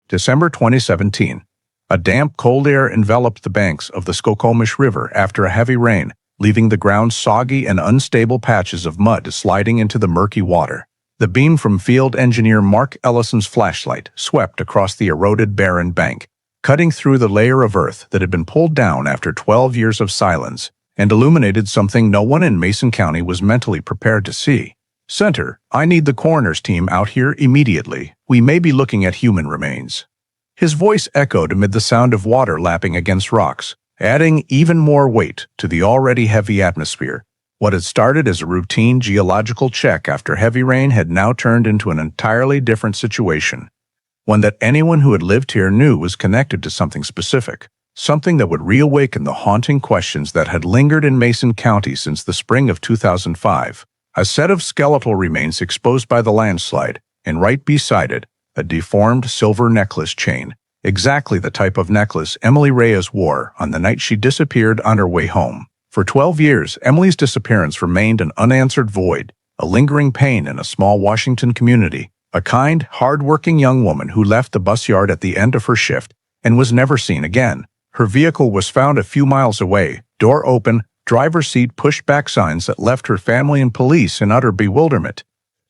December 2017. A damp, cold air enveloped the banks of the Skokomish River after a heavy rain, leaving the ground soggy and unstable patches of mud sliding into the murky water. The beam from field engineer Mark Ellison's flashlight swept across the eroded barren bank, cutting through the layer of earth that had been pulled down after 12 years of silence, and illuminated something no one in Mason County was mentally prepared to see. "Center, I need the coroner's team out here immediately. We may be looking at human remains." His voice echoed amid the sound of water lapping against rocks, adding even more weight to the already heavy atmosphere. What had started as a routine geological check after heavy rain had now turned into an entirely different situation, one that anyone who had lived here knew was connected to something specific, something that would reawaken the haunting questions that had lingered in Mason County since the spring of 2005. A set of skeletal remains exposed by the landslide, and right beside it, a deformed silver necklace chain, exactly the type of necklace Emily Reyes wore on the night she disappeared on her way home. For 12 years, Emily's disappearance remained an unanswered void, a lingering pain in a small Washington community. A kind, hard-working young woman who left the bus yard at the end of her shift and was never seen again. Her vehicle was found a few miles away, door open, driver's seat pushed back, signs that left her family and police in utter bewilderment.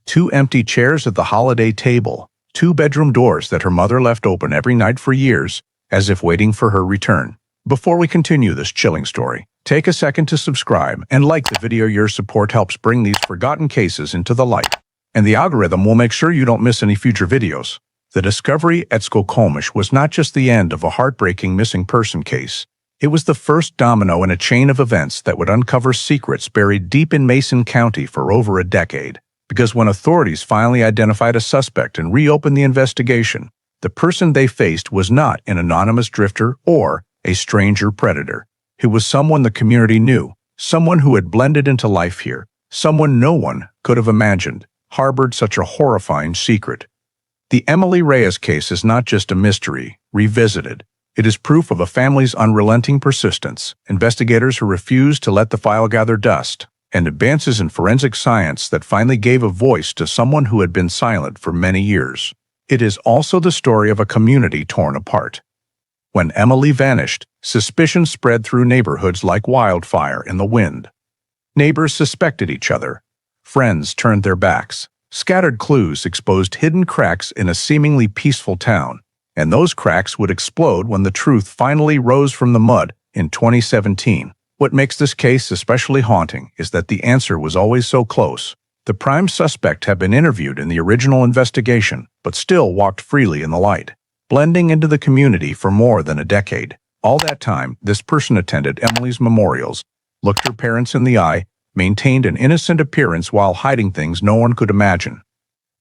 2 empty chairs at the holiday table, 2 bedroom doors that her mother left open every night for years, as if waiting for her return. Before we continue this chilling story, take a second to subscribe and like the video. Your support helps bring these forgotten cases into the light, and the algorithm will make sure you don't miss any future videos. The discovery at Skokomish was not just the end of a heartbreaking missing person case. It was the first domino in a chain of events that would uncover secrets buried deep in Mason County for over a decade. Because when authorities finally identified a suspect and reopened the investigation, the person they faced was not an anonymous drifter or a stranger predator. It was someone the community knew, someone who had blended into life here, someone no one could have imagined harbored such a horrifying secret. The Emily Reyes case is not just a mystery revisited. It is proof of a family's unrelenting persistence, investigators who refused to let the file gather dust, and advances in forensic science that finally gave a voice to someone who had been silent for many years. It is also the story of a community torn apart. When Emily vanished, suspicion spread through neighborhoods like wildfire in the wind. Neighbors suspected each other. Friends turned their backs. Scattered clues exposed hidden cracks in a seemingly peaceful town, and those cracks would explode when the truth finally rose from the mud in 2017. What makes this case especially haunting is that the answer was always so close. The prime suspect had been interviewed in the original investigation, but still walked freely in the light, blending into the community for more than a decade. All that time, this person attended Emily's memorials, looked her parents in the eye, maintained an innocent appearance while hiding things no one could imagine.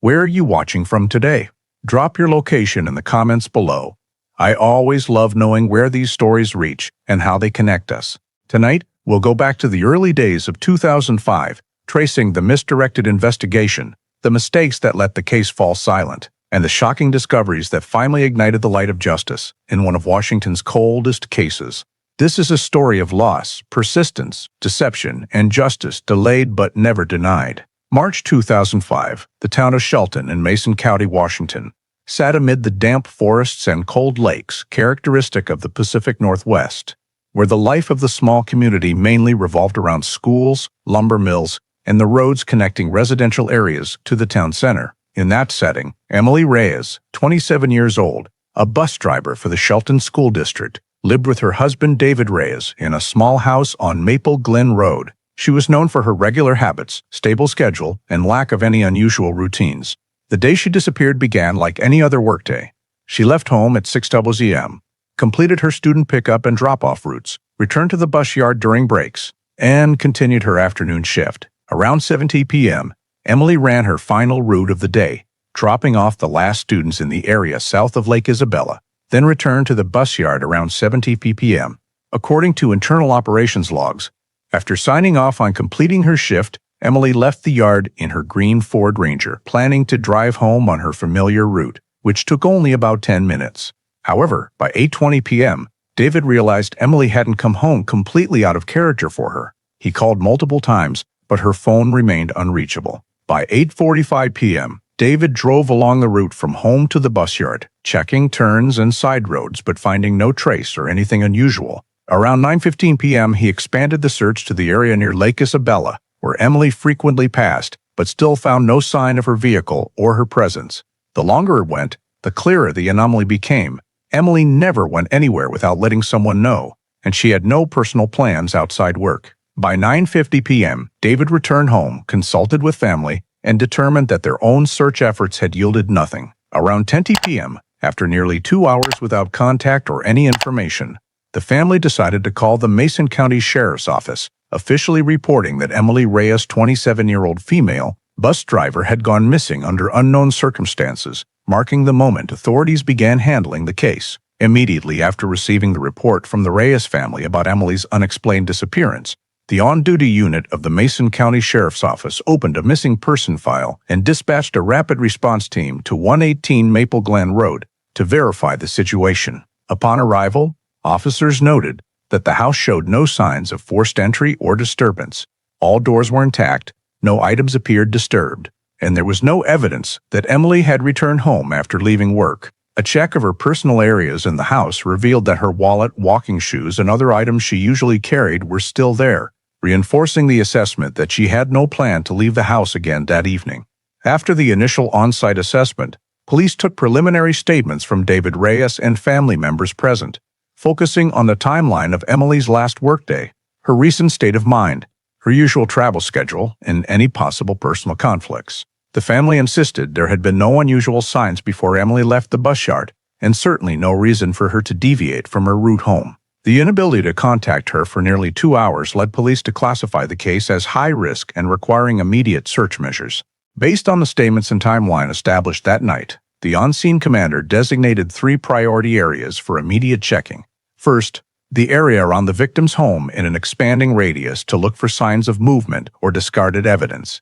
Where are you watching from today? Drop your location in the comments below. I always love knowing where these stories reach and how they connect us. Tonight, we'll go back to the early days of 2005, tracing the misdirected investigation, the mistakes that let the case fall silent, and the shocking discoveries that finally ignited the light of justice in one of Washington's coldest cases. This is a story of loss, persistence, deception, and justice delayed but never denied. March 2005, the town of Shelton in Mason County, Washington, sat amid the damp forests and cold lakes characteristic of the Pacific Northwest, where the life of the small community mainly revolved around schools, lumber mills, and the roads connecting residential areas to the town center. In that setting, Emily Reyes, 27 years old, a bus driver for the Shelton School District, lived with her husband David Reyes in a small house on Maple Glen Road. She was known for her regular habits, stable schedule, and lack of any unusual routines. The day she disappeared began like any other workday. She left home at 6 a.m., completed her student pickup and drop-off routes, returned to the bus yard during breaks, and continued her afternoon shift. Around 7 p.m., Emily ran her final route of the day, dropping off the last students in the area south of Lake Isabella, then returned to the bus yard around 7 p.m. According to internal operations logs, after signing off on completing her shift, Emily left the yard in her green Ford Ranger, planning to drive home on her familiar route, which took only about 10 minutes. However, by 8:20 p.m., David realized Emily hadn't come home, completely out of character for her. He called multiple times, but her phone remained unreachable. By 8:45 p.m., David drove along the route from home to the bus yard, checking turns and side roads but finding no trace or anything unusual. Around 9:15 p.m., he expanded the search to the area near Lake Isabella, where Emily frequently passed, but still found no sign of her vehicle or her presence. The longer it went, the clearer the anomaly became. Emily never went anywhere without letting someone know, and she had no personal plans outside work. By 9:50 p.m., David returned home, consulted with family, and determined that their own search efforts had yielded nothing. Around 10:00 p.m., after nearly 2 hours without contact or any information, the family decided to call the Mason County Sheriff's Office, officially reporting that Emily Reyes, 27-year-old female, bus driver, had gone missing under unknown circumstances, marking the moment authorities began handling the case. Immediately after receiving the report from the Reyes family about Emily's unexplained disappearance, the on-duty unit of the Mason County Sheriff's Office opened a missing person file and dispatched a rapid response team to 118 Maple Glen Road to verify the situation. Upon arrival, officers noted that the house showed no signs of forced entry or disturbance. All doors were intact, no items appeared disturbed, and there was no evidence that Emily had returned home after leaving work. A check of her personal areas in the house revealed that her wallet, walking shoes, and other items she usually carried were still there, reinforcing the assessment that she had no plan to leave the house again that evening. After the initial on-site assessment, police took preliminary statements from David Reyes and family members present, focusing on the timeline of Emily's last workday, her recent state of mind, her usual travel schedule, and any possible personal conflicts. The family insisted there had been no unusual signs before Emily left the bus yard, and certainly no reason for her to deviate from her route home. The inability to contact her for nearly 2 hours led police to classify the case as high risk and requiring immediate search measures. Based on the statements and timeline established that night, the on-scene commander designated 3 priority areas for immediate checking. First, the area around the victim's home in an expanding radius to look for signs of movement or discarded evidence.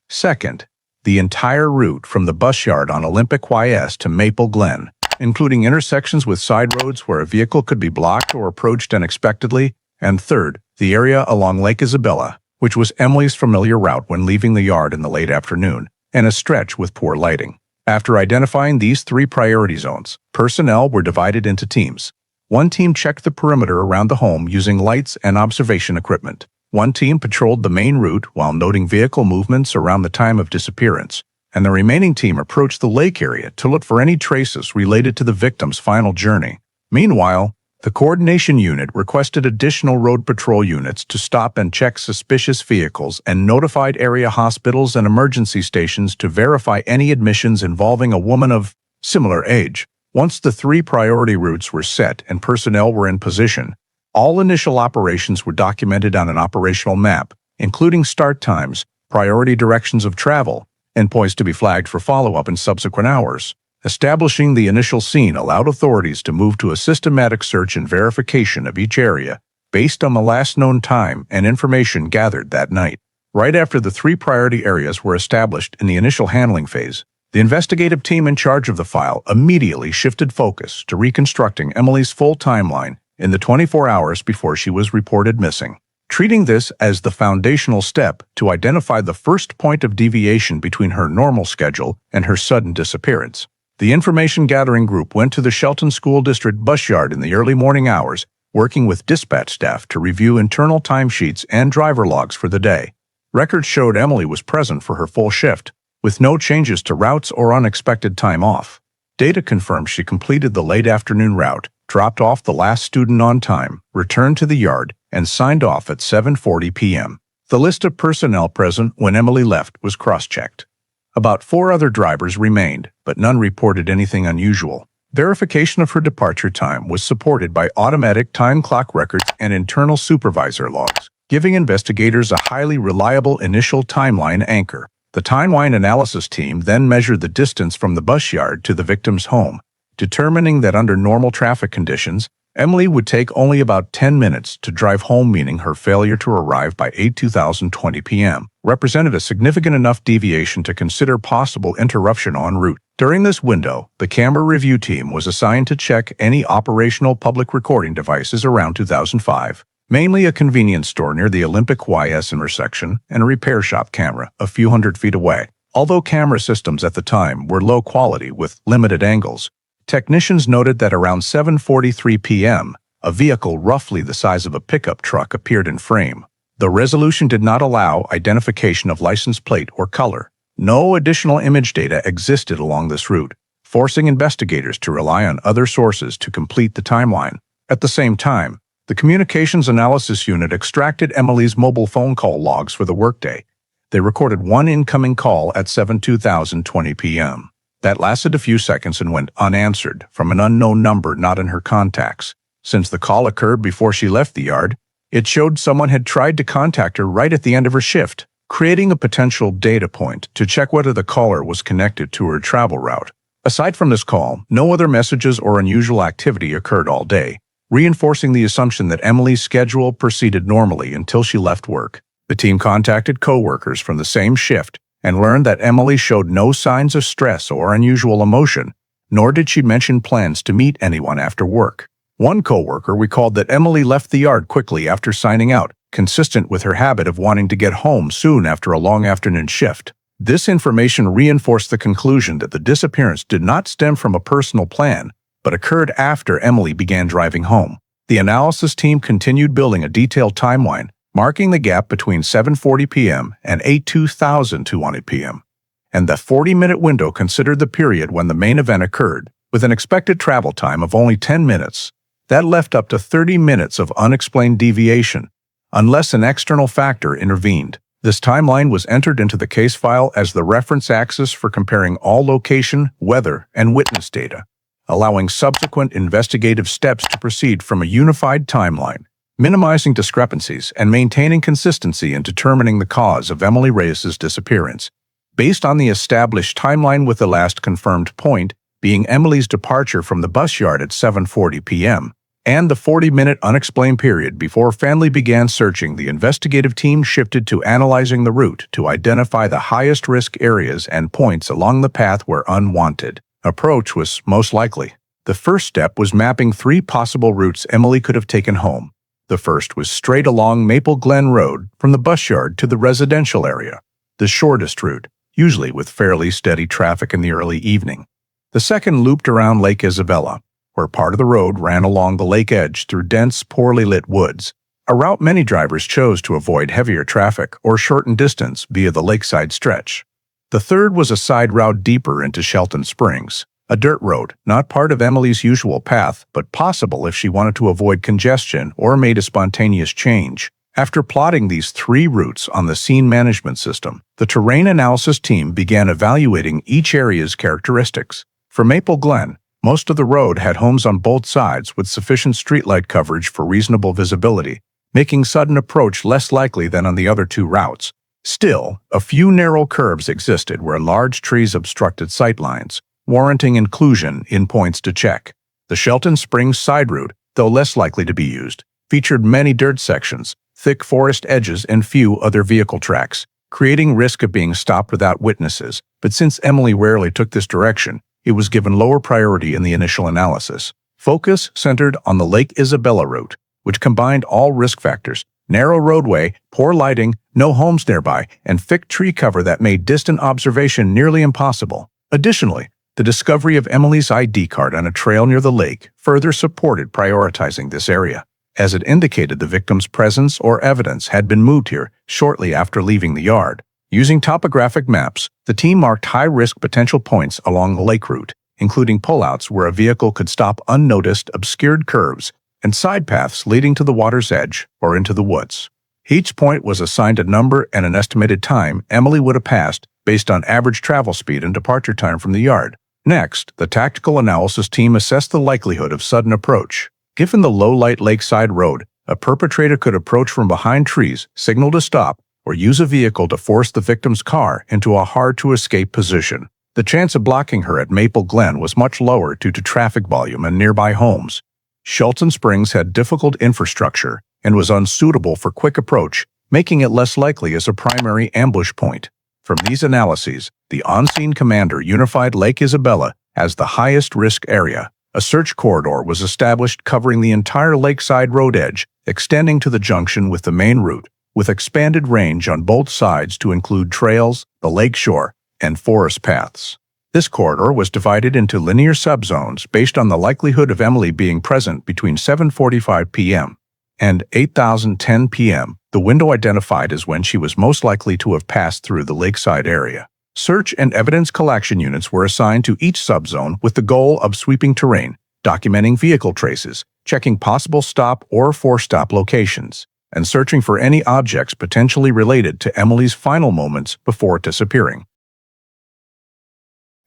Second, the entire route from the bus yard on Olympic YS to Maple Glen, including intersections with side roads where a vehicle could be blocked or approached unexpectedly. And third, the area along Lake Isabella, which was Emily's familiar route when leaving the yard in the late afternoon, and a stretch with poor lighting. After identifying these 3 priority zones, personnel were divided into teams. One team checked the perimeter around the home using lights and observation equipment. One team patrolled the main route while noting vehicle movements around the time of disappearance, and the remaining team approached the lake area to look for any traces related to the victim's final journey. Meanwhile, the coordination unit requested additional road patrol units to stop and check suspicious vehicles and notified area hospitals and emergency stations to verify any admissions involving a woman of similar age. Once the 3 priority routes were set and personnel were in position, all initial operations were documented on an operational map, including start times, priority directions of travel, and points to be flagged for follow-up in subsequent hours. Establishing the initial scene allowed authorities to move to a systematic search and verification of each area based on the last known time and information gathered that night. Right after the 3 priority areas were established in the initial handling phase, the investigative team in charge of the file immediately shifted focus to reconstructing Emily's full timeline in the 24 hours before she was reported missing, treating this as the foundational step to identify the first point of deviation between her normal schedule and her sudden disappearance. The information gathering group went to the Shelton School District bus yard in the early morning hours, working with dispatch staff to review internal timesheets and driver logs for the day. Records showed Emily was present for her full shift, with no changes to routes or unexpected time off. Data confirmed she completed the late afternoon route, dropped off the last student on time, returned to the yard, and signed off at 7:40 p.m. The list of personnel present when Emily left was cross-checked. About 4 other drivers remained, but none reported anything unusual. Verification of her departure time was supported by automatic time clock records and internal supervisor logs, giving investigators a highly reliable initial timeline anchor. The timeline analysis team then measured the distance from the bus yard to the victim's home, determining that under normal traffic conditions, Emily would take only about 10 minutes to drive home, meaning her failure to arrive by 8:20 p.m. represented a significant enough deviation to consider possible interruption en route. During this window, the camera review team was assigned to check any operational public recording devices around 2005, mainly a convenience store near the Olympic YS intersection and a repair shop camera a few hundred feet away. Although camera systems at the time were low quality with limited angles, Technicians noted that around 7:43 p.m., a vehicle roughly the size of a pickup truck appeared in frame. The resolution did not allow identification of license plate or color. No additional image data existed along this route, forcing investigators to rely on other sources to complete the timeline. At the same time, the Communications Analysis Unit extracted Emily's mobile phone call logs for the workday. They recorded one incoming call at 7:20 p.m. That lasted a few seconds and went unanswered from an unknown number not in her contacts. Since the call occurred before she left the yard, it showed someone had tried to contact her right at the end of her shift, creating a potential data point to check whether the caller was connected to her travel route. Aside from this call, no other messages or unusual activity occurred all day, reinforcing the assumption that Emily's schedule proceeded normally until she left work. The team contacted coworkers from the same shift and learned that Emily showed no signs of stress or unusual emotion, nor did she mention plans to meet anyone after work. One coworker recalled that Emily left the yard quickly after signing out, consistent with her habit of wanting to get home soon after a long afternoon shift. This information reinforced the conclusion that the disappearance did not stem from a personal plan, but occurred after Emily began driving home. The analysis team continued building a detailed timeline, marking the gap between 7:40 p.m. and 8:20 p.m. And the 40-minute window considered the period when the main event occurred, with an expected travel time of only 10 minutes. That left up to 30 minutes of unexplained deviation, unless an external factor intervened. This timeline was entered into the case file as the reference axis for comparing all location, weather, and witness data, allowing subsequent investigative steps to proceed from a unified timeline, minimizing discrepancies and maintaining consistency in determining the cause of Emily Reyes's disappearance. Based on the established timeline with the last confirmed point being Emily's departure from the bus yard at 7:40 p.m., and the 40-minute unexplained period before family began searching, the investigative team shifted to analyzing the route to identify the highest risk areas and points along the path where unwanted approach was most likely. The first step was mapping 3 possible routes Emily could have taken home. The first was straight along Maple Glen Road from the bus yard to the residential area, the shortest route, usually with fairly steady traffic in the early evening. The second looped around Lake Isabella, where part of the road ran along the lake edge through dense, poorly lit woods, a route many drivers chose to avoid heavier traffic or shorten distance via the lakeside stretch. The third was a side route deeper into Shelton Springs, a dirt road, not part of Emily's usual path, but possible if she wanted to avoid congestion or made a spontaneous change. After plotting these 3 routes on the scene management system, the terrain analysis team began evaluating each area's characteristics. For Maple Glen, most of the road had homes on both sides with sufficient streetlight coverage for reasonable visibility, making sudden approach less likely than on the other 2 routes. Still, a few narrow curves existed where large trees obstructed sightlines, warranting inclusion in points to check. The Shelton Springs side route, though less likely to be used, featured many dirt sections, thick forest edges, and few other vehicle tracks, creating risk of being stopped without witnesses. But since Emily rarely took this direction, it was given lower priority in the initial analysis. Focus centered on the Lake Isabella route, which combined all risk factors: narrow roadway, poor lighting, no homes nearby, and thick tree cover that made distant observation nearly impossible. Additionally, the discovery of Emily's ID card on a trail near the lake further supported prioritizing this area, as it indicated the victim's presence or evidence had been moved here shortly after leaving the yard. Using topographic maps, the team marked high-risk potential points along the lake route, including pullouts where a vehicle could stop unnoticed, obscured curves, and side paths leading to the water's edge or into the woods. Each point was assigned a number and an estimated time Emily would have passed based on average travel speed and departure time from the yard. Next, the tactical analysis team assessed the likelihood of sudden approach. Given the low-light lakeside road, a perpetrator could approach from behind trees, signal to stop, or use a vehicle to force the victim's car into a hard-to-escape position. The chance of blocking her at Maple Glen was much lower due to traffic volume and nearby homes. Shelton Springs had difficult infrastructure and was unsuitable for quick approach, making it less likely as a primary ambush point. From these analyses, the on-scene commander unified Lake Isabella as the highest risk area. A search corridor was established covering the entire lakeside road edge, extending to the junction with the main route, with expanded range on both sides to include trails, the lake shore, and forest paths. This corridor was divided into linear subzones based on the likelihood of Emily being present between 7:45 p.m. and 8:10 p.m., the window identified as when she was most likely to have passed through the lakeside area. Search and evidence collection units were assigned to each subzone with the goal of sweeping terrain, documenting vehicle traces, checking possible stop or four-stop locations, and searching for any objects potentially related to Emily's final moments before disappearing.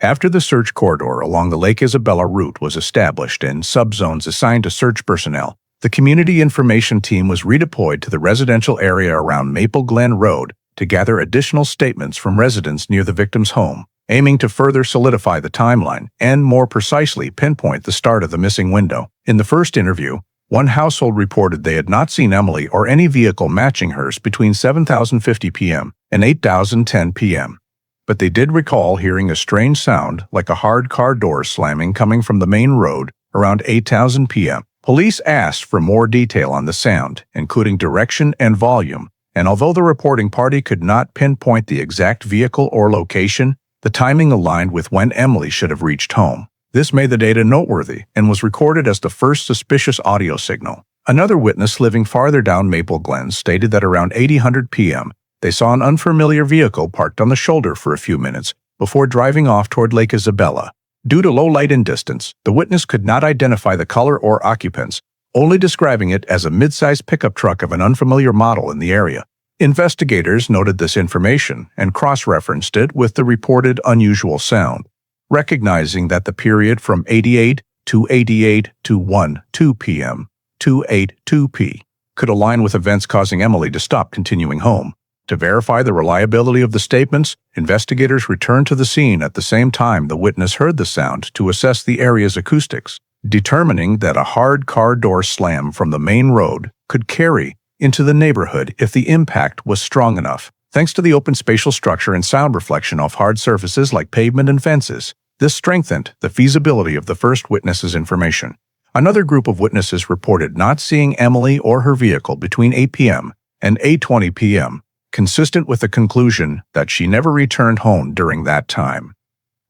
After the search corridor along the Lake Isabella route was established and subzones assigned to search personnel, the community information team was redeployed to the residential area around Maple Glen Road to gather additional statements from residents near the victim's home, aiming to further solidify the timeline and more precisely pinpoint the start of the missing window. In the first interview, one household reported they had not seen Emily or any vehicle matching hers between 7:50 p.m. and 8:10 p.m. But they did recall hearing a strange sound like a hard car door slamming coming from the main road around 8:00 p.m. Police asked for more detail on the sound, including direction and volume, and although the reporting party could not pinpoint the exact vehicle or location, the timing aligned with when Emily should have reached home. This made the data noteworthy and was recorded as the first suspicious audio signal. Another witness living farther down Maple Glen stated that around 8:00 p.m., they saw an unfamiliar vehicle parked on the shoulder for a few minutes before driving off toward Lake Isabella. Due to low light and distance, the witness could not identify the color or occupants, only describing it as a mid-sized pickup truck of an unfamiliar model in the area. Investigators noted this information and cross-referenced it with the reported unusual sound, recognizing that the period from 88 to 1:02 p.m. to 8:02 p. could align with events causing Emily to stop continuing home. To verify the reliability of the statements, investigators returned to the scene at the same time the witness heard the sound to assess the area's acoustics, determining that a hard car door slam from the main road could carry into the neighborhood if the impact was strong enough. Thanks to the open spatial structure and sound reflection off hard surfaces like pavement and fences, this strengthened the feasibility of the first witness's information. Another group of witnesses reported not seeing Emily or her vehicle between 8 p.m. and 8:20 p.m., consistent with the conclusion that she never returned home during that time.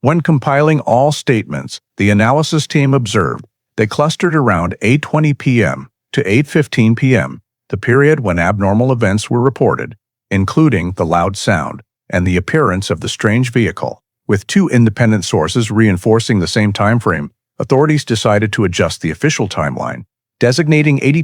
When compiling all statements, the analysis team observed they clustered around 8:20 p.m. to 8:15 p.m., the period when abnormal events were reported, including the loud sound and the appearance of the strange vehicle. With two independent sources reinforcing the same time frame, authorities decided to adjust the official timeline, designating 80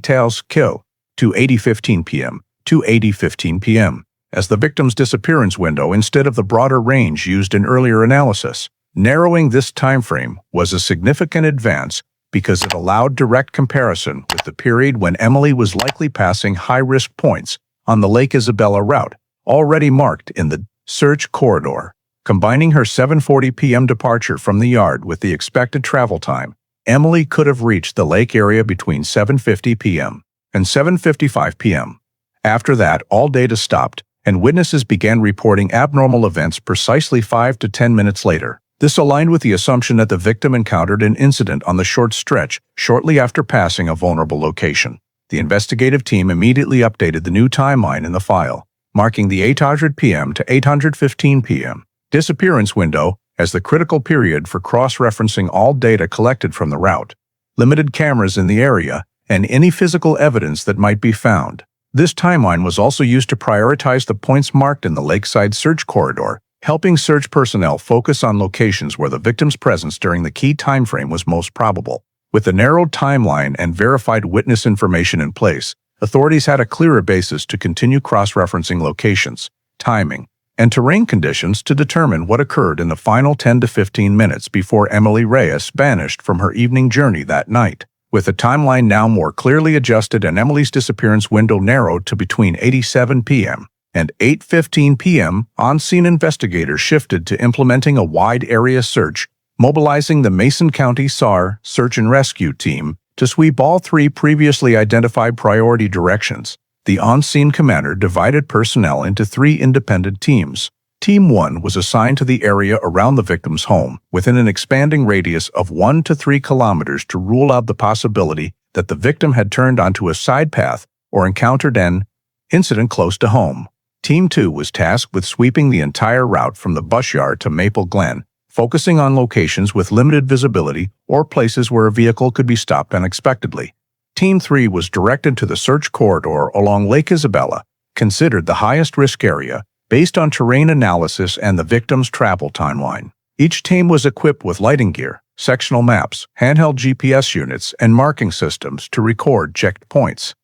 kill to 8:15 p.m. to 8:15 p.m. as the victim's disappearance window instead of the broader range used in earlier analysis. Narrowing this timeframe was a significant advance because it allowed direct comparison with the period when Emily was likely passing high-risk points on the Lake Isabella route, already marked in the search corridor. Combining her 7:40 p.m. departure from the yard with the expected travel time, Emily could have reached the lake area between 7:50 p.m. and 7:55 p.m. After that, all data stopped, and witnesses began reporting abnormal events precisely 5 to 10 minutes later. This aligned with the assumption that the victim encountered an incident on the short stretch shortly after passing a vulnerable location. The investigative team immediately updated the new timeline in the file, marking the 8:00 p.m. to 8:15 p.m. disappearance window as the critical period for cross-referencing all data collected from the route, limited cameras in the area, and any physical evidence that might be found. This timeline was also used to prioritize the points marked in the lakeside search corridor, helping search personnel focus on locations where the victim's presence during the key timeframe was most probable. With the narrowed timeline and verified witness information in place, authorities had a clearer basis to continue cross-referencing locations, timing, and terrain conditions to determine what occurred in the final 10 to 15 minutes before Emily Reyes vanished from her evening journey that night. With the timeline now more clearly adjusted and Emily's disappearance window narrowed to between 8:07 p.m. and 8:15 p.m., on-scene investigators shifted to implementing a wide-area search, mobilizing the Mason County SAR Search and Rescue Team to sweep all three previously identified priority directions. The on-scene commander divided personnel into three independent teams. Team 1 was assigned to the area around the victim's home, within an expanding radius of 1 to 3 kilometers to rule out the possibility that the victim had turned onto a side path or encountered an incident close to home. Team 2 was tasked with sweeping the entire route from the bus yard to Maple Glen, focusing on locations with limited visibility or places where a vehicle could be stopped unexpectedly. Team 3 was directed to the search corridor along Lake Isabella, considered the highest risk area based on terrain analysis and the victim's travel timeline. Each team was equipped with lighting gear, sectional maps, handheld GPS units, and marking systems to record checked points.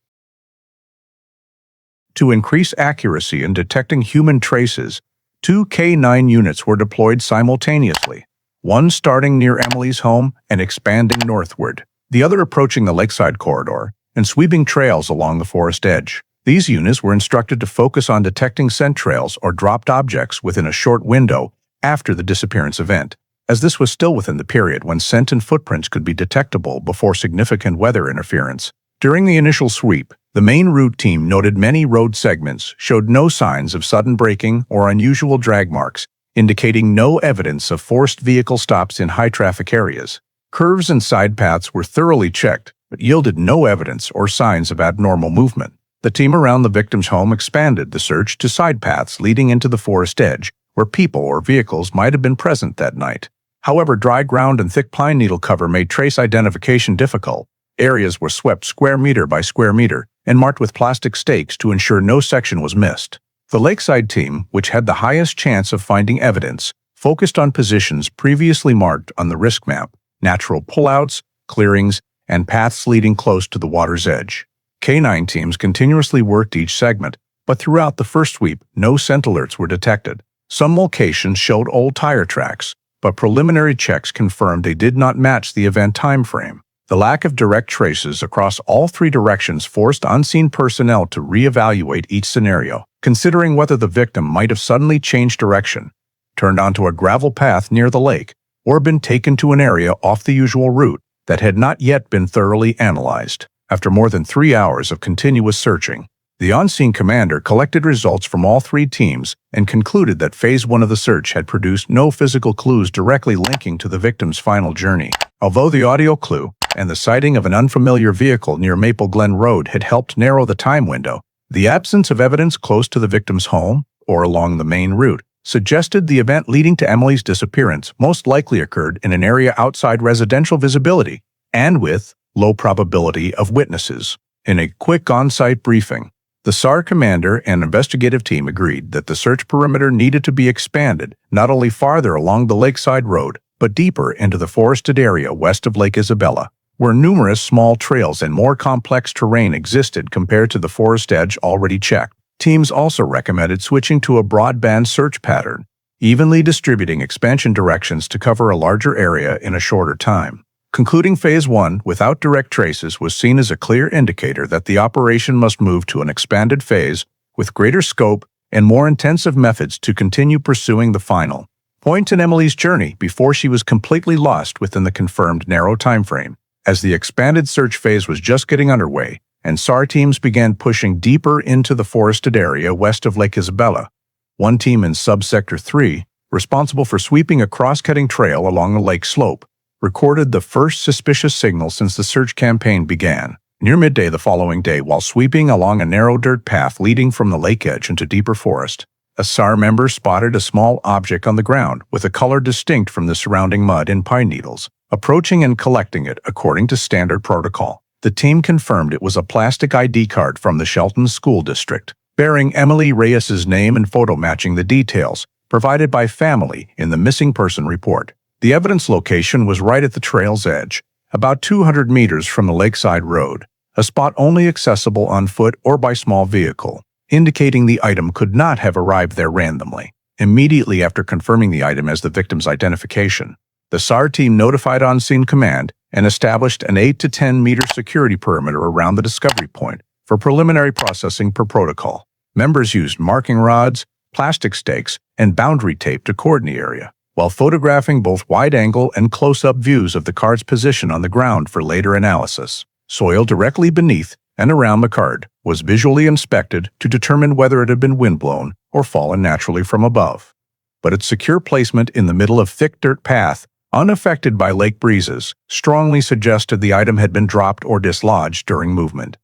To increase accuracy in detecting human traces, 2 K9 units were deployed simultaneously, one starting near Emily's home and expanding northward, the other approaching the lakeside corridor and sweeping trails along the forest edge. These units were instructed to focus on detecting scent trails or dropped objects within a short window after the disappearance event, as this was still within the period when scent and footprints could be detectable before significant weather interference. During the initial sweep, the main route team noted many road segments showed no signs of sudden braking or unusual drag marks, indicating no evidence of forced vehicle stops in high-traffic areas. Curves and side paths were thoroughly checked, but yielded no evidence or signs of abnormal movement. The team around the victim's home expanded the search to side paths leading into the forest edge, where people or vehicles might have been present that night. However, dry ground and thick pine needle cover made trace identification difficult. Areas were swept square meter by square meter and marked with plastic stakes to ensure no section was missed. The lakeside team, which had the highest chance of finding evidence, focused on positions previously marked on the risk map, natural pullouts, clearings, and paths leading close to the water's edge. K9 teams continuously worked each segment, but throughout the first sweep, no scent alerts were detected. Some locations showed old tire tracks, but preliminary checks confirmed they did not match the event time frame. The lack of direct traces across all 3 directions forced unseen personnel to reevaluate each scenario, considering whether the victim might have suddenly changed direction, turned onto a gravel path near the lake, or been taken to an area off the usual route that had not yet been thoroughly analyzed. After more than 3 hours of continuous searching, the on-scene commander collected results from all 3 teams and concluded that Phase 1 of the search had produced no physical clues directly linking to the victim's final journey. Although the audio clue and the sighting of an unfamiliar vehicle near Maple Glen Road had helped narrow the time window, the absence of evidence close to the victim's home or along the main route suggested the event leading to Emily's disappearance most likely occurred in an area outside residential visibility and with low probability of witnesses. In a quick on-site briefing, the SAR commander and investigative team agreed that the search perimeter needed to be expanded not only farther along the lakeside road, but deeper into the forested area west of Lake Isabella, where numerous small trails and more complex terrain existed compared to the forest edge already checked. Teams also recommended switching to a broadband search pattern, evenly distributing expansion directions to cover a larger area in a shorter time. Concluding Phase 1 without direct traces was seen as a clear indicator that the operation must move to an expanded phase with greater scope and more intensive methods to continue pursuing the final point in Emily's journey before she was completely lost within the confirmed narrow timeframe. As the expanded search phase was just getting underway, and SAR teams began pushing deeper into the forested area west of Lake Isabella, one team in Subsector 3, responsible for sweeping a cross-cutting trail along the lake slope, recorded the first suspicious signal since the search campaign began. Near midday the following day, while sweeping along a narrow dirt path leading from the lake edge into deeper forest, a SAR member spotted a small object on the ground with a color distinct from the surrounding mud and pine needles. Approaching and collecting it according to standard protocol, the team confirmed it was a plastic ID card from the Shelton School District, bearing Emily Reyes's name and photo matching the details provided by family in the missing person report. The evidence location was right at the trail's edge, about 200 meters from the lakeside road, a spot only accessible on foot or by small vehicle, indicating the item could not have arrived there randomly. Immediately after confirming the item as the victim's identification, the SAR team notified on-scene command and established an 8 to 10 meter security perimeter around the discovery point for preliminary processing per protocol. Members used marking rods, plastic stakes, and boundary tape to cordon the area, while photographing both wide-angle and close-up views of the card's position on the ground for later analysis. Soil directly beneath and around the card was visually inspected to determine whether it had been windblown or fallen naturally from above. But its secure placement in the middle of thick dirt path, unaffected by lake breezes, strongly suggested the item had been dropped or dislodged during movement.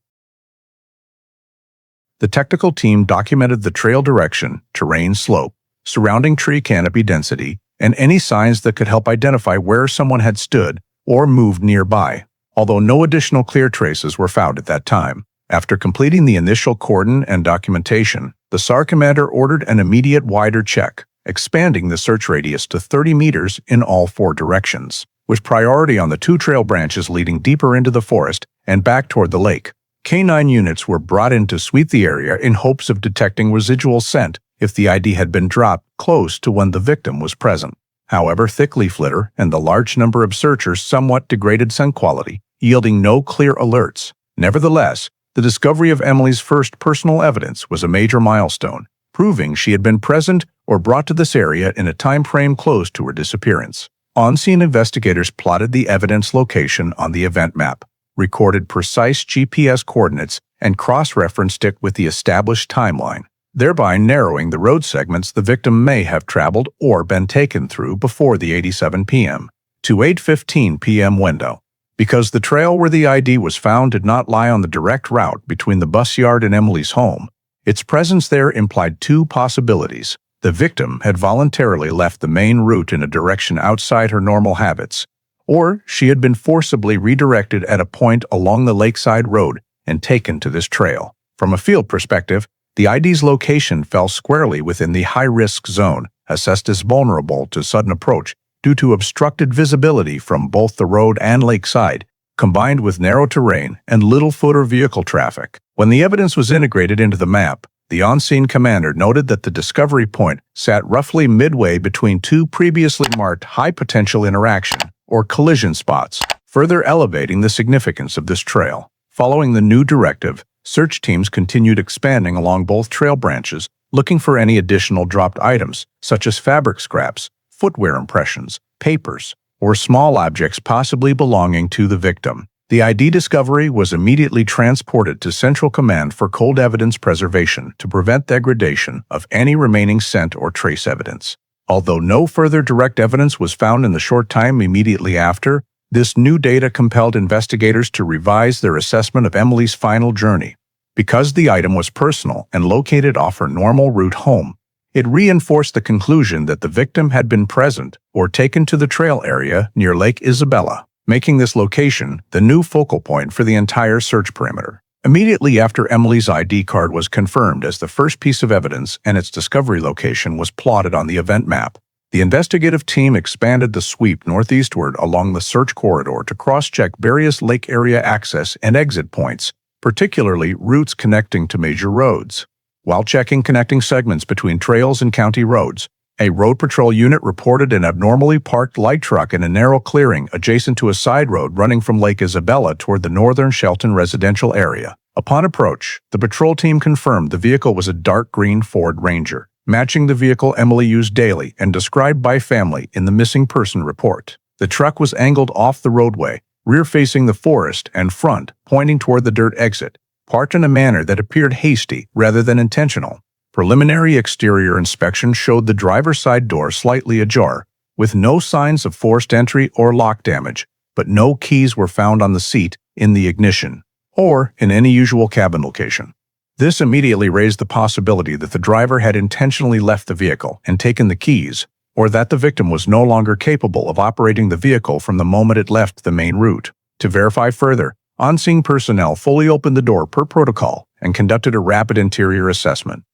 The technical team documented the trail direction, terrain slope, surrounding tree canopy density, and any signs that could help identify where someone had stood or moved nearby, although no additional clear traces were found at that time. After completing the initial cordon and documentation, the SAR commander ordered an immediate wider check, expanding the search radius to 30 meters in all 4 directions, with priority on the 2 trail branches leading deeper into the forest and back toward the lake. K9 units were brought in to sweep the area in hopes of detecting residual scent if the ID had been dropped close to when the victim was present. However, thick leaf litter and the large number of searchers somewhat degraded scent quality, yielding no clear alerts. Nevertheless, the discovery of Emily's first personal evidence was a major milestone, proving she had been present or brought to this area in a time frame close to her disappearance. On-scene investigators plotted the evidence location on the event map, recorded precise GPS coordinates, and cross-referenced it with the established timeline, thereby narrowing the road segments the victim may have traveled or been taken through before the 8:07 p.m. to 8:15 p.m. window. Because the trail where the ID was found did not lie on the direct route between the bus yard and Emily's home, its presence there implied 2 possibilities. The victim had voluntarily left the main route in a direction outside her normal habits, or she had been forcibly redirected at a point along the lakeside road and taken to this trail. From a field perspective, the ID's location fell squarely within the high-risk zone, assessed as vulnerable to sudden approach due to obstructed visibility from both the road and lakeside, combined with narrow terrain and little foot or vehicle traffic. When the evidence was integrated into the map, the on-scene commander noted that the discovery point sat roughly midway between 2 previously marked high-potential interaction or collision spots, further elevating the significance of this trail. Following the new directive, search teams continued expanding along both trail branches, looking for any additional dropped items, such as fabric scraps, footwear impressions, papers, or small objects possibly belonging to the victim. The ID discovery was immediately transported to Central Command for cold evidence preservation to prevent degradation of any remaining scent or trace evidence. Although no further direct evidence was found in the short time immediately after, this new data compelled investigators to revise their assessment of Emily's final journey. Because the item was personal and located off her normal route home, it reinforced the conclusion that the victim had been present or taken to the trail area near Lake Isabella, making this location the new focal point for the entire search perimeter. Immediately after Emily's ID card was confirmed as the first piece of evidence and its discovery location was plotted on the event map, the investigative team expanded the sweep northeastward along the search corridor to cross-check various lake area access and exit points, particularly routes connecting to major roads. While checking connecting segments between trails and county roads, a road patrol unit reported an abnormally parked light truck in a narrow clearing adjacent to a side road running from Lake Isabella toward the northern Shelton residential area. Upon approach, the patrol team confirmed the vehicle was a dark green Ford Ranger, matching the vehicle Emily used daily and described by family in the missing person report. The truck was angled off the roadway, rear-facing the forest and front, pointing toward the dirt exit, parked in a manner that appeared hasty rather than intentional. Preliminary exterior inspection showed the driver's side door slightly ajar, with no signs of forced entry or lock damage, but no keys were found on the seat, in the ignition, or in any usual cabin location. This immediately raised the possibility that the driver had intentionally left the vehicle and taken the keys, or that the victim was no longer capable of operating the vehicle from the moment it left the main route. To verify further, on-scene personnel fully opened the door per protocol and conducted a rapid interior assessment.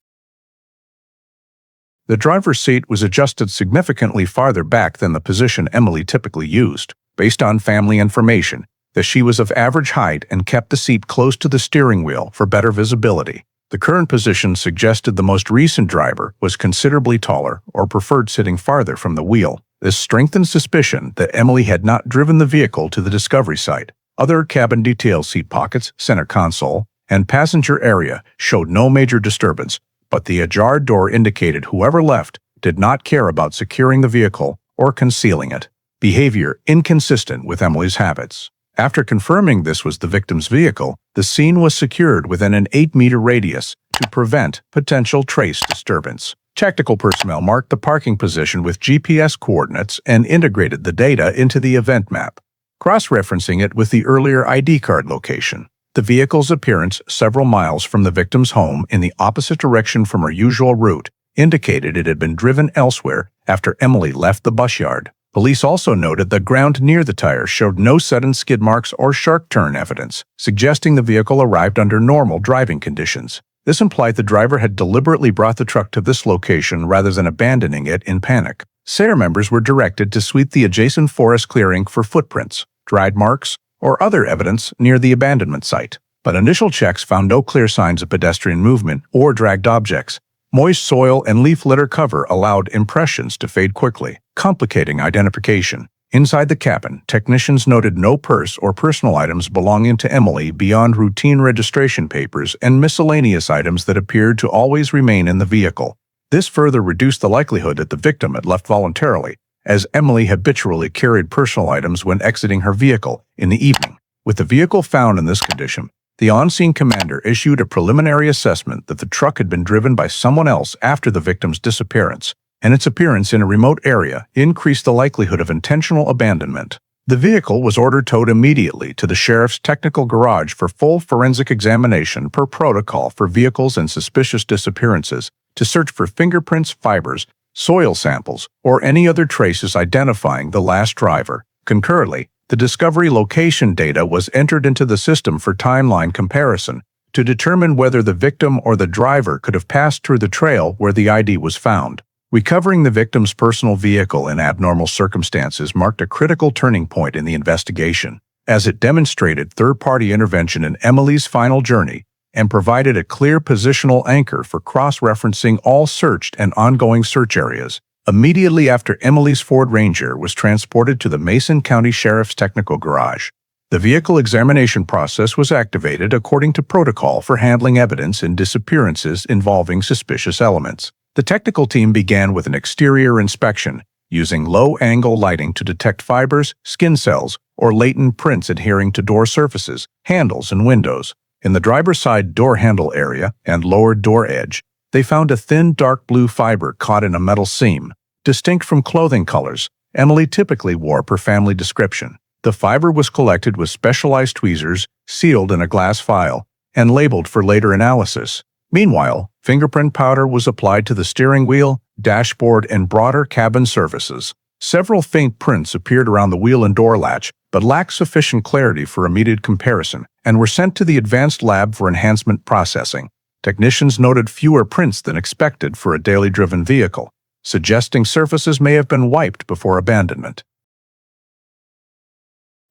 The driver's seat was adjusted significantly farther back than the position Emily typically used. Based on family information, that she was of average height and kept the seat close to the steering wheel for better visibility. The current position suggested the most recent driver was considerably taller or preferred sitting farther from the wheel. This strengthened suspicion that Emily had not driven the vehicle to the discovery site. Other cabin detail seat pockets, center console, and passenger area showed no major disturbance, but the ajar door indicated whoever left did not care about securing the vehicle or concealing it. Behavior inconsistent with Emily's habits. After confirming this was the victim's vehicle, the scene was secured within an 8-meter radius to prevent potential trace disturbance. Tactical personnel marked the parking position with GPS coordinates and integrated the data into the event map, cross-referencing it with the earlier ID card location. The vehicle's appearance several miles from the victim's home in the opposite direction from her usual route indicated it had been driven elsewhere after Emily left the bus yard. Police also noted the ground near the tire showed no sudden skid marks or sharp turn evidence, suggesting the vehicle arrived under normal driving conditions. This implied the driver had deliberately brought the truck to this location rather than abandoning it in panic. SARE members were directed to sweep the adjacent forest clearing for footprints, dried marks, or other evidence near the abandonment site. But initial checks found no clear signs of pedestrian movement or dragged objects. Moist soil and leaf litter cover allowed impressions to fade quickly, complicating identification. Inside the cabin, technicians noted no purse or personal items belonging to Emily beyond routine registration papers and miscellaneous items that appeared to always remain in the vehicle. This further reduced the likelihood that the victim had left voluntarily, as Emily habitually carried personal items when exiting her vehicle in the evening. With the vehicle found in this condition, the on-scene commander issued a preliminary assessment that the truck had been driven by someone else after the victim's disappearance, and its appearance in a remote area increased the likelihood of intentional abandonment. The vehicle was ordered towed immediately to the sheriff's technical garage for full forensic examination per protocol for vehicles and suspicious disappearances to search for fingerprints, fibers, soil samples, or any other traces identifying the last driver. Concurrently, the discovery location data was entered into the system for timeline comparison to determine whether the victim or the driver could have passed through the trail where the ID was found. Recovering the victim's personal vehicle in abnormal circumstances marked a critical turning point in the investigation, as it demonstrated third-party intervention in Emily's final journey and provided a clear positional anchor for cross-referencing all searched and ongoing search areas. Immediately after Emily's Ford Ranger was transported to the Mason County Sheriff's Technical Garage, the vehicle examination process was activated according to protocol for handling evidence in disappearances involving suspicious elements. The technical team began with an exterior inspection, using low-angle lighting to detect fibers, skin cells, or latent prints adhering to door surfaces, handles, and windows. In the driver's side door handle area and lower door edge, they found a thin dark blue fiber caught in a metal seam, distinct from clothing colors Emily typically wore per family description. The fiber was collected with specialized tweezers, sealed in a glass vial, and labeled for later analysis. Meanwhile, fingerprint powder was applied to the steering wheel, dashboard, and broader cabin surfaces. Several faint prints appeared around the wheel and door latch, but lacked sufficient clarity for immediate comparison, and were sent to the advanced lab for enhancement processing. Technicians noted fewer prints than expected for a daily driven vehicle, suggesting surfaces may have been wiped before abandonment.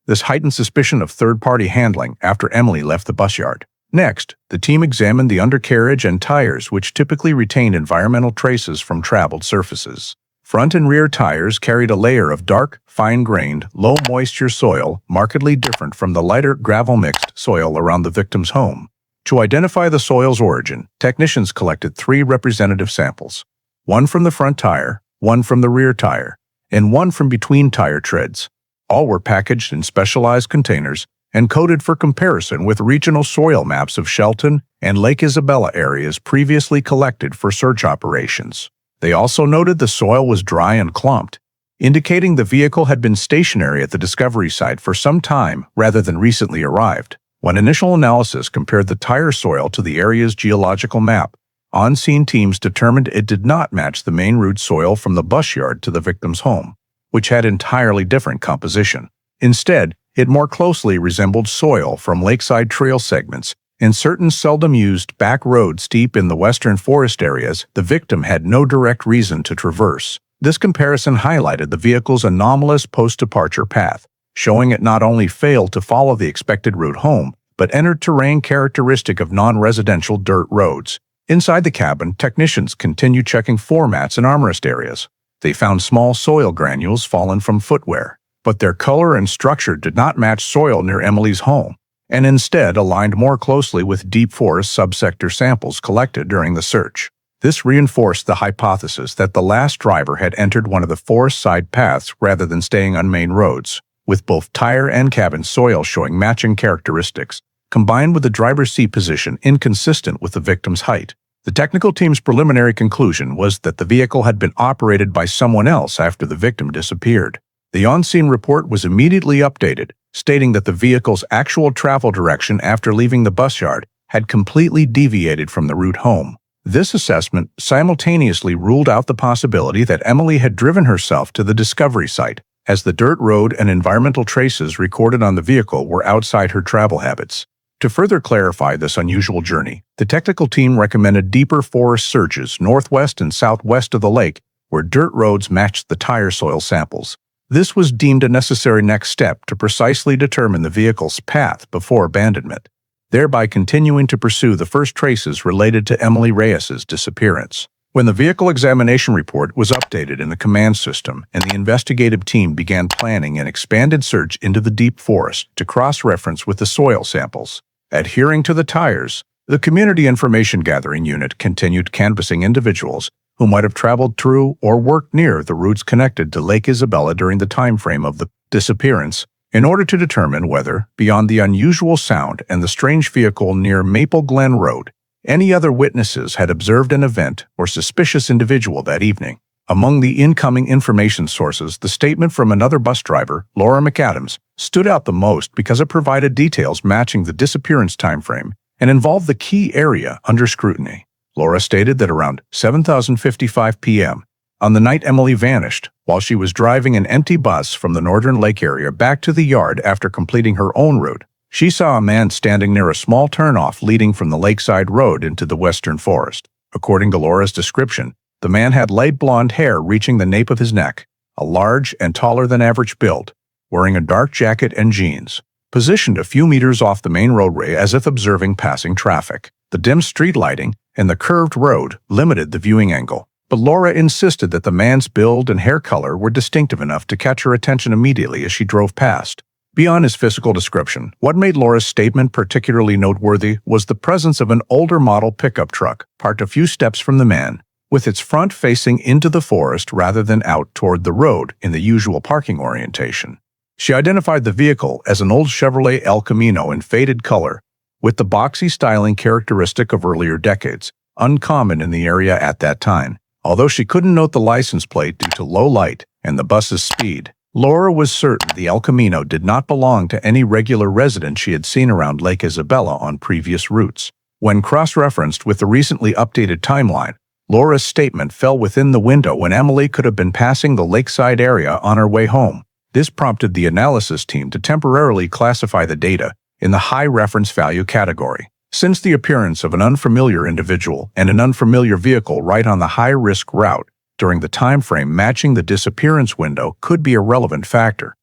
This heightened suspicion of third-party handling after Emily left the bus yard. Next, the team examined the undercarriage and tires, which typically retained environmental traces from traveled surfaces. Front and rear tires carried a layer of dark, fine-grained, low-moisture soil, markedly different from the lighter gravel-mixed soil around the victim's home. To identify the soil's origin, technicians collected 3 representative samples, one from the front tire, one from the rear tire, and one from between tire treads. All were packaged in specialized containers and coded for comparison with regional soil maps of Shelton and Lake Isabella areas previously collected for search operations. They also noted the soil was dry and clumped, indicating the vehicle had been stationary at the discovery site for some time rather than recently arrived. When initial analysis compared the tire soil to the area's geological map, on-scene teams determined it did not match the main root soil from the bus yard to the victim's home, which had entirely different composition. Instead, it more closely resembled soil from lakeside trail segments and certain seldom-used back roads deep in the western forest areas the victim had no direct reason to traverse. This comparison highlighted the vehicle's anomalous post-departure path, showing it not only failed to follow the expected route home, but entered terrain characteristic of non-residential dirt roads. Inside the cabin, technicians continued checking floor mats and armrest areas. They found small soil granules fallen from footwear, but their color and structure did not match soil near Emily's home, and instead aligned more closely with deep forest subsector samples collected during the search. This reinforced the hypothesis that the last driver had entered one of the forest side paths rather than staying on main roads, with both tire and cabin soil showing matching characteristics, combined with the driver's seat position inconsistent with the victim's height. The technical team's preliminary conclusion was that the vehicle had been operated by someone else after the victim disappeared. The on-scene report was immediately updated, stating that the vehicle's actual travel direction after leaving the bus yard had completely deviated from the route home. This assessment simultaneously ruled out the possibility that Emily had driven herself to the discovery site, as the dirt road and environmental traces recorded on the vehicle were outside her travel habits. To further clarify this unusual journey, the technical team recommended deeper forest searches northwest and southwest of the lake, where dirt roads matched the tire soil samples. This was deemed a necessary next step to precisely determine the vehicle's path before abandonment, thereby continuing to pursue the first traces related to Emily Reyes's disappearance. When the vehicle examination report was updated in the command system and the investigative team began planning an expanded search into the deep forest to cross-reference with the soil samples, adhering to the tires, the Community Information Gathering Unit continued canvassing individuals who might have traveled through or worked near the routes connected to Lake Isabella during the time frame of the disappearance, in order to determine whether, beyond the unusual sound and the strange vehicle near Maple Glen Road, any other witnesses had observed an event or suspicious individual that evening. Among the incoming information sources, the statement from another bus driver, Laura McAdams, stood out the most because it provided details matching the disappearance timeframe and involved the key area under scrutiny. Laura stated that around 7:55 p.m., on the night Emily vanished, while she was driving an empty bus from the northern lake area back to the yard after completing her own route, she saw a man standing near a small turnoff leading from the lakeside road into the western forest. According to Laura's description, the man had light blonde hair reaching the nape of his neck, a large and taller than average build, wearing a dark jacket and jeans, positioned a few meters off the main roadway as if observing passing traffic. The dim street lighting and the curved road limited the viewing angle, but Laura insisted that the man's build and hair color were distinctive enough to catch her attention immediately as she drove past. Beyond his physical description, what made Laura's statement particularly noteworthy was the presence of an older model pickup truck parked a few steps from the man, with its front facing into the forest rather than out toward the road in the usual parking orientation. She identified the vehicle as an old Chevrolet El Camino in faded color, with the boxy styling characteristic of earlier decades, uncommon in the area at that time. Although she couldn't note the license plate due to low light and the bus's speed, Laura was certain the El Camino did not belong to any regular resident she had seen around Lake Isabella on previous routes. When cross-referenced with the recently updated timeline, Laura's statement fell within the window when Emily could have been passing the lakeside area on her way home. This prompted the analysis team to temporarily classify the data in the high reference value category, since the appearance of an unfamiliar individual and an unfamiliar vehicle right on the high-risk route during the time frame matching the disappearance window could be a relevant factor.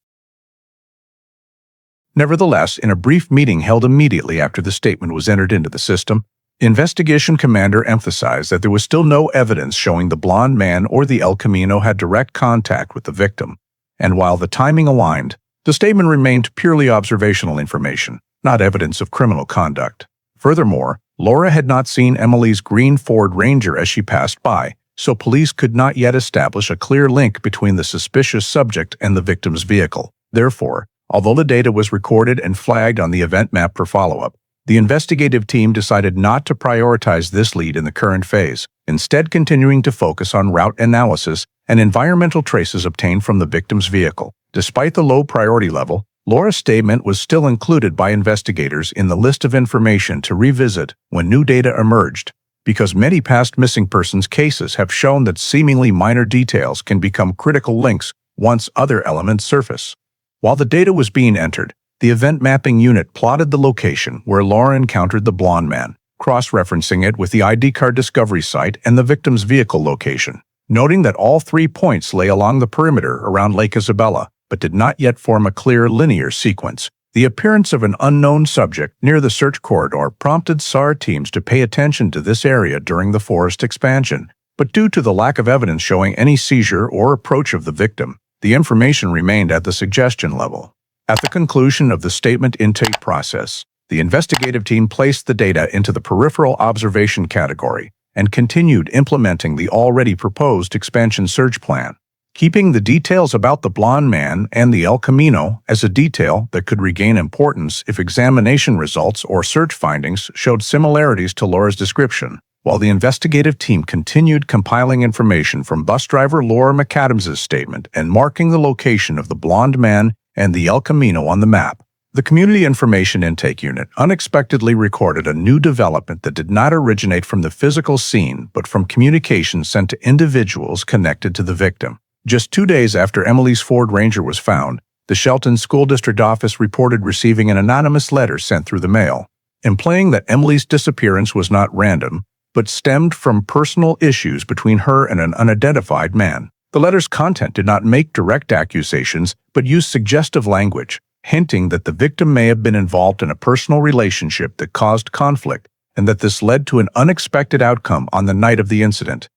Nevertheless, in a brief meeting held immediately after the statement was entered into the system, Investigation Commander emphasized that there was still no evidence showing the blonde man or the El Camino had direct contact with the victim, and while the timing aligned, the statement remained purely observational information, not evidence of criminal conduct. Furthermore, Laura had not seen Emily's green Ford Ranger as she passed by, so police could not yet establish a clear link between the suspicious subject and the victim's vehicle. Therefore, although the data was recorded and flagged on the event map for follow-up, the investigative team decided not to prioritize this lead in the current phase, instead continuing to focus on route analysis and environmental traces obtained from the victim's vehicle. Despite the low priority level, Laura's statement was still included by investigators in the list of information to revisit when new data emerged, because many past missing persons cases have shown that seemingly minor details can become critical links once other elements surface. While the data was being entered, the event mapping unit plotted the location where Laura encountered the blonde man, cross-referencing it with the ID card discovery site and the victim's vehicle location, noting that all 3 points lay along the perimeter around Lake Isabella, but did not yet form a clear linear sequence. The appearance of an unknown subject near the search corridor prompted SAR teams to pay attention to this area during the forest expansion, but due to the lack of evidence showing any seizure or approach of the victim, the information remained at the suggestion level. At the conclusion of the statement intake process, the investigative team placed the data into the peripheral observation category and continued implementing the already proposed expansion search plan, keeping the details about the blonde man and the El Camino as a detail that could regain importance if examination results or search findings showed similarities to Laura's description, while the investigative team continued compiling information from bus driver Laura McAdams' statement and marking the location of the blonde man and the El Camino on the map. The Community Information Intake Unit unexpectedly recorded a new development that did not originate from the physical scene but from communications sent to individuals connected to the victim. Just 2 days after Emily's Ford Ranger was found, the Shelton School District Office reported receiving an anonymous letter sent through the mail, implying that Emily's disappearance was not random, but stemmed from personal issues between her and an unidentified man. The letter's content did not make direct accusations, but used suggestive language, hinting that the victim may have been involved in a personal relationship that caused conflict and that this led to an unexpected outcome on the night of the incident.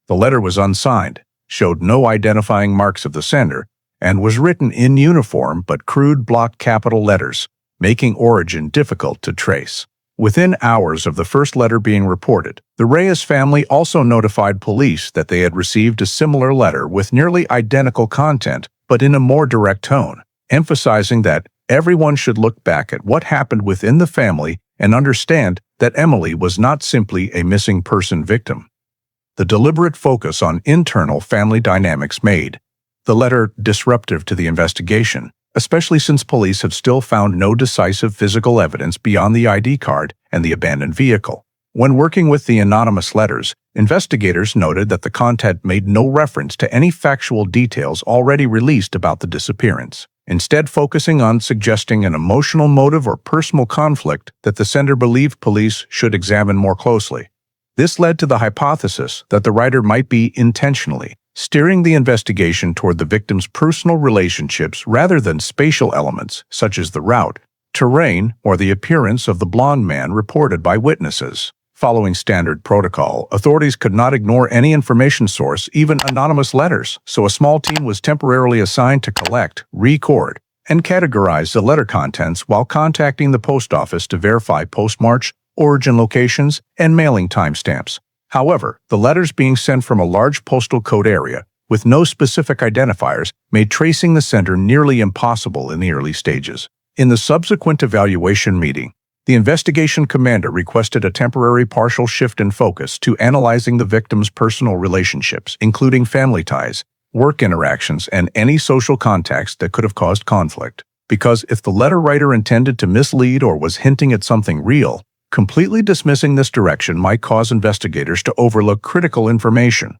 The letter was unsigned, showed no identifying marks of the sender, and was written in uniform but crude block capital letters, making origin difficult to trace. Within hours of the first letter being reported, the Reyes family also notified police that they had received a similar letter with nearly identical content, but in a more direct tone, emphasizing that everyone should look back at what happened within the family and understand that Emily was not simply a missing person victim. The deliberate focus on internal family dynamics made the letter disruptive to the investigation, especially since police have still found no decisive physical evidence beyond the ID card and the abandoned vehicle. When working with the anonymous letters, investigators noted that the content made no reference to any factual details already released about the disappearance, instead focusing on suggesting an emotional motive or personal conflict that the sender believed police should examine more closely. This led to the hypothesis that the writer might be intentionally steering the investigation toward the victim's personal relationships rather than spatial elements such as the route, terrain, or the appearance of the blonde man reported by witnesses. Following standard protocol, authorities could not ignore any information source, even anonymous letters, so a small team was temporarily assigned to collect, record, and categorize the letter contents while contacting the post office to verify postmarks, origin locations, and mailing timestamps. However, the letters being sent from a large postal code area, with no specific identifiers, made tracing the sender nearly impossible in the early stages. In the subsequent evaluation meeting, the investigation commander requested a temporary partial shift in focus to analyzing the victim's personal relationships, including family ties, work interactions, and any social contacts that could have caused conflict. Because if the letter writer intended to mislead or was hinting at something real, completely dismissing this direction might cause investigators to overlook critical information.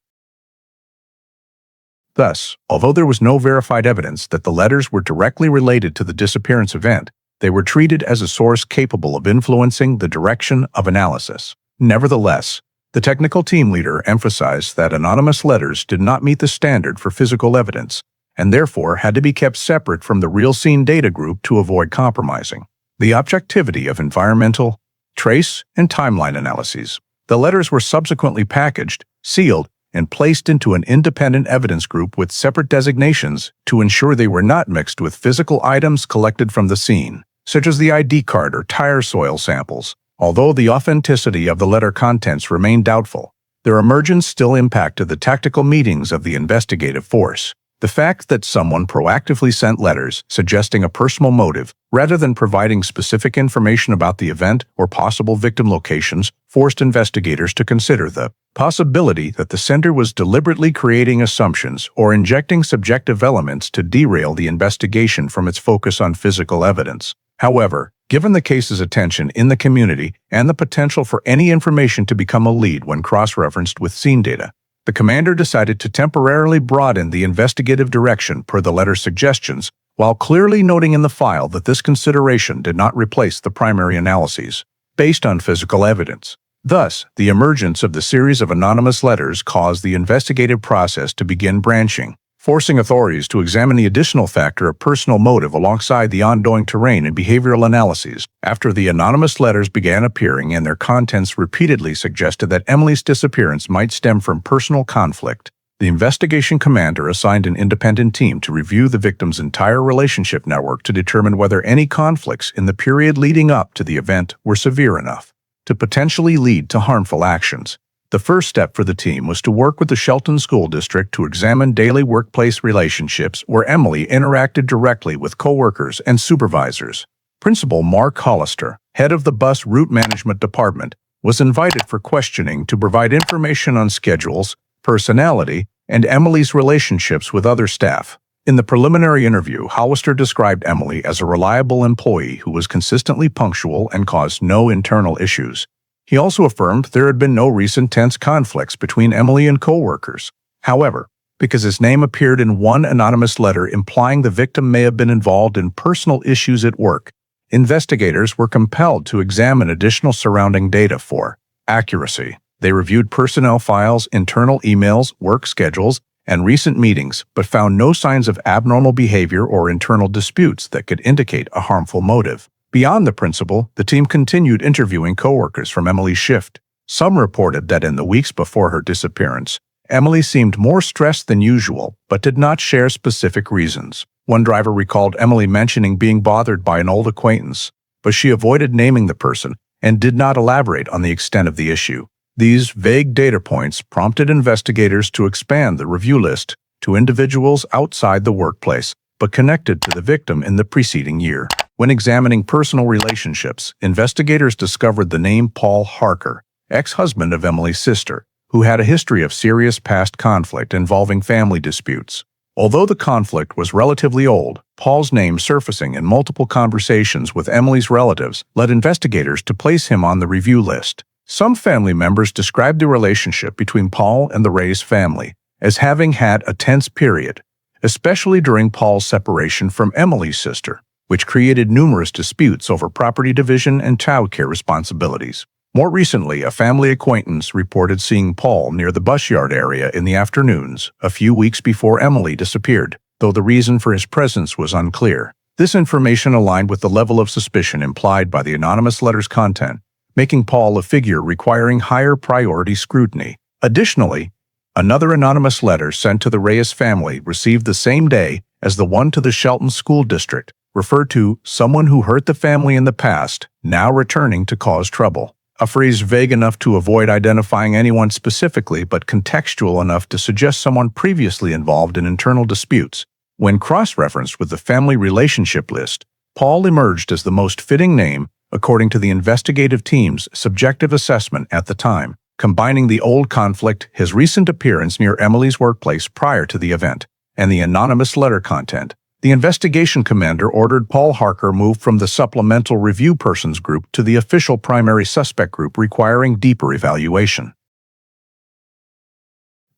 Thus, although there was no verified evidence that the letters were directly related to the disappearance event, they were treated as a source capable of influencing the direction of analysis. Nevertheless, the technical team leader emphasized that anonymous letters did not meet the standard for physical evidence, and therefore had to be kept separate from the real scene data group to avoid compromising the objectivity of environmental, trace, and timeline analyses. The letters were subsequently packaged, sealed, and placed into an independent evidence group with separate designations to ensure they were not mixed with physical items collected from the scene, such as the ID card or tire soil samples. Although the authenticity of the letter contents remained doubtful, their emergence still impacted the tactical meetings of the investigative force. The fact that someone proactively sent letters suggesting a personal motive rather than providing specific information about the event or possible victim locations forced investigators to consider the possibility that the sender was deliberately creating assumptions or injecting subjective elements to derail the investigation from its focus on physical evidence. However, given the case's attention in the community and the potential for any information to become a lead when cross-referenced with scene data, the commander decided to temporarily broaden the investigative direction per the letter's suggestions, while clearly noting in the file that this consideration did not replace the primary analyses based on physical evidence. Thus, the emergence of the series of anonymous letters caused the investigative process to begin branching, forcing authorities to examine the additional factor of personal motive alongside the ongoing terrain and behavioral analyses. After the anonymous letters began appearing and their contents repeatedly suggested that Emily's disappearance might stem from personal conflict, the investigation commander assigned an independent team to review the victim's entire relationship network to determine whether any conflicts in the period leading up to the event were severe enough to potentially lead to harmful actions. The first step for the team was to work with the Shelton School District to examine daily workplace relationships where Emily interacted directly with coworkers and supervisors. Principal Mark Ellison, head of the bus route management department, was invited for questioning to provide information on schedules, personality, and Emily's relationships with other staff. In the preliminary interview, Hollister described Emily as a reliable employee who was consistently punctual and caused no internal issues. He also affirmed there had been no recent tense conflicts between Emily and coworkers. However, because his name appeared in one anonymous letter implying the victim may have been involved in personal issues at work, investigators were compelled to examine additional surrounding data for accuracy. They reviewed personnel files, internal emails, work schedules, and recent meetings, but found no signs of abnormal behavior or internal disputes that could indicate a harmful motive. Beyond the principal, the team continued interviewing coworkers from Emily's shift. Some reported that in the weeks before her disappearance, Emily seemed more stressed than usual, but did not share specific reasons. One driver recalled Emily mentioning being bothered by an old acquaintance, but she avoided naming the person and did not elaborate on the extent of the issue. These vague data points prompted investigators to expand the review list to individuals outside the workplace, but connected to the victim in the preceding year. When examining personal relationships, investigators discovered the name Paul Harker, ex-husband of Emily's sister, who had a history of serious past conflict involving family disputes. Although the conflict was relatively old, Paul's name surfacing in multiple conversations with Emily's relatives led investigators to place him on the review list. Some family members described the relationship between Paul and the Reyes family as having had a tense period, especially during Paul's separation from Emily's sister, which created numerous disputes over property division and childcare responsibilities. More recently, a family acquaintance reported seeing Paul near the bus yard area in the afternoons, a few weeks before Emily disappeared, though the reason for his presence was unclear. This information aligned with the level of suspicion implied by the anonymous letter's content, making Paul a figure requiring higher priority scrutiny. Additionally, another anonymous letter sent to the Reyes family received the same day as the one to the Shelton School District, referred to someone who hurt the family in the past, now returning to cause trouble. A phrase vague enough to avoid identifying anyone specifically but contextual enough to suggest someone previously involved in internal disputes. When cross-referenced with the family relationship list, Paul emerged as the most fitting name according to the investigative team's subjective assessment at the time, combining the old conflict, his recent appearance near Emily's workplace prior to the event, and the anonymous letter content. The investigation commander ordered Paul Harker moved from the supplemental review persons group to the official primary suspect group, requiring deeper evaluation.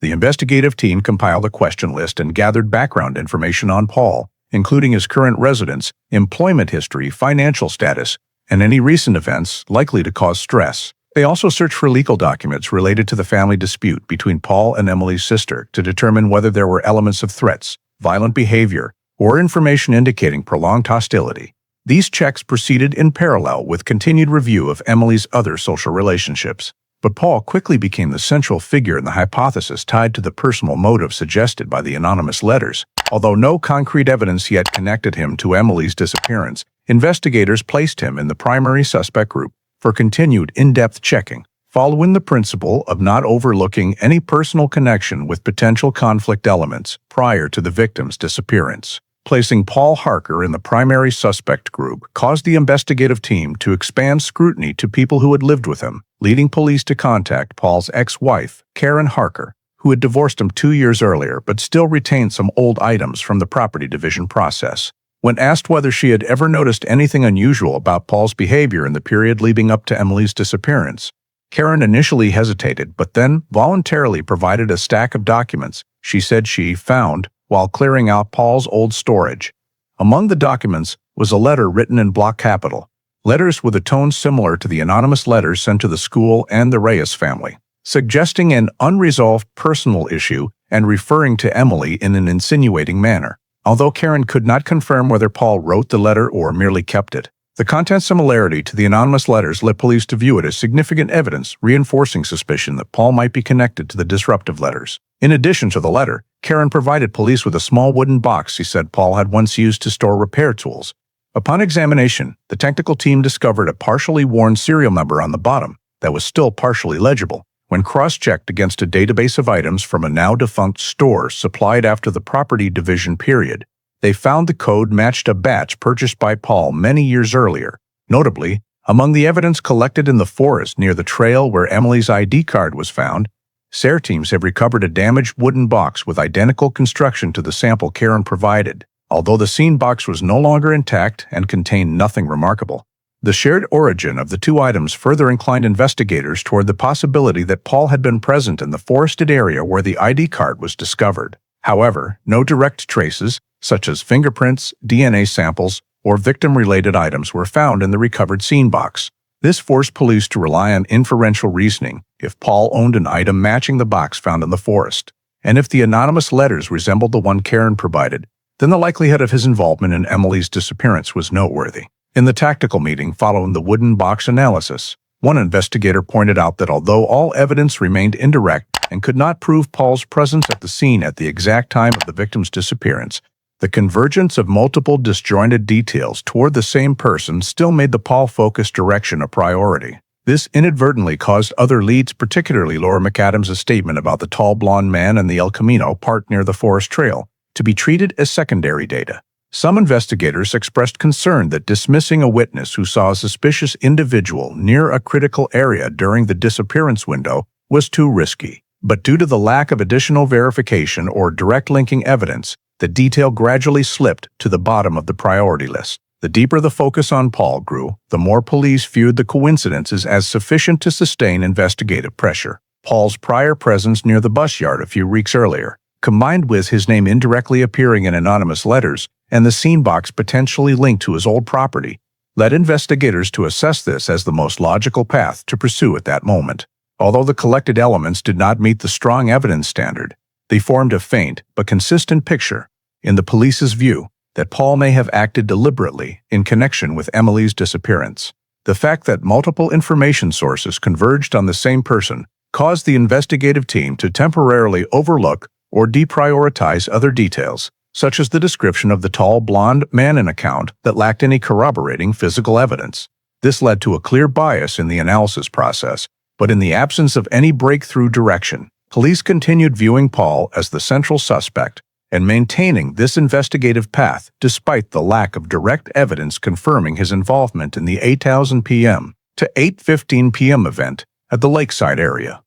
The investigative team compiled a question list and gathered background information on Paul, including his current residence, employment history, financial status, and any recent events likely to cause stress. They also searched for legal documents related to the family dispute between Paul and Emily's sister to determine whether there were elements of threats, violent behavior, or information indicating prolonged hostility. These checks proceeded in parallel with continued review of Emily's other social relationships. But Paul quickly became the central figure in the hypothesis tied to the personal motive suggested by the anonymous letters. Although no concrete evidence yet connected him to Emily's disappearance, investigators placed him in the primary suspect group for continued in-depth checking, following the principle of not overlooking any personal connection with potential conflict elements prior to the victim's disappearance. Placing Paul Harker in the primary suspect group caused the investigative team to expand scrutiny to people who had lived with him, leading police to contact Paul's ex-wife, Karen Harker, who had divorced him 2 years earlier but still retained some old items from the property division process. When asked whether she had ever noticed anything unusual about Paul's behavior in the period leading up to Emily's disappearance, Karen initially hesitated but then voluntarily provided a stack of documents she said she found while clearing out Paul's old storage. Among the documents was a letter written in block capital, letters with a tone similar to the anonymous letters sent to the school and the Reyes family, suggesting an unresolved personal issue and referring to Emily in an insinuating manner. Although Karen could not confirm whether Paul wrote the letter or merely kept it, the content similarity to the anonymous letters led police to view it as significant evidence, reinforcing suspicion that Paul might be connected to the disruptive letters. In addition to the letter, Karen provided police with a small wooden box she said Paul had once used to store repair tools. Upon examination, the technical team discovered a partially worn serial number on the bottom that was still partially legible. When cross-checked against a database of items from a now-defunct store supplied after the property division period, they found the code matched a batch purchased by Paul many years earlier. Notably, among the evidence collected in the forest near the trail where Emily's ID card was found, SARE teams have recovered a damaged wooden box with identical construction to the sample Karen provided, although the scene box was no longer intact and contained nothing remarkable. The shared origin of the two items further inclined investigators toward the possibility that Paul had been present in the forested area where the ID card was discovered. However, no direct traces, such as fingerprints, DNA samples, or victim-related items were found in the recovered scene box. This forced police to rely on inferential reasoning if Paul owned an item matching the box found in the forest. And if the anonymous letters resembled the one Karen provided, then the likelihood of his involvement in Emily's disappearance was noteworthy. In the tactical meeting following the wooden box analysis, one investigator pointed out that although all evidence remained indirect and could not prove Paul's presence at the scene at the exact time of the victim's disappearance, the convergence of multiple disjointed details toward the same person still made the Paul-focused direction a priority. This inadvertently caused other leads, particularly Laura McAdams' statement about the tall blonde man and the El Camino parked near the forest trail, to be treated as secondary data. Some investigators expressed concern that dismissing a witness who saw a suspicious individual near a critical area during the disappearance window was too risky. But due to the lack of additional verification or direct linking evidence, the detail gradually slipped to the bottom of the priority list. The deeper the focus on Paul grew, the more police viewed the coincidences as sufficient to sustain investigative pressure. Paul's prior presence near the bus yard a few weeks earlier, combined with his name indirectly appearing in anonymous letters and the scene box potentially linked to his old property, led investigators to assess this as the most logical path to pursue at that moment. Although the collected elements did not meet the strong evidence standard, they formed a faint but consistent picture, in the police's view, that Paul may have acted deliberately in connection with Emily's disappearance. The fact that multiple information sources converged on the same person caused the investigative team to temporarily overlook or deprioritize other details, such as the description of the tall blonde man in account that lacked any corroborating physical evidence. This led to a clear bias in the analysis process, but in the absence of any breakthrough direction, police continued viewing Paul as the central suspect and maintaining this investigative path despite the lack of direct evidence confirming his involvement in the 8:00 p.m. to 8:15 p.m. event at the lakeside area.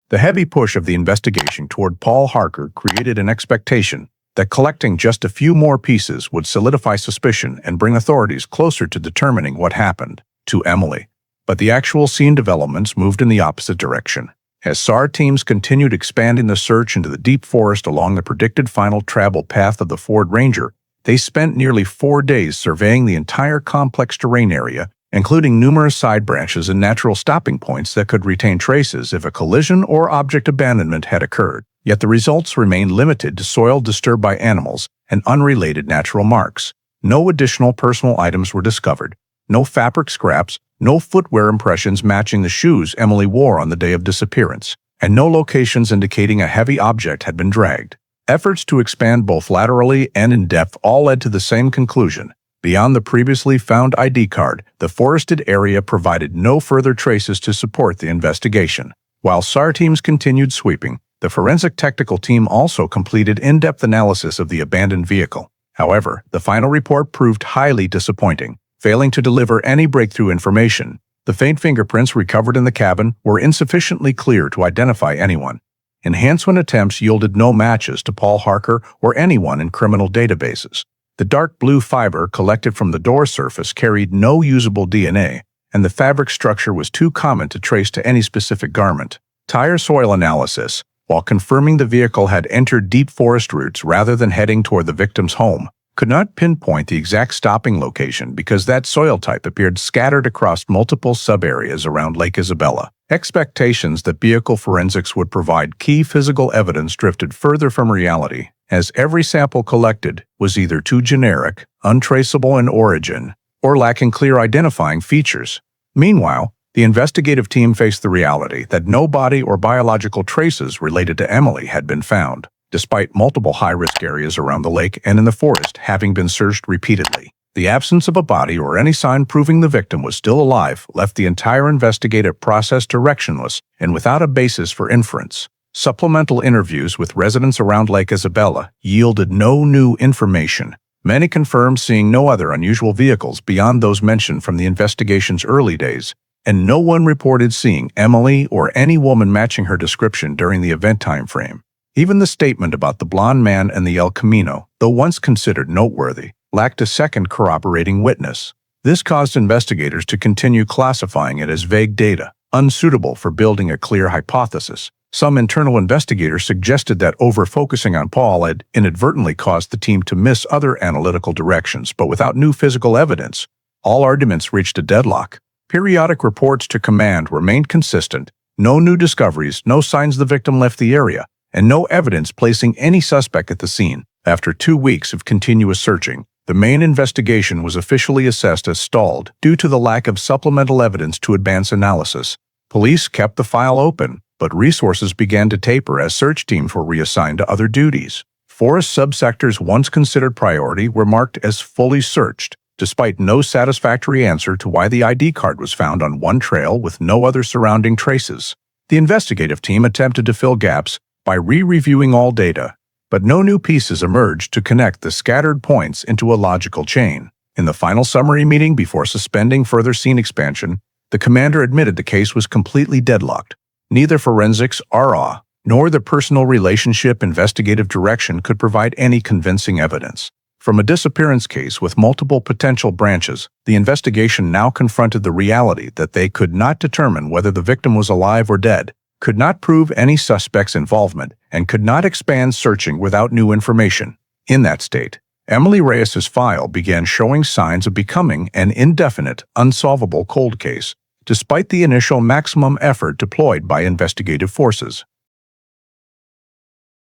The heavy push of the investigation toward Paul Harker created an expectation that collecting just a few more pieces would solidify suspicion and bring authorities closer to determining what happened to Emily. But the actual scene developments moved in the opposite direction. As SAR teams continued expanding the search into the deep forest along the predicted final travel path of the Ford Ranger, they spent nearly 4 days surveying the entire complex terrain area, including numerous side branches and natural stopping points that could retain traces if a collision or object abandonment had occurred. Yet the results remained limited to soil disturbed by animals and unrelated natural marks. No additional personal items were discovered, no fabric scraps, no footwear impressions matching the shoes Emily wore on the day of disappearance, and no locations indicating a heavy object had been dragged. Efforts to expand both laterally and in depth all led to the same conclusion. Beyond the previously found ID card, the forested area provided no further traces to support the investigation. While SAR teams continued sweeping, the forensic technical team also completed in-depth analysis of the abandoned vehicle. However, the final report proved highly disappointing, failing to deliver any breakthrough information. The faint fingerprints recovered in the cabin were insufficiently clear to identify anyone. Enhancement attempts yielded no matches to Paul Harker or anyone in criminal databases. The dark blue fiber collected from the door surface carried no usable DNA, and the fabric structure was too common to trace to any specific garment. Tire soil analysis, while confirming the vehicle had entered deep forest routes rather than heading toward the victim's home, could not pinpoint the exact stopping location because that soil type appeared scattered across multiple sub-areas around Lake Isabella. Expectations that vehicle forensics would provide key physical evidence drifted further from reality, as every sample collected was either too generic, untraceable in origin, or lacking clear identifying features. Meanwhile, the investigative team faced the reality that no body or biological traces related to Emily had been found, despite multiple high-risk areas around the lake and in the forest having been searched repeatedly. The absence of a body or any sign proving the victim was still alive left the entire investigative process directionless and without a basis for inference. Supplemental interviews with residents around Lake Isabella yielded no new information. Many confirmed seeing no other unusual vehicles beyond those mentioned from the investigation's early days, and no one reported seeing Emily or any woman matching her description during the event time frame. Even the statement about the blonde man and the El Camino, though once considered noteworthy, lacked a second corroborating witness. This caused investigators to continue classifying it as vague data, unsuitable for building a clear hypothesis. Some internal investigators suggested that over-focusing on Paul had inadvertently caused the team to miss other analytical directions, but without new physical evidence, all arguments reached a deadlock. Periodic reports to command remained consistent, no new discoveries, no signs the victim left the area, and no evidence placing any suspect at the scene. After 2 weeks of continuous searching, the main investigation was officially assessed as stalled due to the lack of supplemental evidence to advance analysis. Police kept the file open, but resources began to taper as search teams were reassigned to other duties. Forest subsectors once considered priority were marked as fully searched, despite no satisfactory answer to why the ID card was found on one trail with no other surrounding traces. The investigative team attempted to fill gaps by re-reviewing all data, but no new pieces emerged to connect the scattered points into a logical chain. In the final summary meeting before suspending further scene expansion, the commander admitted the case was completely deadlocked. Neither forensics, RA, nor the personal relationship investigative direction could provide any convincing evidence. From a disappearance case with multiple potential branches, the investigation now confronted the reality that they could not determine whether the victim was alive or dead, could not prove any suspect's involvement, and could not expand searching without new information. In that state, Emily Reyes's file began showing signs of becoming an indefinite, unsolvable cold case, despite the initial maximum effort deployed by investigative forces.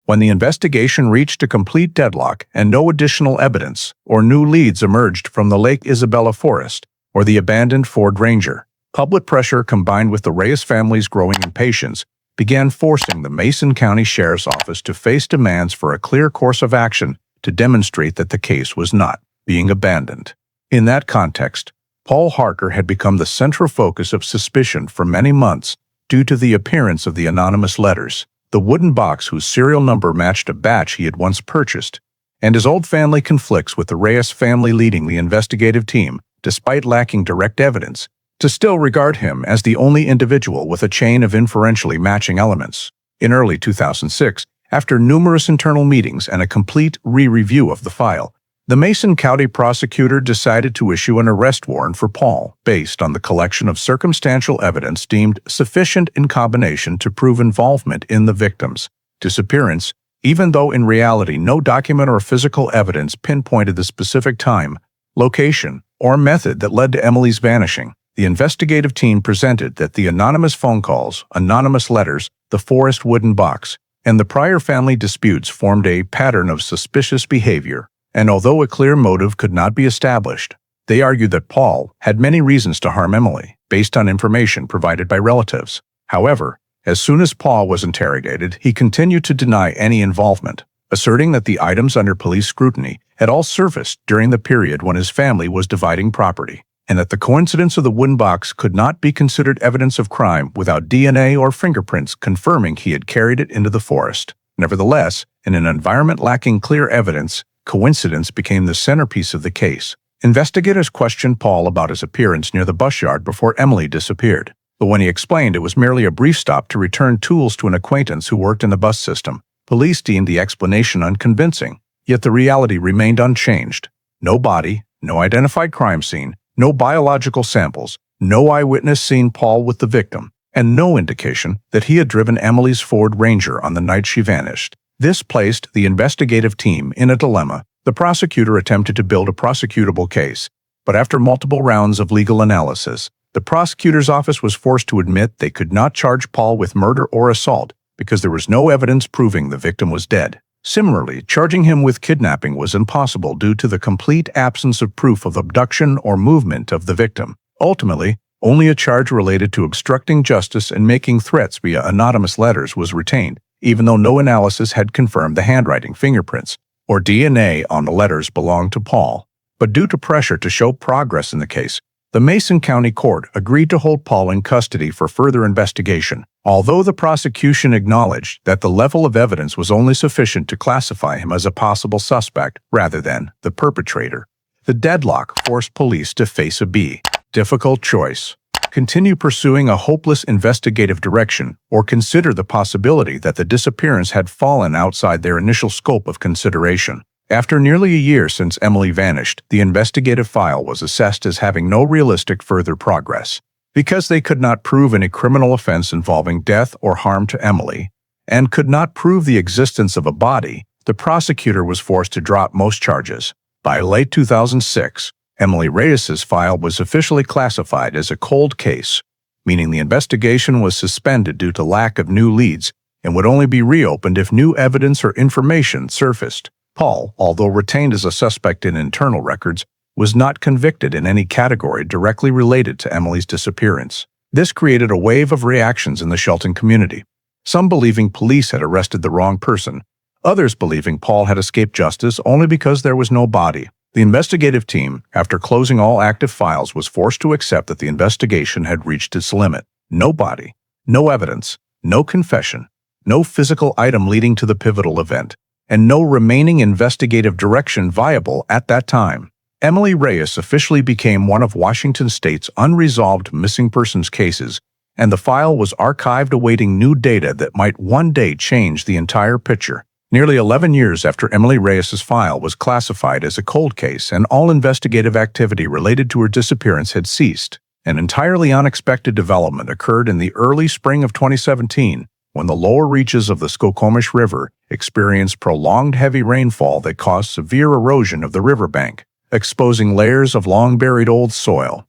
When the investigation reached a complete deadlock and no additional evidence or new leads emerged from the Lake Isabella forest or the abandoned Ford Ranger, public pressure combined with the Reyes family's growing impatience began forcing the Mason County Sheriff's Office to face demands for a clear course of action to demonstrate that the case was not being abandoned. In that context, Paul Harker had become the central focus of suspicion for many months due to the appearance of the anonymous letters, the wooden box whose serial number matched a batch he had once purchased, and his old family conflicts with the Reyes family leading the investigative team, despite lacking direct evidence, to still regard him as the only individual with a chain of inferentially matching elements. In early 2006, after numerous internal meetings and a complete re-review of the file, the Mason County prosecutor decided to issue an arrest warrant for Paul based on the collection of circumstantial evidence deemed sufficient in combination to prove involvement in the victim's disappearance, even though in reality no document or physical evidence pinpointed the specific time, location, or method that led to Emily's vanishing. The investigative team presented that the anonymous phone calls, anonymous letters, the forest wooden box, and the prior family disputes formed a pattern of suspicious behavior. And although a clear motive could not be established, they argued that Paul had many reasons to harm Emily, based on information provided by relatives. However, as soon as Paul was interrogated, he continued to deny any involvement, asserting that the items under police scrutiny had all surfaced during the period when his family was dividing property, and that the coincidence of the wooden box could not be considered evidence of crime without DNA or fingerprints confirming he had carried it into the forest. Nevertheless, in an environment lacking clear evidence, coincidence became the centerpiece of the case. Investigators questioned Paul about his appearance near the bus yard before Emily disappeared, but when he explained it was merely a brief stop to return tools to an acquaintance who worked in the bus system, police deemed the explanation unconvincing. Yet the reality remained unchanged. No body, no identified crime scene, no biological samples, no eyewitness seen Paul with the victim, and no indication that he had driven Emily's Ford Ranger on the night she vanished. This placed the investigative team in a dilemma. The prosecutor attempted to build a prosecutable case, but after multiple rounds of legal analysis, the prosecutor's office was forced to admit they could not charge Paul with murder or assault because there was no evidence proving the victim was dead. Similarly, charging him with kidnapping was impossible due to the complete absence of proof of abduction or movement of the victim. Ultimately, only a charge related to obstructing justice and making threats via anonymous letters was retained, even though no analysis had confirmed the handwriting, fingerprints, or DNA on the letters belonged to Paul. But due to pressure to show progress in the case, the Mason County Court agreed to hold Paul in custody for further investigation, although the prosecution acknowledged that the level of evidence was only sufficient to classify him as a possible suspect rather than the perpetrator. The deadlock forced police to face a difficult choice. continue pursuing a hopeless investigative direction, or consider the possibility that the disappearance had fallen outside their initial scope of consideration. After nearly a year since Emily vanished, the investigative file was assessed as having no realistic further progress. Because they could not prove any criminal offense involving death or harm to Emily, and could not prove the existence of a body, the prosecutor was forced to drop most charges. By late 2006, Emily Reyes's file was officially classified as a cold case, meaning the investigation was suspended due to lack of new leads and would only be reopened if new evidence or information surfaced. Paul, although retained as a suspect in internal records, was not convicted in any category directly related to Emily's disappearance. This created a wave of reactions in the Shelton community, some believing police had arrested the wrong person, others believing Paul had escaped justice only because there was no body. The investigative team, after closing all active files, was forced to accept that the investigation had reached its limit. No body, no evidence, no confession, no physical item leading to the pivotal event, and no remaining investigative direction viable at that time. Emily Reyes officially became one of Washington State's unresolved missing persons cases, and the file was archived awaiting new data that might one day change the entire picture. Nearly 11 years after Emily Reyes's file was classified as a cold case and all investigative activity related to her disappearance had ceased, an entirely unexpected development occurred in the early spring of 2017 when the lower reaches of the Skokomish River experienced prolonged heavy rainfall that caused severe erosion of the riverbank, exposing layers of long-buried old soil.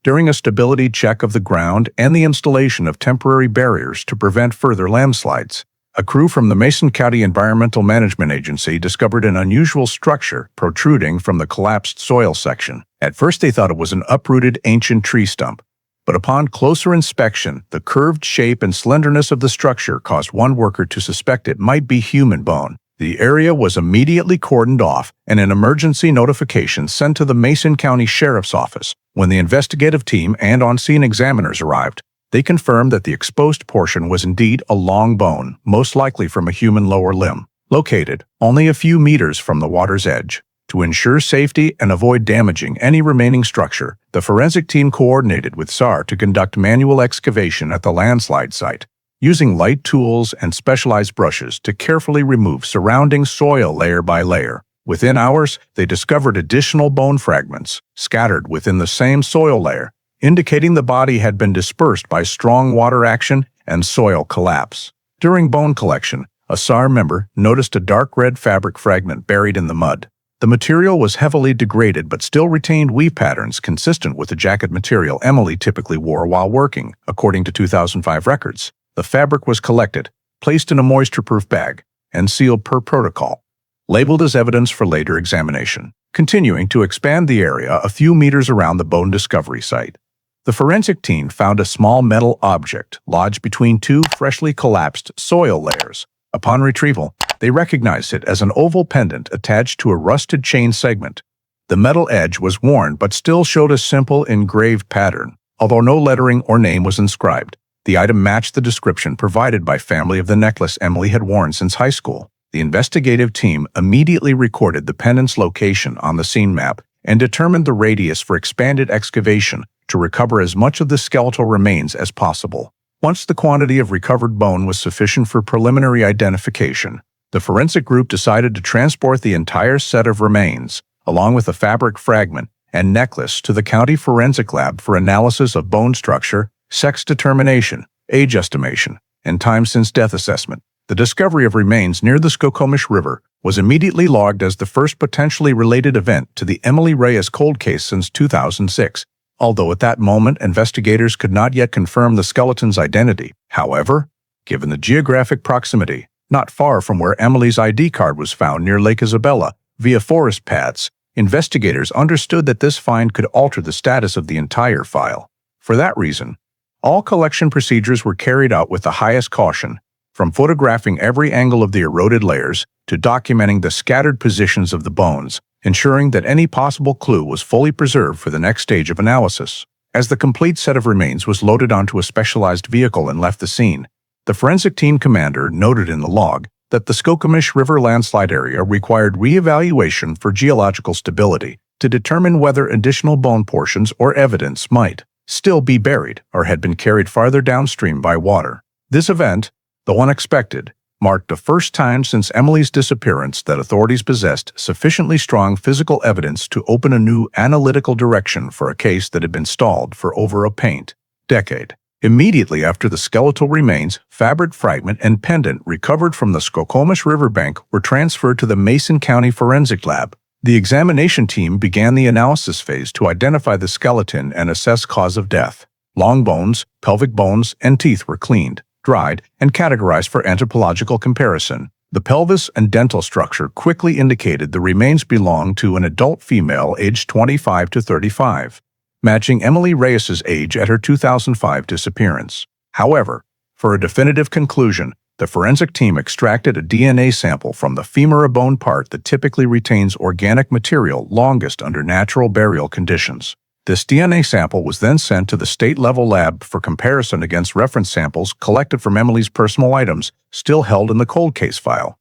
During a stability check of the ground and the installation of temporary barriers to prevent further landslides, a crew from the Mason County Environmental Management Agency discovered an unusual structure protruding from the collapsed soil section. At first they thought it was an uprooted ancient tree stump, but upon closer inspection, the curved shape and slenderness of the structure caused one worker to suspect it might be human bone. The area was immediately cordoned off and an emergency notification sent to the Mason County Sheriff's Office. When the investigative team and on-scene examiners arrived, they confirmed that the exposed portion was indeed a long bone, most likely from a human lower limb, located only a few meters from the water's edge. To ensure safety and avoid damaging any remaining structure, the forensic team coordinated with SAR to conduct manual excavation at the landslide site, using light tools and specialized brushes to carefully remove surrounding soil layer by layer. Within hours, they discovered additional bone fragments scattered within the same soil layer, indicating the body had been dispersed by strong water action and soil collapse. During bone collection, a SAR member noticed a dark red fabric fragment buried in the mud. The material was heavily degraded but still retained weave patterns consistent with the jacket material Emily typically wore while working, according to 2005 records. The fabric was collected, placed in a moisture-proof bag, and sealed per protocol, labeled as evidence for later examination. Continuing to expand the area a few meters around the bone discovery site, the forensic team found a small metal object lodged between two freshly collapsed soil layers. Upon retrieval, they recognized it as an oval pendant attached to a rusted chain segment. The metal edge was worn but still showed a simple engraved pattern. Although no lettering or name was inscribed, the item matched the description provided by family of the necklace Emily had worn since high school. The investigative team immediately recorded the pendant's location on the scene map and determined the radius for expanded excavation to recover as much of the skeletal remains as possible. Once the quantity of recovered bone was sufficient for preliminary identification, the forensic group decided to transport the entire set of remains, along with the fabric fragment and necklace, to the county forensic lab for analysis of bone structure, sex determination, age estimation, and time since death assessment. The discovery of remains near the Skokomish River was immediately logged as the first potentially related event to the Emily Reyes cold case since 2006. Although at that moment investigators could not yet confirm the skeleton's identity. However, given the geographic proximity, not far from where Emily's ID card was found near Lake Isabella, via forest paths, investigators understood that this find could alter the status of the entire file. For that reason, all collection procedures were carried out with the highest caution, from photographing every angle of the eroded layers to documenting the scattered positions of the bones, ensuring that any possible clue was fully preserved for the next stage of analysis. As the complete set of remains was loaded onto a specialized vehicle and left the scene, the forensic team commander noted in the log that the Skokomish River landslide area required re-evaluation for geological stability. to determine whether additional bone portions or evidence might still be buried or had been carried farther downstream by water. This event, though unexpected, marked the first time since Emily's disappearance that authorities possessed sufficiently strong physical evidence to open a new analytical direction for a case that had been stalled for over a decade. Immediately after the skeletal remains, fabric fragment and pendant recovered from the Skokomish River bank were transferred to the Mason County Forensic Lab. The examination team began the analysis phase to identify the skeleton and assess cause of death. Long bones, pelvic bones, and teeth were cleaned, dried, and categorized for anthropological comparison. The pelvis and dental structure quickly indicated the remains belonged to an adult female aged 25 to 35, matching Emily Reyes's age at her 2005 disappearance. However, for a definitive conclusion, the forensic team extracted a DNA sample from the femur, a bone part that typically retains organic material longest under natural burial conditions. This DNA sample was then sent to the state-level lab for comparison against reference samples collected from Emily's personal items still held in the cold case file.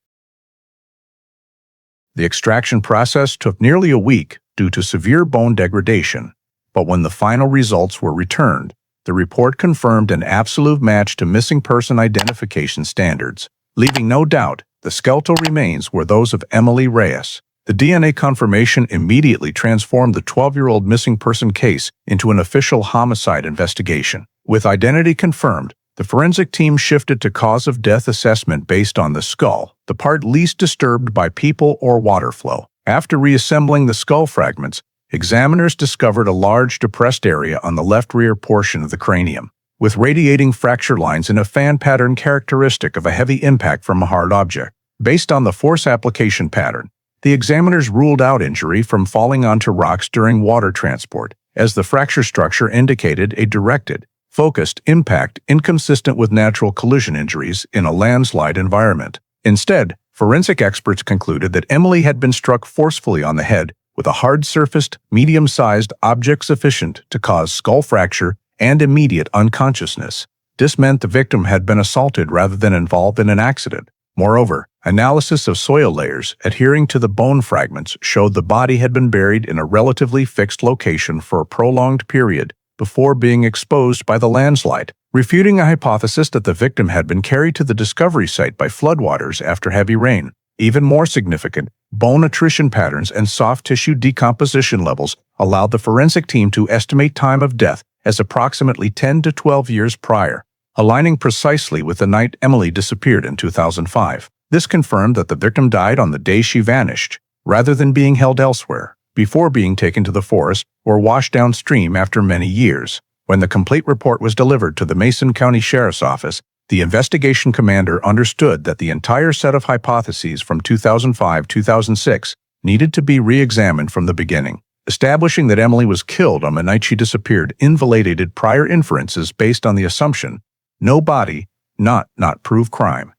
The extraction process took nearly a week due to severe bone degradation, but when the final results were returned, the report confirmed an absolute match to missing person identification standards, leaving no doubt the skeletal remains were those of Emily Reyes. The DNA confirmation immediately transformed the 12-year-old missing person case into an official homicide investigation. With identity confirmed, the forensic team shifted to cause of death assessment based on the skull, the part least disturbed by people or water flow. After reassembling the skull fragments, examiners discovered a large depressed area on the left rear portion of the cranium, with radiating fracture lines in a fan pattern characteristic of a heavy impact from a hard object. Based on the force application pattern, the examiners ruled out injury from falling onto rocks during water transport, as the fracture structure indicated a directed, focused impact inconsistent with natural collision injuries in a landslide environment. Instead, forensic experts concluded that Emily had been struck forcefully on the head with a hard-surfaced, medium-sized object sufficient to cause skull fracture and immediate unconsciousness. This meant the victim had been assaulted rather than involved in an accident. Moreover, analysis of soil layers adhering to the bone fragments showed the body had been buried in a relatively fixed location for a prolonged period before being exposed by the landslide, refuting a hypothesis that the victim had been carried to the discovery site by floodwaters after heavy rain. Even more significant, bone attrition patterns and soft tissue decomposition levels allowed the forensic team to estimate time of death as approximately 10 to 12 years prior, aligning precisely with the night Emily disappeared in 2005. This confirmed that the victim died on the day she vanished, rather than being held elsewhere, before being taken to the forest or washed downstream after many years. When the complete report was delivered to the Mason County Sheriff's Office, the investigation commander understood that the entire set of hypotheses from 2005-2006 needed to be re-examined from the beginning. Establishing that Emily was killed on the night she disappeared invalidated prior inferences based on the assumption, no body, not prove crime.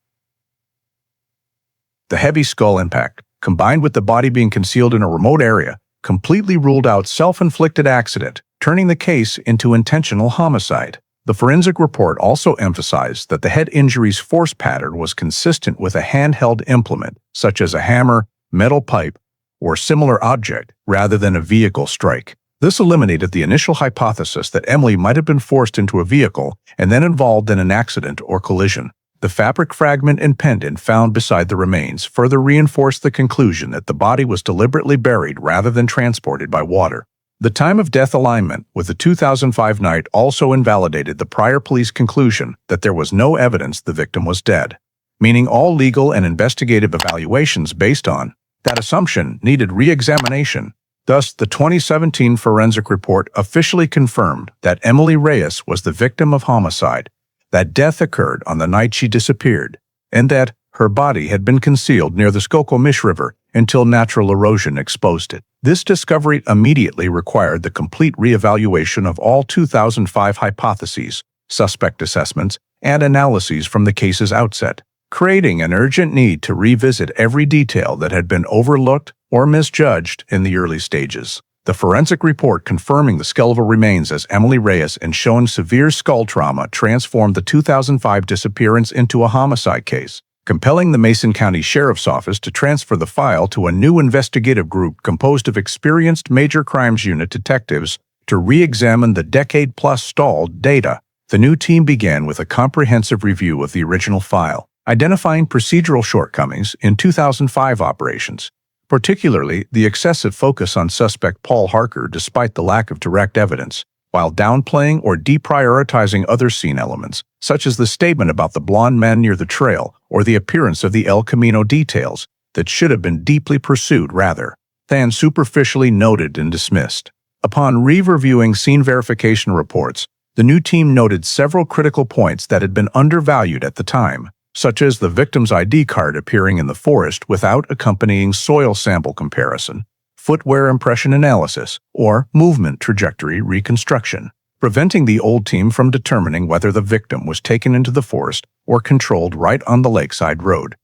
The heavy skull impact, combined with the body being concealed in a remote area, completely ruled out self-inflicted accident, turning the case into intentional homicide. The forensic report also emphasized that the head injury's force pattern was consistent with a handheld implement, such as a hammer, metal pipe, or similar object, rather than a vehicle strike. This eliminated the initial hypothesis that Emily might have been forced into a vehicle and then involved in an accident or collision. The fabric fragment and pendant found beside the remains further reinforced the conclusion that the body was deliberately buried rather than transported by water. The time of death alignment with the 2005 night also invalidated the prior police conclusion that there was no evidence the victim was dead, meaning all legal and investigative evaluations based on that assumption needed re-examination. Thus, the 2017 forensic report officially confirmed that Emily Reyes was the victim of homicide, that death occurred on the night she disappeared, and that her body had been concealed near the Skokomish River until natural erosion exposed it. This discovery immediately required the complete reevaluation of all 2005 hypotheses, suspect assessments, and analyses from the case's outset, creating an urgent need to revisit every detail that had been overlooked or misjudged in the early stages. The forensic report confirming the skeletal remains as Emily Reyes and showing severe skull trauma transformed the 2005 disappearance into a homicide case. compelling the Mason County Sheriff's Office to transfer the file to a new investigative group composed of experienced Major Crimes Unit detectives to re-examine the decade-plus stalled data. The new team began with a comprehensive review of the original file, identifying procedural shortcomings in 2005 operations, particularly the excessive focus on suspect Paul Harker despite the lack of direct evidence, while downplaying or deprioritizing other scene elements, such as the statement about the blonde man near the trail or the appearance of the El Camino details that should have been deeply pursued rather than superficially noted and dismissed. Upon re-reviewing scene verification reports, the new team noted several critical points that had been undervalued at the time, such as the victim's ID card appearing in the forest without accompanying soil sample comparison, footwear impression analysis, or movement trajectory reconstruction, preventing the old team from determining whether the victim was taken into the forest or controlled right on the lakeside road.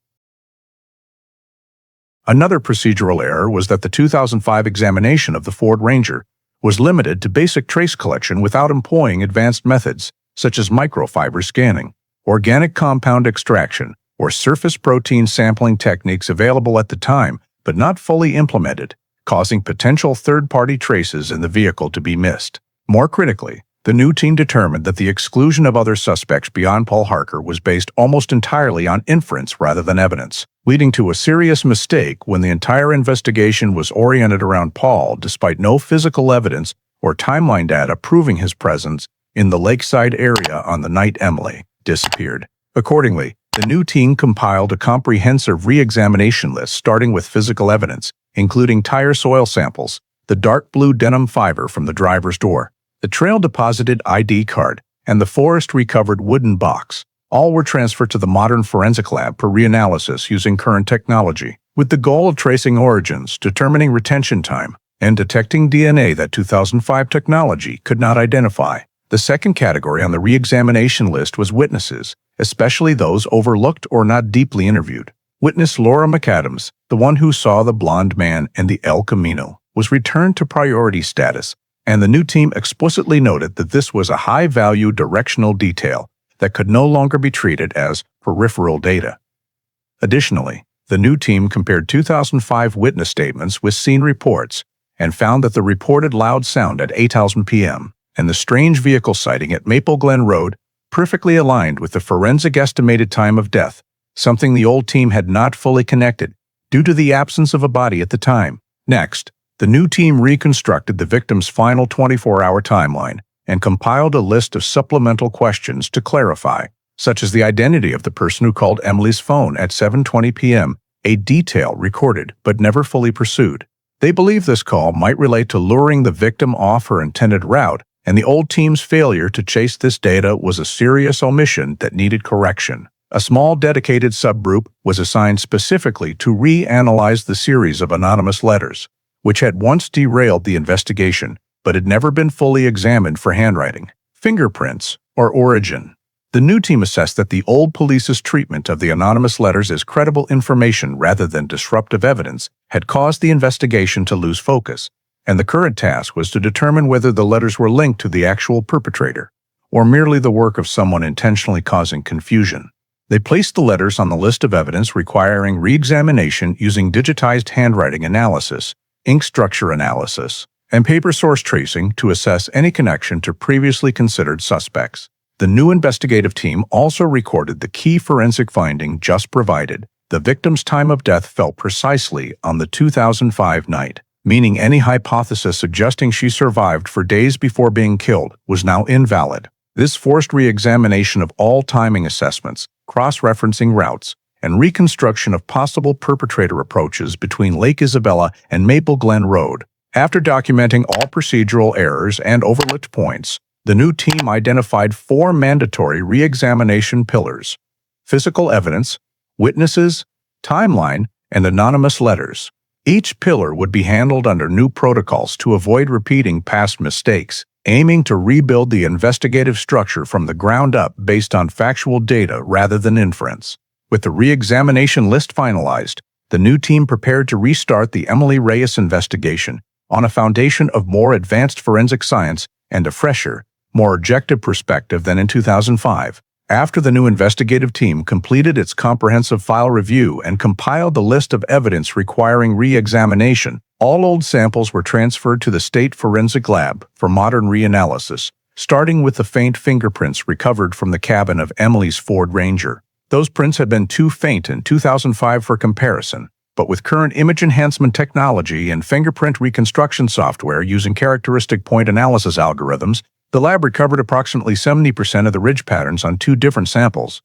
Another procedural error was that the 2005 examination of the Ford Ranger was limited to basic trace collection without employing advanced methods such as microfiber scanning, organic compound extraction, or surface protein sampling techniques available at the time but not fully implemented, causing potential third-party traces in the vehicle to be missed. More critically, the new team determined that the exclusion of other suspects beyond Paul Harker was based almost entirely on inference rather than evidence, leading to a serious mistake when the entire investigation was oriented around Paul despite no physical evidence or timeline data proving his presence in the lakeside area on the night Emily disappeared. Accordingly, the new team compiled a comprehensive re-examination list starting with physical evidence, including tire soil samples, the dark blue denim fiber from the driver's door, the trail-deposited ID card, and the forest-recovered wooden box. All were transferred to the modern forensic lab for reanalysis using current technology, with the goal of tracing origins, determining retention time, and detecting DNA that 2005 technology could not identify. The second category on the re-examination list was witnesses, especially those overlooked or not deeply interviewed. Witness Laura McAdams, the one who saw the blonde man and the El Camino, was returned to priority status, and the new team explicitly noted that this was a high-value directional detail that could no longer be treated as peripheral data. Additionally, the new team compared 2005 witness statements with scene reports and found that the reported loud sound at 8:00 p.m. and the strange vehicle sighting at Maple Glen Road perfectly aligned with the forensic estimated time of death, something the old team had not fully connected due to the absence of a body at the time. Next, the new team reconstructed the victim's final 24-hour timeline and compiled a list of supplemental questions to clarify, such as the identity of the person who called Emily's phone at 7:20 p.m., a detail recorded but never fully pursued. They believe this call might relate to luring the victim off her intended route, and the old team's failure to chase this data was a serious omission that needed correction. A small dedicated subgroup was assigned specifically to reanalyze the series of anonymous letters, which had once derailed the investigation but had never been fully examined for handwriting, fingerprints, or origin. The new team assessed that the old police's treatment of the anonymous letters as credible information rather than disruptive evidence had caused the investigation to lose focus, and the current task was to determine whether the letters were linked to the actual perpetrator, or merely the work of someone intentionally causing confusion. They placed the letters on the list of evidence requiring re-examination using digitized handwriting analysis, ink structure analysis, and paper source tracing to assess any connection to previously considered suspects. The new investigative team also recorded the key forensic finding just provided. The victim's time of death fell precisely on the 2005 night, meaning any hypothesis suggesting she survived for days before being killed was now invalid. This forced re-examination of all timing assessments, cross-referencing routes, and reconstruction of possible perpetrator approaches between Lake Isabella and Maple Glen Road. After documenting all procedural errors and overlooked points, the new team identified 4 mandatory re-examination pillars: physical evidence, witnesses, timeline, and anonymous letters. Each pillar would be handled under new protocols to avoid repeating past mistakes, aiming to rebuild the investigative structure from the ground up based on factual data rather than inference. With the re-examination list finalized, the new team prepared to restart the Emily Reyes investigation on a foundation of more advanced forensic science and a fresher, more objective perspective than in 2005. After the new investigative team completed its comprehensive file review and compiled the list of evidence requiring re-examination, all old samples were transferred to the State Forensic Lab for modern reanalysis, starting with the faint fingerprints recovered from the cabin of Emily's Ford Ranger. Those prints had been too faint in 2005 for comparison, but with current image enhancement technology and fingerprint reconstruction software using characteristic point analysis algorithms, the lab recovered approximately 70% of the ridge patterns on 2 different samples.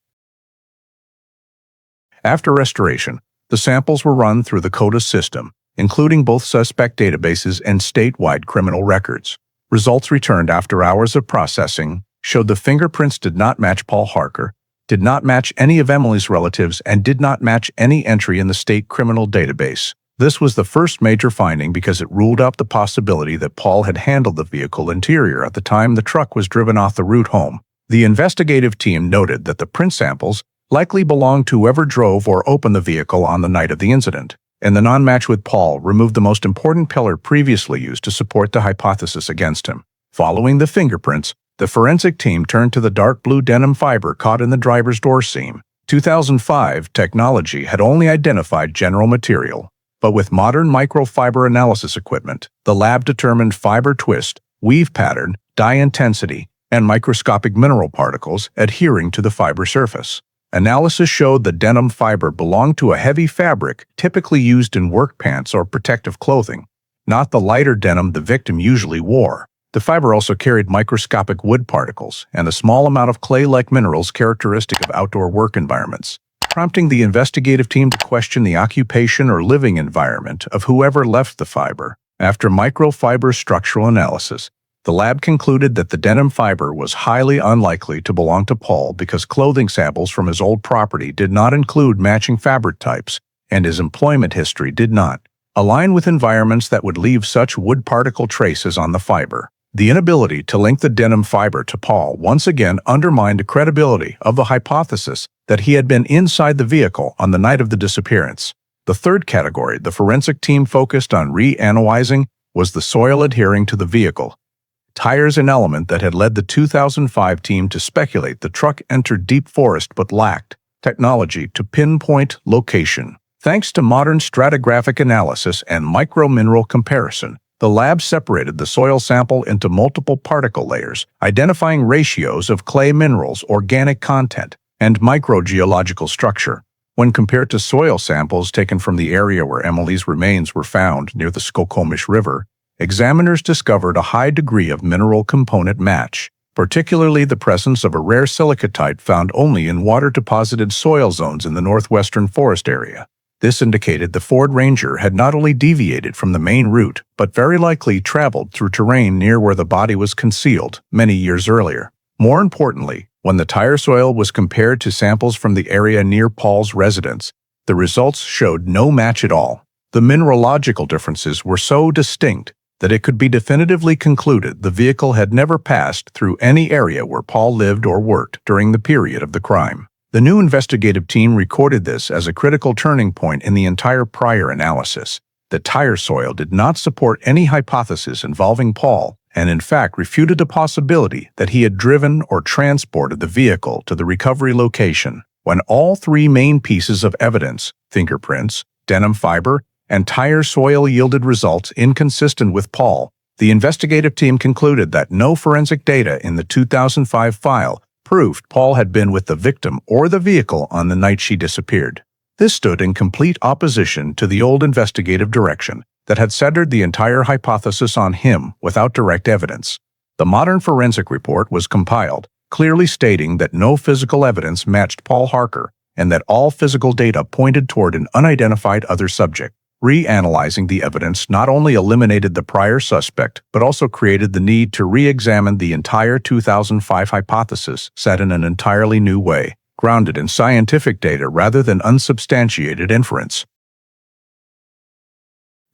After restoration, the samples were run through the CODIS system, including both suspect databases and statewide criminal records. Results returned after hours of processing showed the fingerprints did not match Paul Harker, did not match any of Emily's relatives, and did not match any entry in the state criminal database. This was the first major finding because it ruled out the possibility that Paul had handled the vehicle interior at the time the truck was driven off the route home. The investigative team noted that the print samples likely belonged to whoever drove or opened the vehicle on the night of the incident, and the non-match with Paul removed the most important pillar previously used to support the hypothesis against him. Following the fingerprints, the forensic team turned to the dark blue denim fiber caught in the driver's door seam. 2005 technology had only identified general material, but with modern microfiber analysis equipment, the lab determined fiber twist, weave pattern, dye intensity, and microscopic mineral particles adhering to the fiber surface. Analysis showed the denim fiber belonged to a heavy fabric typically used in work pants or protective clothing, not the lighter denim the victim usually wore. The fiber also carried microscopic wood particles and a small amount of clay-like minerals characteristic of outdoor work environments, prompting the investigative team to question the occupation or living environment of whoever left the fiber. After microfiber structural analysis, the lab concluded that the denim fiber was highly unlikely to belong to Paul because clothing samples from his old property did not include matching fabric types, and his employment history did not align with environments that would leave such wood particle traces on the fiber. The inability to link the denim fiber to Paul once again undermined the credibility of the hypothesis that he had been inside the vehicle on the night of the disappearance. The third category the forensic team focused on reanalyzing was the soil adhering to the vehicle, tires, an element that had led the 2005 team to speculate the truck entered deep forest but lacked technology to pinpoint location. Thanks to modern stratigraphic analysis and micromineral comparison, the lab separated the soil sample into multiple particle layers, identifying ratios of clay minerals, organic content, and microgeological structure. When compared to soil samples taken from the area where Emily's remains were found near the Skokomish River, examiners discovered a high degree of mineral component match, particularly the presence of a rare silicatite found only in water-deposited soil zones in the northwestern forest area. This indicated the Ford Ranger had not only deviated from the main route, but very likely traveled through terrain near where the body was concealed many years earlier. More importantly, when the tire soil was compared to samples from the area near Paul's residence, the results showed no match at all. The mineralogical differences were so distinct that it could be definitively concluded the vehicle had never passed through any area where Paul lived or worked during the period of the crime. The new investigative team recorded this as a critical turning point in the entire prior analysis. The tire soil did not support any hypothesis involving Paul, and in fact refuted the possibility that he had driven or transported the vehicle to the recovery location. When all 3 main pieces of evidence, fingerprints, denim fiber, and tire soil, yielded results inconsistent with Paul, the investigative team concluded that no forensic data in the 2005 file proved Paul had been with the victim or the vehicle on the night she disappeared. This stood in complete opposition to the old investigative direction that had centered the entire hypothesis on him without direct evidence. The modern forensic report was compiled, clearly stating that no physical evidence matched Paul Harker and that all physical data pointed toward an unidentified other subject. Reanalyzing the evidence not only eliminated the prior suspect, but also created the need to re-examine the entire 2005 hypothesis set in an entirely new way, grounded in scientific data rather than unsubstantiated inference.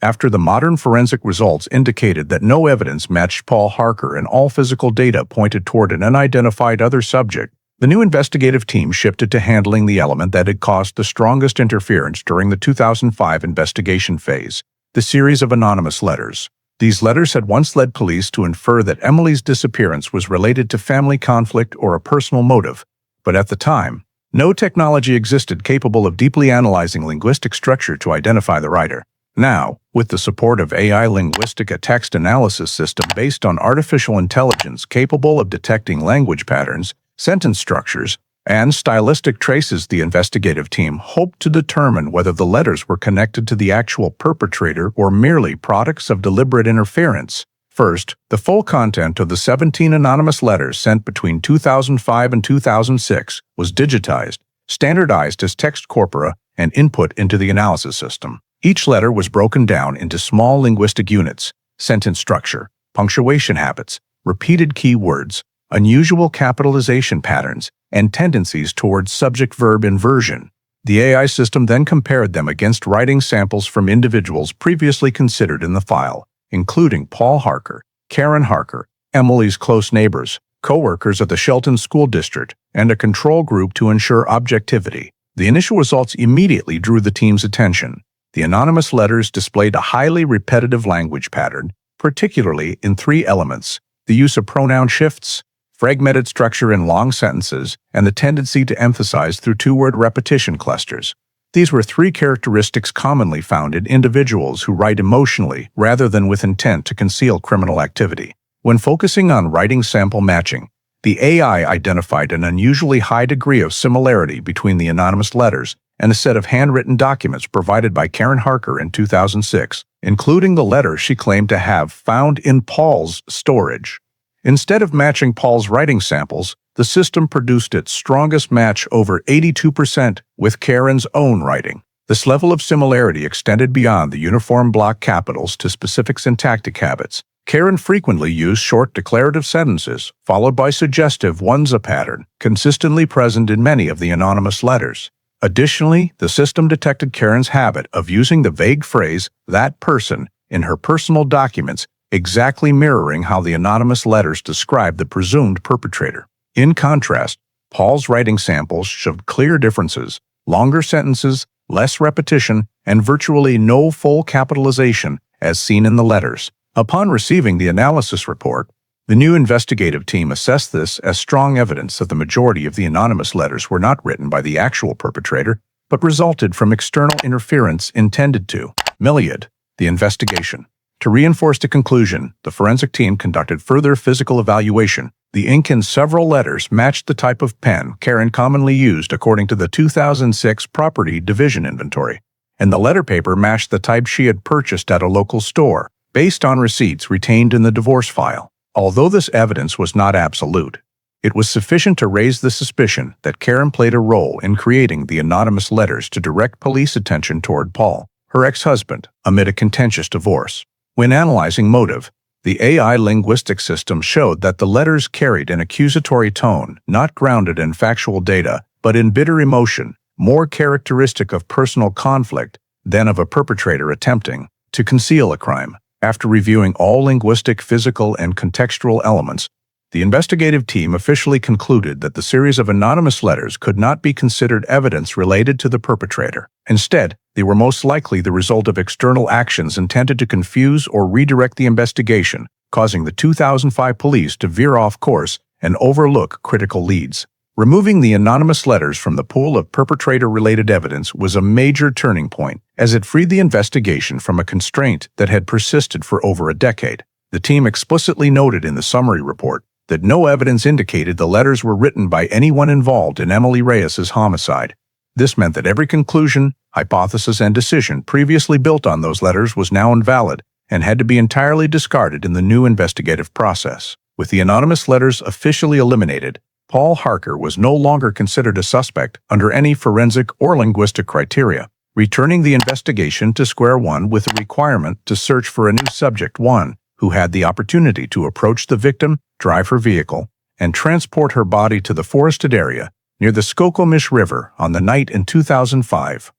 After the modern forensic results indicated that no evidence matched Paul Harker and all physical data pointed toward an unidentified other subject, the new investigative team shifted to handling the element that had caused the strongest interference during the 2005 investigation phase, the series of anonymous letters. These letters had once led police to infer that Emily's disappearance was related to family conflict or a personal motive, But at the time, no technology existed capable of deeply analyzing linguistic structure to identify the writer. Now, with the support of AI linguistic, a text analysis system based on artificial intelligence capable of detecting language patterns, sentence structures, and stylistic traces, the investigative team hoped to determine whether the letters were connected to the actual perpetrator or merely products of deliberate interference. First, the full content of the 17 anonymous letters sent between 2005 and 2006 was digitized, standardized as text corpora, and input into the analysis system. Each letter was broken down into small linguistic units: sentence structure, punctuation habits, repeated keywords, unusual capitalization patterns, and tendencies towards subject-verb inversion. The AI system then compared them against writing samples from individuals previously considered in the file, including Paul Harker, Karen Harker, Emily's close neighbors, co-workers at the Shelton School District, and a control group to ensure objectivity. The initial results immediately drew the team's attention. The anonymous letters displayed a highly repetitive language pattern, particularly in three elements: the use of pronoun shifts, fragmented structure in long sentences, and the tendency to emphasize through two-word repetition clusters. These were three characteristics commonly found in individuals who write emotionally rather than with intent to conceal criminal activity. When focusing on writing sample matching, the AI identified an unusually high degree of similarity between the anonymous letters and a set of handwritten documents provided by Karen Harker in 2006, including the letter she claimed to have found in Paul's storage. Instead of matching Paul's writing samples, the system produced its strongest match, over 82%, with Karen's own writing. This level of similarity extended beyond the uniform block capitals to specific syntactic habits. Karen frequently used short declarative sentences, followed by suggestive ones, a pattern consistently present in many of the anonymous letters. Additionally, the system detected Karen's habit of using the vague phrase, "that person," in her personal documents, exactly mirroring how the anonymous letters described the presumed perpetrator. In contrast, Paul's writing samples showed clear differences: longer sentences, less repetition, and virtually no full capitalization, as seen in the letters. Upon receiving the analysis report, the new investigative team assessed this as strong evidence that the majority of the anonymous letters were not written by the actual perpetrator, but resulted from external interference intended to ameliorate the investigation. To reinforce the conclusion, the forensic team conducted further physical evaluation. The ink in several letters matched the type of pen Karen commonly used according to the 2006 Property Division Inventory, and the letter paper matched the type she had purchased at a local store, based on receipts retained in the divorce file. Although this evidence was not absolute, it was sufficient to raise the suspicion that Karen played a role in creating the anonymous letters to direct police attention toward Paul, her ex-husband, amid a contentious divorce. When analyzing motive, the AI linguistic system showed that the letters carried an accusatory tone, not grounded in factual data, but in bitter emotion, more characteristic of personal conflict than of a perpetrator attempting to conceal a crime. After reviewing all linguistic, physical, and contextual elements, the investigative team officially concluded that the series of anonymous letters could not be considered evidence related to the perpetrator. Instead, they were most likely the result of external actions intended to confuse or redirect the investigation, causing the 2005 police to veer off course and overlook critical leads. Removing the anonymous letters from the pool of perpetrator-related evidence was a major turning point, as it freed the investigation from a constraint that had persisted for over a decade. The team explicitly noted in the summary report that no evidence indicated the letters were written by anyone involved in Emily Reyes's homicide. This meant that every conclusion, hypothesis, and decision previously built on those letters was now invalid and had to be entirely discarded in the new investigative process. With the anonymous letters officially eliminated, Paul Harker was no longer considered a suspect under any forensic or linguistic criteria, returning the investigation to square one with a requirement to search for a new subject, one who had the opportunity to approach the victim, drive her vehicle, and transport her body to the forested area near the Skokomish River on the night in 2005.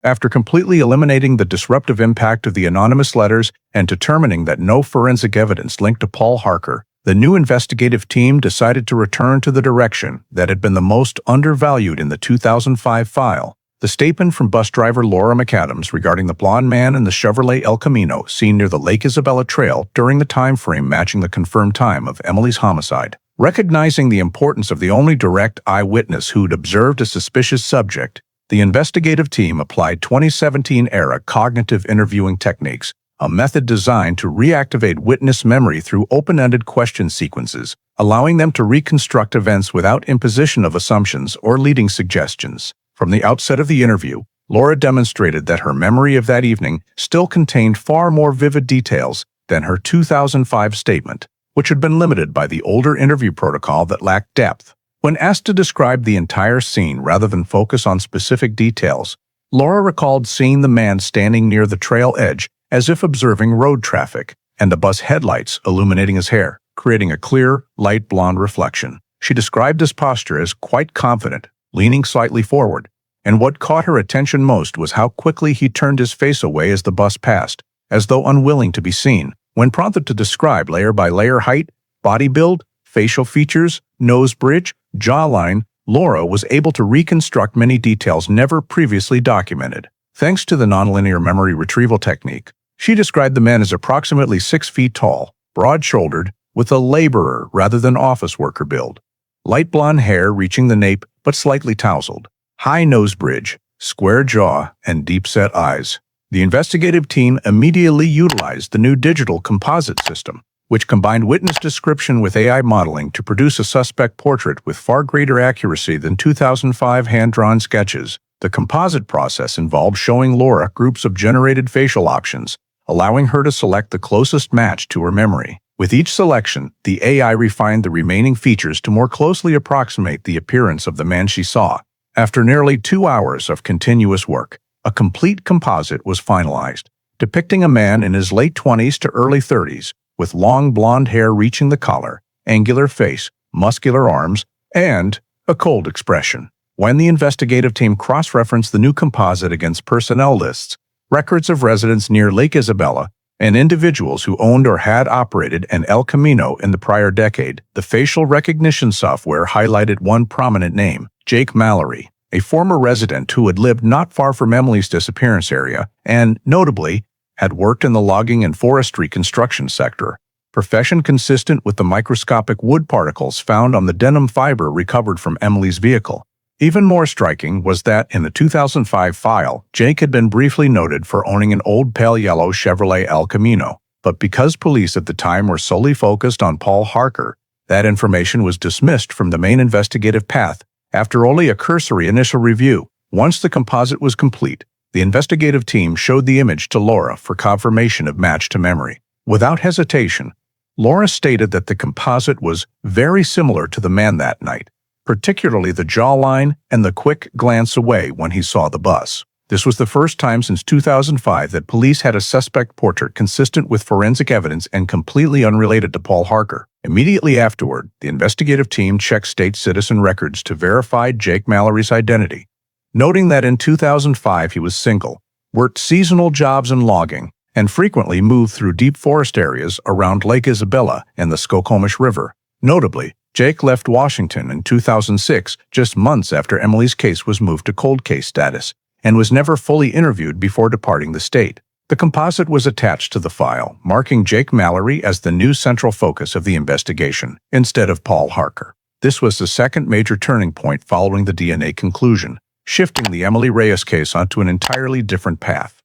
After completely eliminating the disruptive impact of the anonymous letters and determining that no forensic evidence linked to Paul Harker, the new investigative team decided to return to the direction that had been the most undervalued in the 2005 file: the statement from bus driver Laura McAdams regarding the blonde man in the Chevrolet El Camino seen near the Lake Isabella Trail during the time frame matching the confirmed time of Emily's homicide. Recognizing the importance of the only direct eyewitness who'd observed a suspicious subject, the investigative team applied 2017-era cognitive interviewing techniques, a method designed to reactivate witness memory through open-ended question sequences, allowing them to reconstruct events without imposition of assumptions or leading suggestions. From the outset of the interview, Laura demonstrated that her memory of that evening still contained far more vivid details than her 2005 statement, which had been limited by the older interview protocol that lacked depth. When asked to describe the entire scene rather than focus on specific details, Laura recalled seeing the man standing near the trail edge as if observing road traffic, and the bus headlights illuminating his hair, creating a clear, light blonde reflection. She described his posture as quite confident, leaning slightly forward, and what caught her attention most was how quickly he turned his face away as the bus passed, as though unwilling to be seen. When prompted to describe layer by layer height, body build, facial features, nose bridge, jawline, Laura was able to reconstruct many details never previously documented. Thanks to the nonlinear memory retrieval technique, she described the man as approximately 6 feet tall, broad-shouldered, with a laborer rather than office worker build. Light blonde hair reaching the nape but slightly tousled, high nose bridge, square jaw, and deep-set eyes. The investigative team immediately utilized the new digital composite system, which combined witness description with AI modeling to produce a suspect portrait with far greater accuracy than 2005 hand-drawn sketches. The composite process involved showing Laura groups of generated facial options, allowing her to select the closest match to her memory. With each selection, the AI refined the remaining features to more closely approximate the appearance of the man she saw. After nearly 2 hours of continuous work, a complete composite was finalized, depicting a man in his late 20s to early 30s, with long blonde hair reaching the collar, angular face, muscular arms, and a cold expression. When the investigative team cross-referenced the new composite against personnel lists, records of residents near Lake Isabella, and individuals who owned or had operated an El Camino in the prior decade, the facial recognition software highlighted one prominent name, Jake Mallory, a former resident who had lived not far from Emily's disappearance area and, notably, had worked in the logging and forestry construction sector, profession consistent with the microscopic wood particles found on the denim fiber recovered from Emily's vehicle. Even more striking was that in the 2005 file, Jake had been briefly noted for owning an old pale yellow Chevrolet El Camino, but because police at the time were solely focused on Paul Harker, that information was dismissed from the main investigative path after only a cursory initial review. Once the composite was complete, the investigative team showed the image to Laura for confirmation of match to memory. Without hesitation, Laura stated that the composite was very similar to the man that night, particularly the jawline and the quick glance away when he saw the bus. This was the first time since 2005 that police had a suspect portrait consistent with forensic evidence and completely unrelated to Paul Harker. Immediately afterward, the investigative team checked state citizen records to verify Jake Mallory's identity, noting that in 2005 he was single, worked seasonal jobs in logging, and frequently moved through deep forest areas around Lake Isabella and the Skokomish River. Notably, Jake left Washington in 2006, just months after Emily's case was moved to cold case status, and was never fully interviewed before departing the state. The composite was attached to the file, marking Jake Mallory as the new central focus of the investigation, instead of Paul Harker. This was the second major turning point following the DNA conclusion, shifting the Emily Reyes case onto an entirely different path.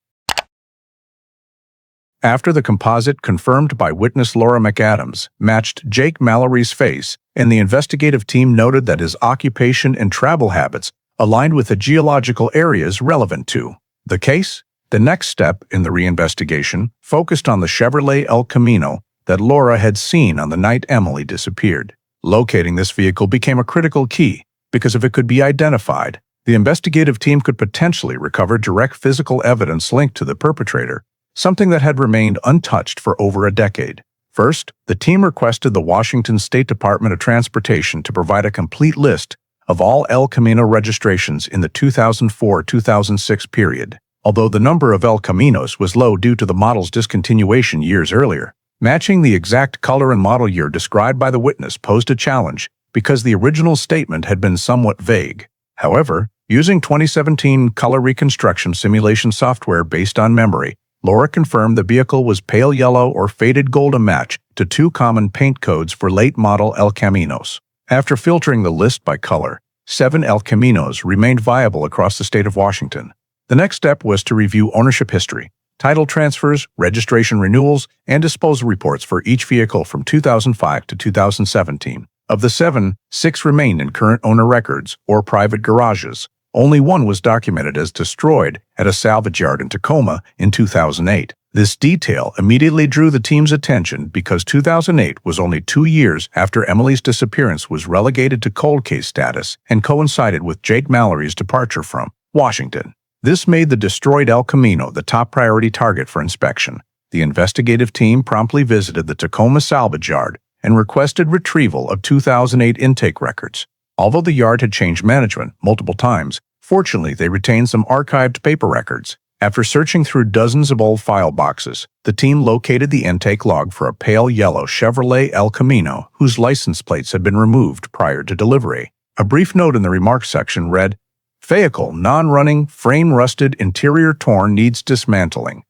After the composite, confirmed by witness Laura McAdams, matched Jake Mallory's face, and the investigative team noted that his occupation and travel habits aligned with the geological areas relevant to the case, the next step in the reinvestigation focused on the Chevrolet El Camino that Laura had seen on the night Emily disappeared. Locating this vehicle became a critical key, because if it could be identified, the investigative team could potentially recover direct physical evidence linked to the perpetrator, something that had remained untouched for over a decade. First, the team requested the Washington State Department of Transportation to provide a complete list of all El Camino registrations in the 2004-2006 period, although the number of El Caminos was low due to the model's discontinuation years earlier. Matching the exact color and model year described by the witness posed a challenge because the original statement had been somewhat vague. However, using 2017 color reconstruction simulation software based on memory, Laura confirmed the vehicle was pale yellow or faded gold, a match to two common paint codes for late-model El Caminos. After filtering the list by color, 7 El Caminos remained viable across the state of Washington. The next step was to review ownership history, title transfers, registration renewals, and disposal reports for each vehicle from 2005 to 2017. Of the 7, 6 remained in current owner records or private garages. Only one was documented as destroyed at a salvage yard in Tacoma in 2008. This detail immediately drew the team's attention because 2008 was only 2 years after Emily's disappearance was relegated to cold case status and coincided with Jake Mallory's departure from Washington. This made the destroyed El Camino the top priority target for inspection. The investigative team promptly visited the Tacoma salvage yard and requested retrieval of 2008 intake records. Although the yard had changed management multiple times, fortunately they retained some archived paper records. After searching through dozens of old file boxes, the team located the intake log for a pale yellow Chevrolet El Camino whose license plates had been removed prior to delivery. A brief note in the remarks section read, "Vehicle non-running, frame rusted, interior torn, needs dismantling."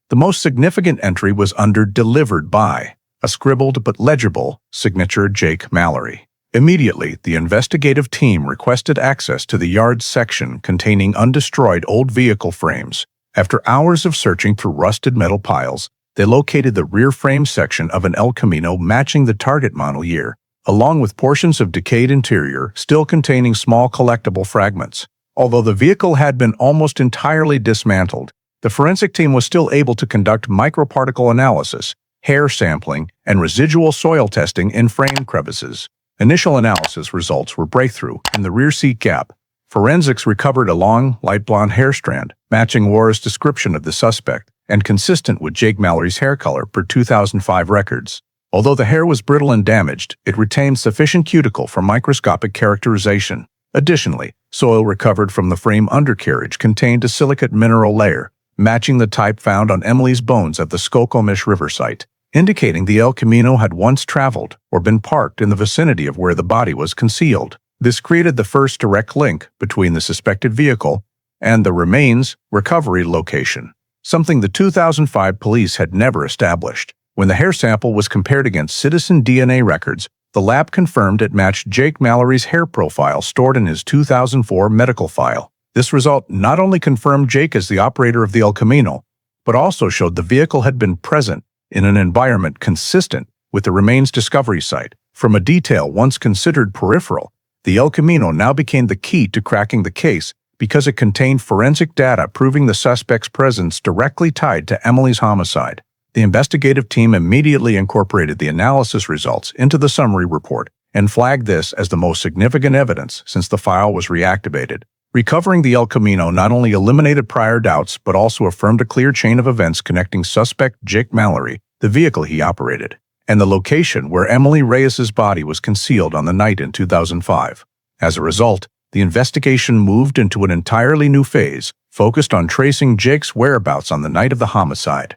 The most significant entry was under "Delivered by," a scribbled but legible signature Jake Mallory. Immediately, the investigative team requested access to the yard section containing undestroyed old vehicle frames. After hours of searching through rusted metal piles, they located the rear frame section of an El Camino matching the target model year, along with portions of decayed interior still containing small collectible fragments. Although the vehicle had been almost entirely dismantled, the forensic team was still able to conduct microparticle analysis, hair sampling, and residual soil testing in frame crevices. Initial analysis results were breakthrough in the rear seat gap. Forensics recovered a long, light blonde hair strand, matching Laura's description of the suspect and consistent with Jake Mallory's hair color per 2005 records. Although the hair was brittle and damaged, it retained sufficient cuticle for microscopic characterization. Additionally, soil recovered from the frame undercarriage contained a silicate mineral layer, matching the type found on Emily's bones at the Skokomish River site, indicating the El Camino had once traveled or been parked in the vicinity of where the body was concealed. This created the first direct link between the suspected vehicle and the remains recovery location, something the 2005 police had never established. When the hair sample was compared against citizen DNA records, the lab confirmed it matched Jake Mallory's hair profile stored in his 2004 medical file. This result not only confirmed Jake as the operator of the El Camino, but also showed the vehicle had been present in an environment consistent with the remains discovery site. From a detail once considered peripheral, the El Camino now became the key to cracking the case because it contained forensic data proving the suspect's presence directly tied to Emily's homicide. The investigative team immediately incorporated the analysis results into the summary report and flagged this as the most significant evidence since the file was reactivated. Recovering the El Camino not only eliminated prior doubts but also affirmed a clear chain of events connecting suspect Jake Mallory, the vehicle he operated, and the location where Emily Reyes's body was concealed on the night in 2005. As a result, the investigation moved into an entirely new phase, focused on tracing Jake's whereabouts on the night of the homicide.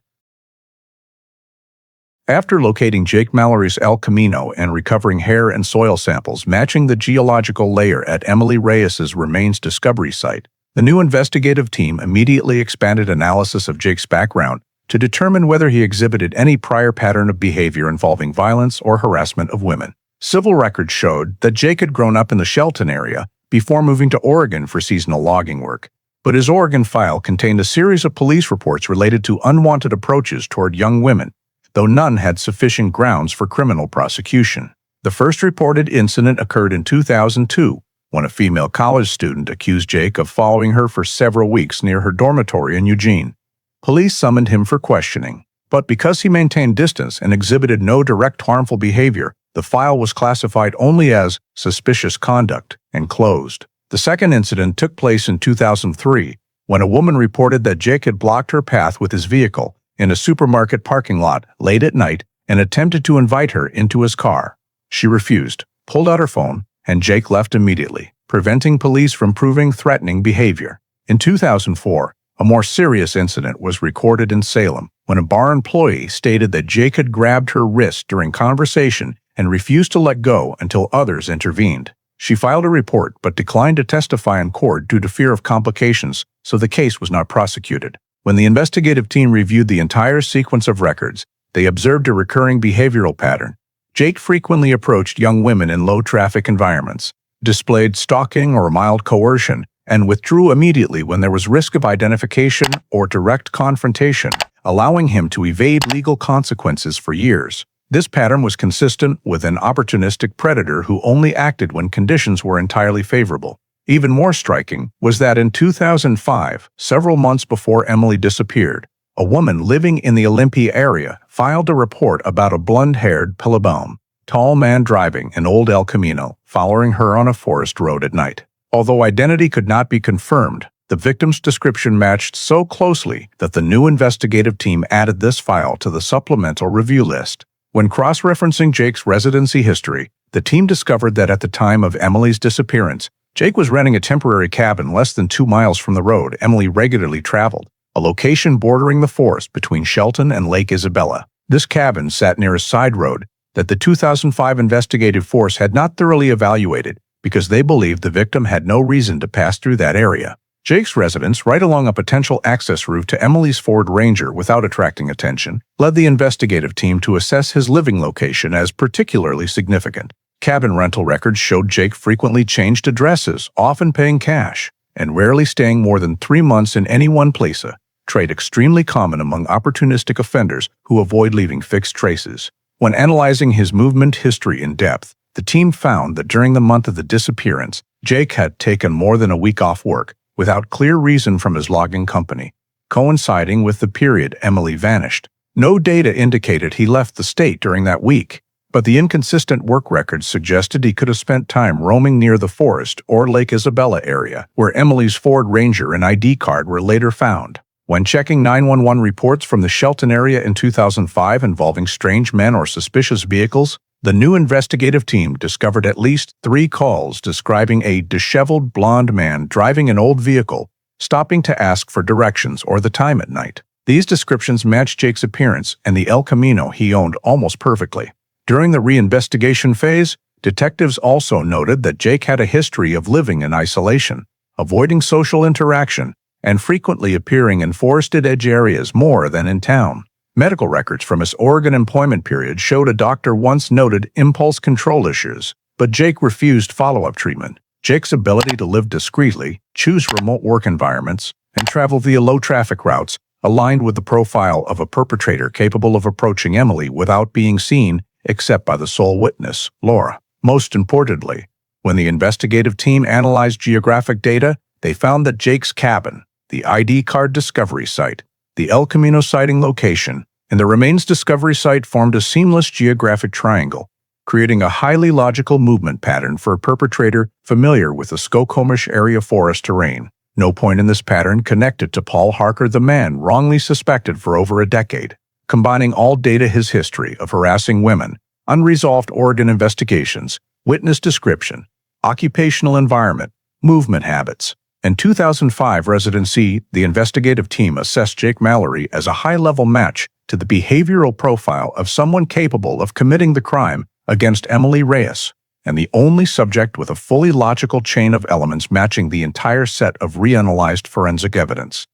After locating Jake Mallory's El Camino and recovering hair and soil samples matching the geological layer at Emily Reyes's remains discovery site, the new investigative team immediately expanded analysis of Jake's background to determine whether he exhibited any prior pattern of behavior involving violence or harassment of women. Civil records showed that Jake had grown up in the Shelton area before moving to Oregon for seasonal logging work, but his Oregon file contained a series of police reports related to unwanted approaches toward young women, though none had sufficient grounds for criminal prosecution. The first reported incident occurred in 2002, when a female college student accused Jake of following her for several weeks near her dormitory in Eugene. Police summoned him for questioning, but because he maintained distance and exhibited no direct harmful behavior, the file was classified only as suspicious conduct and closed. The second incident took place in 2003, when a woman reported that Jake had blocked her path with his vehicle in a supermarket parking lot late at night and attempted to invite her into his car. She refused, pulled out her phone, and Jake left immediately, preventing police from proving threatening behavior. In 2004, a more serious incident was recorded in Salem when a bar employee stated that Jake had grabbed her wrist during conversation and refused to let go until others intervened. She filed a report but declined to testify in court due to fear of complications, so the case was not prosecuted. When the investigative team reviewed the entire sequence of records, they observed a recurring behavioral pattern. Jake frequently approached young women in low-traffic environments, displayed stalking or mild coercion, and withdrew immediately when there was risk of identification or direct confrontation, allowing him to evade legal consequences for years. This pattern was consistent with an opportunistic predator who only acted when conditions were entirely favorable. Even more striking was that in 2005, several months before Emily disappeared, a woman living in the Olympia area filed a report about a blonde-haired, pillowbound, tall man driving an old El Camino, following her on a forest road at night. Although identity could not be confirmed, the victim's description matched so closely that the new investigative team added this file to the supplemental review list. When cross-referencing Jake's residency history, the team discovered that at the time of Emily's disappearance, Jake was renting a temporary cabin less than 2 miles from the road Emily regularly traveled, a location bordering the forest between Shelton and Lake Isabella. This cabin sat near a side road that the 2005 investigative force had not thoroughly evaluated because they believed the victim had no reason to pass through that area. Jake's residence, right along a potential access route to Emily's Ford Ranger without attracting attention, led the investigative team to assess his living location as particularly significant. Cabin rental records showed Jake frequently changed addresses, often paying cash, and rarely staying more than 3 months in any one place, a trait extremely common among opportunistic offenders who avoid leaving fixed traces. When analyzing his movement history in depth, the team found that during the month of the disappearance, Jake had taken more than a week off work, without clear reason from his logging company, coinciding with the period Emily vanished. No data indicated he left the state during that week, but the inconsistent work records suggested he could have spent time roaming near the forest or Lake Isabella area, where Emily's Ford Ranger and ID card were later found. When checking 911 reports from the Shelton area in 2005 involving strange men or suspicious vehicles, the new investigative team discovered at least 3 calls describing a disheveled blonde man driving an old vehicle, stopping to ask for directions or the time at night. These descriptions matched Jake's appearance and the El Camino he owned almost perfectly. During the reinvestigation phase, detectives also noted that Jake had a history of living in isolation, avoiding social interaction, and frequently appearing in forested edge areas more than in town. Medical records from his Oregon employment period showed a doctor once noted impulse control issues, but Jake refused follow-up treatment. Jake's ability to live discreetly, choose remote work environments, and travel via low-traffic routes aligned with the profile of a perpetrator capable of approaching Emily without being seen except by the sole witness, Laura. Most importantly, when the investigative team analyzed geographic data, they found that Jake's cabin, the ID card discovery site, the El Camino sighting location, and the remains discovery site formed a seamless geographic triangle, creating a highly logical movement pattern for a perpetrator familiar with the Skokomish area forest terrain. No point in this pattern connected to Paul Harker, the man wrongly suspected for over a decade. Combining all data, his history of harassing women, unresolved Oregon investigations, witness description, occupational environment, movement habits, and 2005 residency, the investigative team assessed Jake Mallory as a high-level match to the behavioral profile of someone capable of committing the crime against Emily Reyes, and the only subject with a fully logical chain of elements matching the entire set of reanalyzed forensic evidence.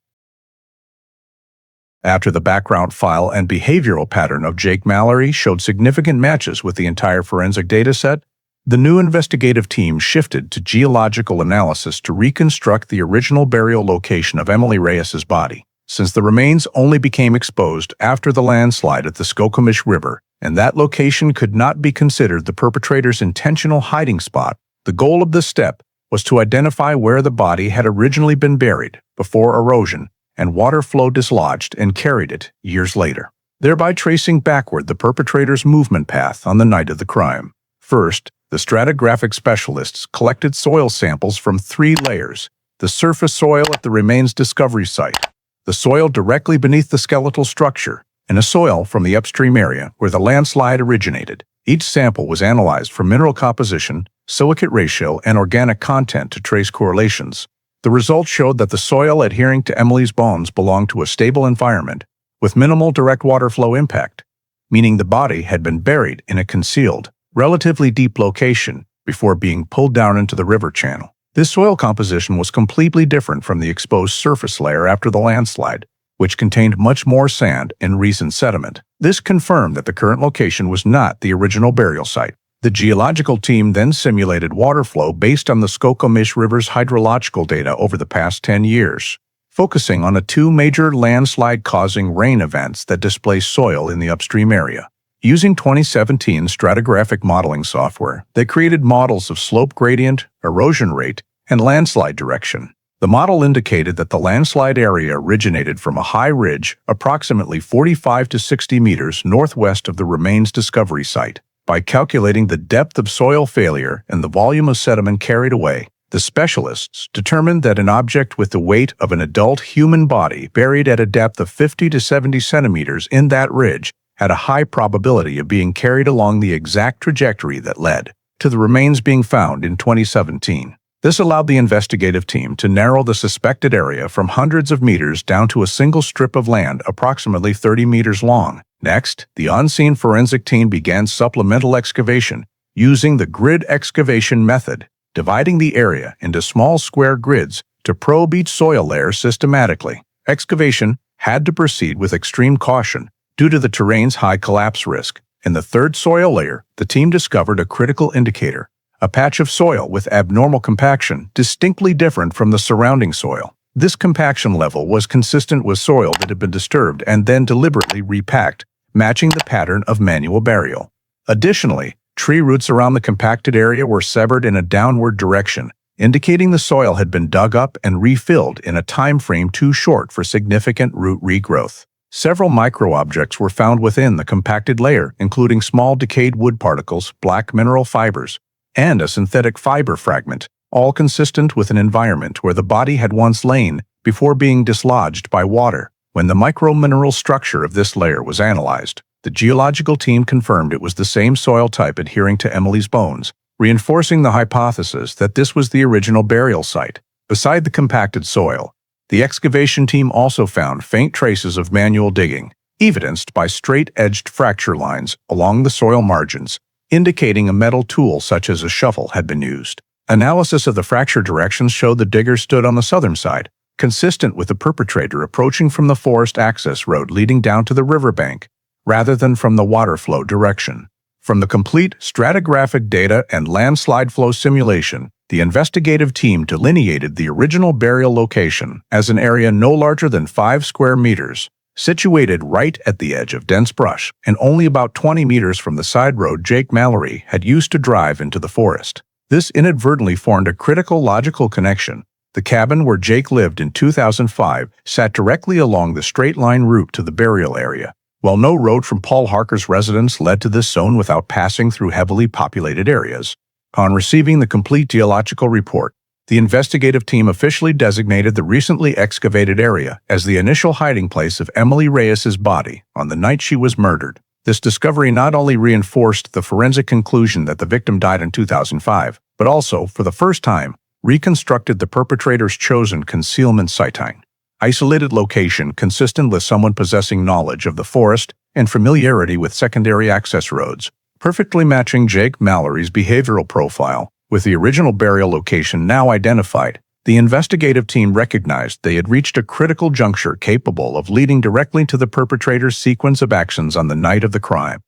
After the background file and behavioral pattern of Jake Mallory showed significant matches with the entire forensic dataset, the new investigative team shifted to geological analysis to reconstruct the original burial location of Emily Reyes's body. Since the remains only became exposed after the landslide at the Skokomish River, and that location could not be considered the perpetrator's intentional hiding spot, the goal of this step was to identify where the body had originally been buried before erosion and water flow dislodged and carried it years later, thereby tracing backward the perpetrator's movement path on the night of the crime. First, the stratigraphic specialists collected soil samples from 3 layers: the surface soil at the remains discovery site, the soil directly beneath the skeletal structure, and a soil from the upstream area where the landslide originated. Each sample was analyzed for mineral composition, silicate ratio, and organic content to trace correlations. The results showed that the soil adhering to Emily's bones belonged to a stable environment with minimal direct water flow impact, meaning the body had been buried in a concealed, relatively deep location before being pulled down into the river channel. This soil composition was completely different from the exposed surface layer after the landslide, which contained much more sand and recent sediment. This confirmed that the current location was not the original burial site. The geological team then simulated water flow based on the Skokomish River's hydrological data over the past 10 years, focusing on the two major landslide-causing rain events that displaced soil in the upstream area. Using 2017 stratigraphic modeling software, they created models of slope gradient, erosion rate, and landslide direction. The model indicated that the landslide area originated from a high ridge approximately 45 to 60 meters northwest of the remains discovery site. By calculating the depth of soil failure and the volume of sediment carried away, the specialists determined that an object with the weight of an adult human body buried at a depth of 50 to 70 centimeters in that ridge had a high probability of being carried along the exact trajectory that led to the remains being found in 2017. This allowed the investigative team to narrow the suspected area from hundreds of meters down to a single strip of land approximately 30 meters long. Next, the on-scene forensic team began supplemental excavation using the grid excavation method, dividing the area into small square grids to probe each soil layer systematically. Excavation had to proceed with extreme caution due to the terrain's high collapse risk. In the third soil layer, the team discovered a critical indicator, a patch of soil with abnormal compaction distinctly different from the surrounding soil. This compaction level was consistent with soil that had been disturbed and then deliberately repacked, matching the pattern of manual burial. Additionally, tree roots around the compacted area were severed in a downward direction, indicating the soil had been dug up and refilled in a time frame too short for significant root regrowth. Several micro-objects were found within the compacted layer, including small decayed wood particles, black mineral fibers, and a synthetic fiber fragment, all consistent with an environment where the body had once lain before being dislodged by water. When the micromineral structure of this layer was analyzed, the geological team confirmed it was the same soil type adhering to Emily's bones, reinforcing the hypothesis that this was the original burial site. Beside the compacted soil, the excavation team also found faint traces of manual digging, evidenced by straight-edged fracture lines along the soil margins, indicating a metal tool such as a shovel had been used. Analysis of the fracture directions showed the digger stood on the southern side, consistent with the perpetrator approaching from the forest access road leading down to the riverbank, rather than from the water flow direction. From the complete stratigraphic data and landslide flow simulation, the investigative team delineated the original burial location as an area no larger than 5 square meters, situated right at the edge of dense brush and only about 20 meters from the side road Jake Mallory had used to drive into the forest. This inadvertently formed a critical logical connection. The cabin where Jake lived in 2005 sat directly along the straight-line route to the burial area, while no road from Paul Harker's residence led to this zone without passing through heavily populated areas. Upon receiving the complete geological report, the investigative team officially designated the recently excavated area as the initial hiding place of Emily Reyes's body on the night she was murdered. This discovery not only reinforced the forensic conclusion that the victim died in 2005, but also, for the first time, reconstructed the perpetrator's chosen concealment siting. Isolated location consistent with someone possessing knowledge of the forest and familiarity with secondary access roads, perfectly matching Jake Mallory's behavioral profile. With the original burial location now identified, the investigative team recognized they had reached a critical juncture capable of leading directly to the perpetrator's sequence of actions on the night of the crime.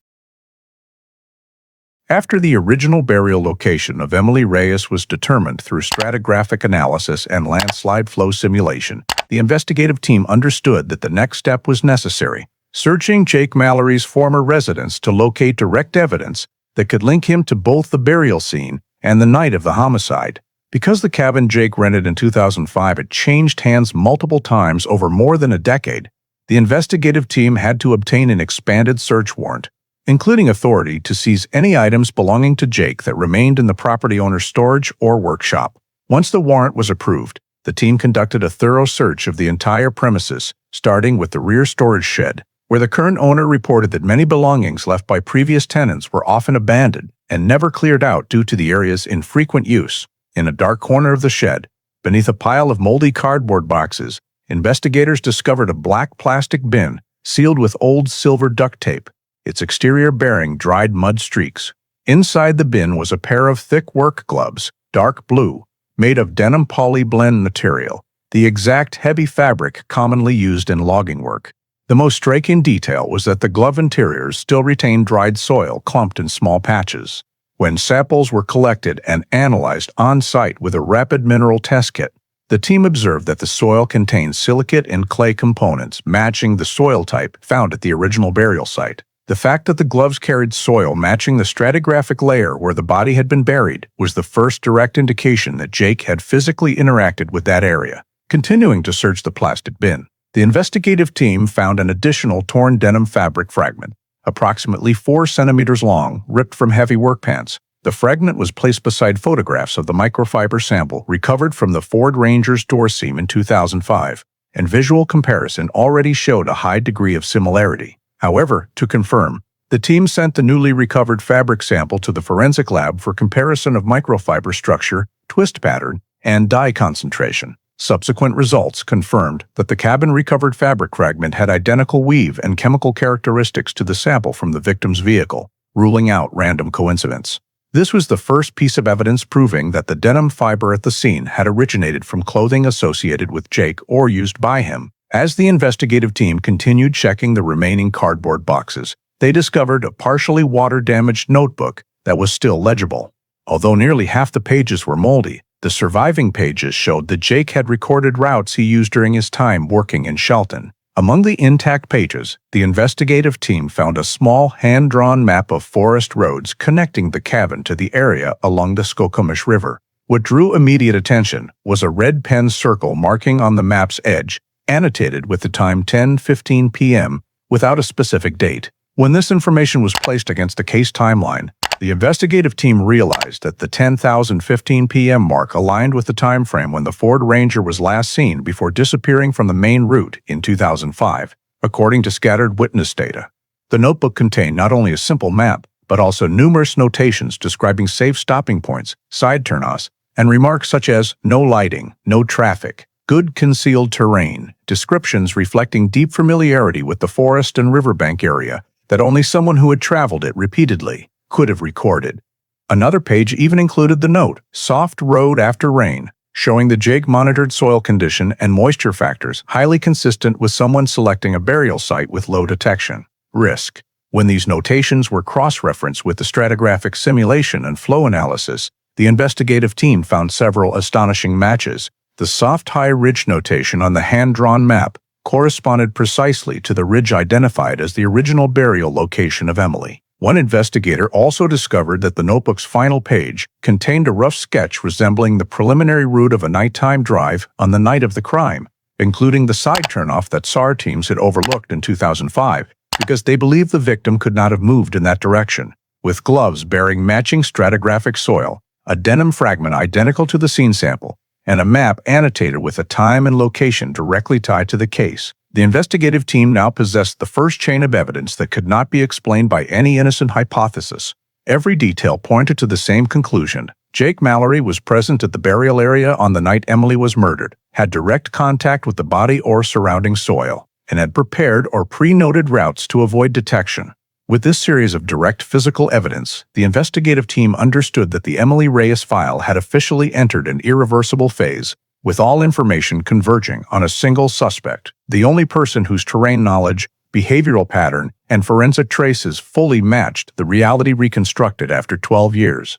After the original burial location of Emily Reyes was determined through stratigraphic analysis and landslide flow simulation, the investigative team understood that the next step was necessary, searching Jake Mallory's former residence to locate direct evidence that could link him to both the burial scene and the night of the homicide. Because the cabin Jake rented in 2005 had changed hands multiple times over more than a decade, the investigative team had to obtain an expanded search warrant, including authority to seize any items belonging to Jake that remained in the property owner's storage or workshop. Once the warrant was approved, the team conducted a thorough search of the entire premises, starting with the rear storage shed, where the current owner reported that many belongings left by previous tenants were often abandoned and never cleared out due to the area's infrequent use. In a dark corner of the shed, beneath a pile of moldy cardboard boxes, investigators discovered a black plastic bin sealed with old silver duct tape, its exterior bearing dried mud streaks. Inside the bin was a pair of thick work gloves, dark blue, made of denim poly blend material. the exact heavy fabric commonly used in logging work. The most striking detail was that the glove interiors still retained dried soil clumped in small patches. When samples were collected and analyzed on-site with a rapid mineral test kit, the team observed that the soil contained silicate and clay components matching the soil type found at the original burial site. The fact that the gloves carried soil matching the stratigraphic layer where the body had been buried was the first direct indication that Jake had physically interacted with that area. Continuing to search the plastic bin, the investigative team found an additional torn denim fabric fragment, approximately 4 centimeters long, ripped from heavy work pants. The fragment was placed beside photographs of the microfiber sample recovered from the Ford Ranger's door seam in 2005, and visual comparison already showed a high degree of similarity. However, to confirm, the team sent the newly recovered fabric sample to the forensic lab for comparison of microfiber structure, twist pattern, and dye concentration. Subsequent results confirmed that the cabin-recovered fabric fragment had identical weave and chemical characteristics to the sample from the victim's vehicle, ruling out random coincidence. This was the first piece of evidence proving that the denim fiber at the scene had originated from clothing associated with Jake or used by him. As the investigative team continued checking the remaining cardboard boxes, they discovered a partially water-damaged notebook that was still legible. Although nearly half the pages were moldy, the surviving pages showed that Jake had recorded routes he used during his time working in Shelton. Among the intact pages, the investigative team found a small hand-drawn map of forest roads connecting the cabin to the area along the Skokomish River. What drew immediate attention was a red pen circle marking on the map's edge, annotated with the time 10:15 p.m. without a specific date. When this information was placed against the case timeline, the investigative team realized that the 10:15 p.m. mark aligned with the time frame when the Ford Ranger was last seen before disappearing from the main route in 2005, according to scattered witness data. The notebook contained not only a simple map, but also numerous notations describing safe stopping points, side turnoffs, and remarks such as no lighting, no traffic, good concealed terrain, descriptions reflecting deep familiarity with the forest and riverbank area that only someone who had traveled it repeatedly could have recorded. Another page even included the note, soft road after rain, showing the Jake monitored soil condition and moisture factors highly consistent with someone selecting a burial site with low detection risk. When these notations were cross-referenced with the stratigraphic simulation and flow analysis, the investigative team found several astonishing matches. The soft high ridge notation on the hand-drawn map corresponded precisely to the ridge identified as the original burial location of Emily. One investigator also discovered that the notebook's final page contained a rough sketch resembling the preliminary route of a nighttime drive on the night of the crime, including the side turnoff that SAR teams had overlooked in 2005 because they believed the victim could not have moved in that direction. With gloves bearing matching stratigraphic soil, a denim fragment identical to the scene sample, and a map annotated with a time and location directly tied to the case, the investigative team now possessed the first chain of evidence that could not be explained by any innocent hypothesis. Every detail pointed to the same conclusion. Jake Mallory was present at the burial area on the night Emily was murdered, had direct contact with the body or surrounding soil, and had prepared or pre-noted routes to avoid detection. With this series of direct physical evidence, the investigative team understood that the Emily Reyes file had officially entered an irreversible phase, with all information converging on a single suspect, the only person whose terrain knowledge, behavioral pattern, and forensic traces fully matched the reality reconstructed after 12 years.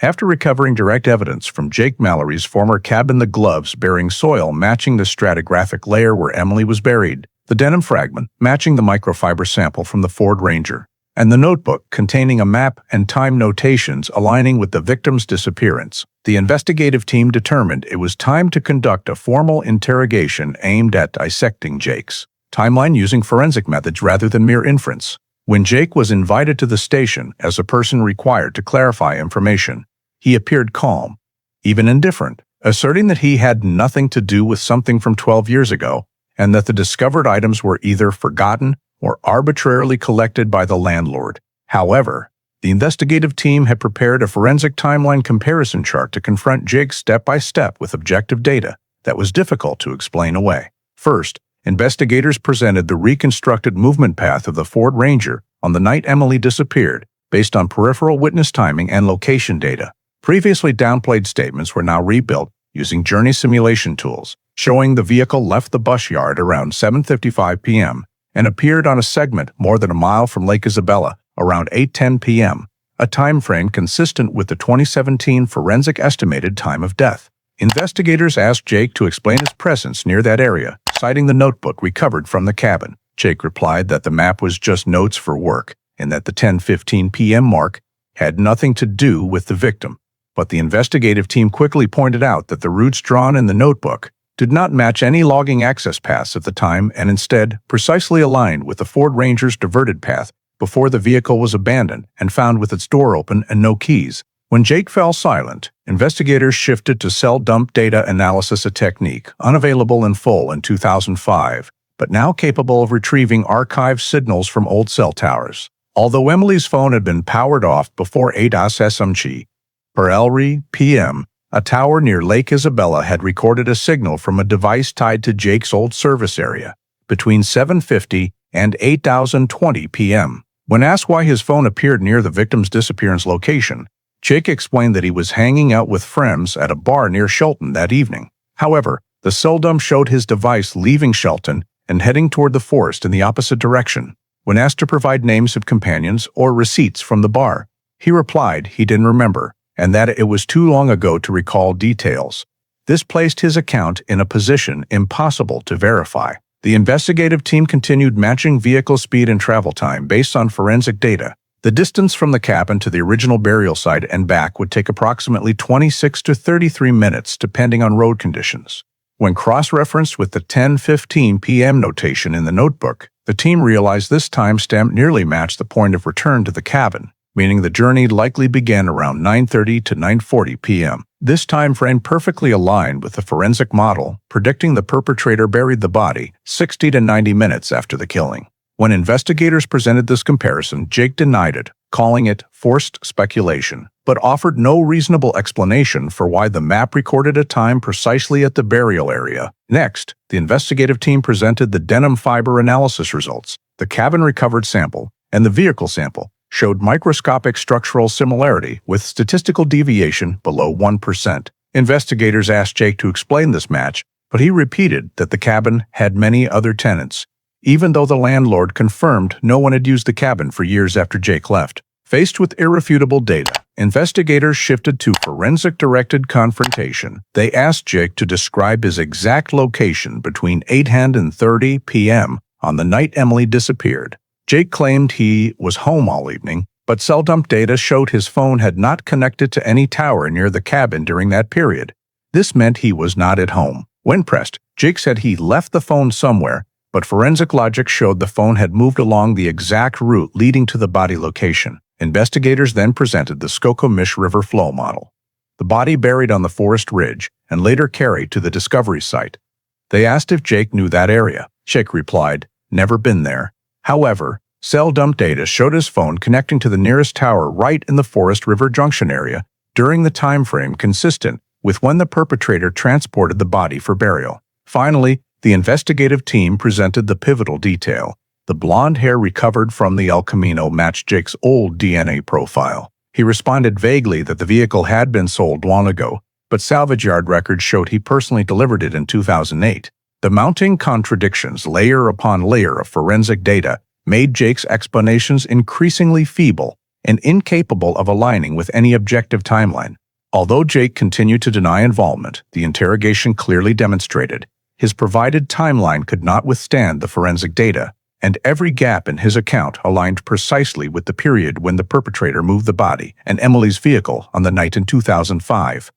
After recovering direct evidence from Jake Mallory's former cabin, the gloves bearing soil matching the stratigraphic layer where Emily was buried, the denim fragment matching the microfiber sample from the Ford Ranger, and the notebook containing a map and time notations aligning with the victim's disappearance, the investigative team determined it was time to conduct a formal interrogation aimed at dissecting Jake's timeline using forensic methods rather than mere inference. When Jake was invited to the station as a person required to clarify information, he appeared calm, even indifferent, asserting that he had nothing to do with something from 12 years ago and that the discovered items were either forgotten or arbitrarily collected by the landlord. However, the investigative team had prepared a forensic timeline comparison chart to confront Jake step by step with objective data that was difficult to explain away. First, investigators presented the reconstructed movement path of the Ford Ranger on the night Emily disappeared, based on peripheral witness timing and location data. Previously downplayed statements were now rebuilt using journey simulation tools, showing the vehicle left the bus yard around 7:55 p.m. and appeared on a segment more than a mile from Lake Isabella around 8:10 p.m., a time frame consistent with the 2017 forensic estimated time of death. Investigators asked Jake to explain his presence near that area, citing the notebook recovered from the cabin. Jake replied that the map was just notes for work and that the 10:15 p.m. mark had nothing to do with the victim. But the investigative team quickly pointed out that the routes drawn in the notebook did not match any logging access paths at the time and instead precisely aligned with the Ford Ranger's diverted path before the vehicle was abandoned and found with its door open and no keys. When Jake fell silent, investigators shifted to cell dump data analysis, a technique unavailable in full in 2005, but now capable of retrieving archived signals from old cell towers. Although Emily's phone had been powered off before 8:00 p.m., a tower near Lake Isabella had recorded a signal from a device tied to Jake's old service area between 7:50 and 8:20 p.m. When asked why his phone appeared near the victim's disappearance location, Jake explained that he was hanging out with friends at a bar near Shelton that evening. However, the cell dump showed his device leaving Shelton and heading toward the forest in the opposite direction. When asked to provide names of companions or receipts from the bar, he replied he didn't remember and that it was too long ago to recall details. This placed his account in a position impossible to verify. The investigative team continued matching vehicle speed and travel time based on forensic data. The distance from the cabin to the original burial site and back would take approximately 26 to 33 minutes depending on road conditions. When cross-referenced with the 10:15 p.m. notation in the notebook, the team realized this timestamp nearly matched the point of return to the cabin, meaning the journey likely began around 9:30 to 9:40 p.m. This time frame perfectly aligned with the forensic model, predicting the perpetrator buried the body 60 to 90 minutes after the killing. When investigators presented this comparison, Jake denied it, calling it forced speculation, but offered no reasonable explanation for why the map recorded a time precisely at the burial area. Next, the investigative team presented the denim fiber analysis results. The cabin recovered sample and the vehicle sample showed microscopic structural similarity with statistical deviation below 1%. Investigators asked Jake to explain this match, but he repeated that the cabin had many other tenants, even though the landlord confirmed no one had used the cabin for years after Jake left. Faced with irrefutable data, investigators shifted to forensic-directed confrontation. They asked Jake to describe his exact location between 8:30 p.m. on the night Emily disappeared. Jake claimed he was home all evening, but cell dump data showed his phone had not connected to any tower near the cabin during that period. This meant he was not at home. When pressed, Jake said he left the phone somewhere, but forensic logic showed the phone had moved along the exact route leading to the body location. Investigators then presented the Skokomish River flow model. The body buried on the forest ridge and later carried to the discovery site. They asked if Jake knew that area. Jake replied, "Never been there." However, cell dump data showed his phone connecting to the nearest tower right in the Forest River Junction area during the time frame consistent with when the perpetrator transported the body for burial. Finally, the investigative team presented the pivotal detail. The blonde hair recovered from the El Camino matched Jake's old DNA profile. He responded vaguely that the vehicle had been sold long ago, but salvage yard records showed he personally delivered it in 2008. The mounting contradictions, layer upon layer of forensic data, made Jake's explanations increasingly feeble and incapable of aligning with any objective timeline. Although Jake continued to deny involvement, the interrogation clearly demonstrated his provided timeline could not withstand the forensic data, and every gap in his account aligned precisely with the period when the perpetrator moved the body and Emily's vehicle on the night in 2005.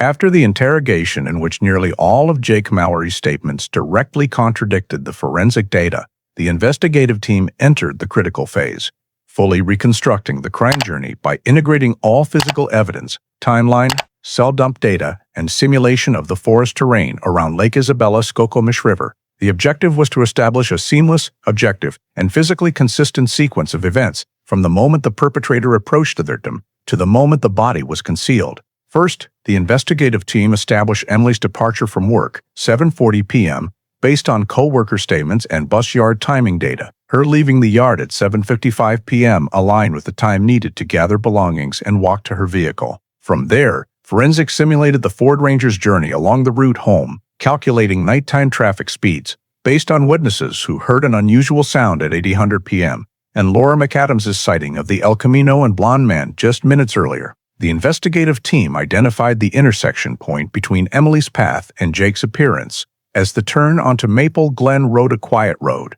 After the interrogation, in which nearly all of Jake Mallory's statements directly contradicted the forensic data, the investigative team entered the critical phase, fully reconstructing the crime journey by integrating all physical evidence, timeline, cell dump data, and simulation of the forest terrain around Lake Isabella Skokomish River. The objective was to establish a seamless, objective, and physically consistent sequence of events from the moment the perpetrator approached the victim to the moment the body was concealed. First, the investigative team established Emily's departure from work, 7:40 p.m., based on co-worker statements and bus yard timing data. Her leaving the yard at 7:55 p.m. aligned with the time needed to gather belongings and walk to her vehicle. From there, Forensics simulated the Ford Ranger's journey along the route home, calculating nighttime traffic speeds based on witnesses who heard an unusual sound at 8:00 p.m. and Laura McAdams' sighting of the El Camino and blonde man just minutes earlier. The investigative team identified the intersection point between Emily's path and Jake's appearance as the turn onto Maple Glen Road, a quiet road,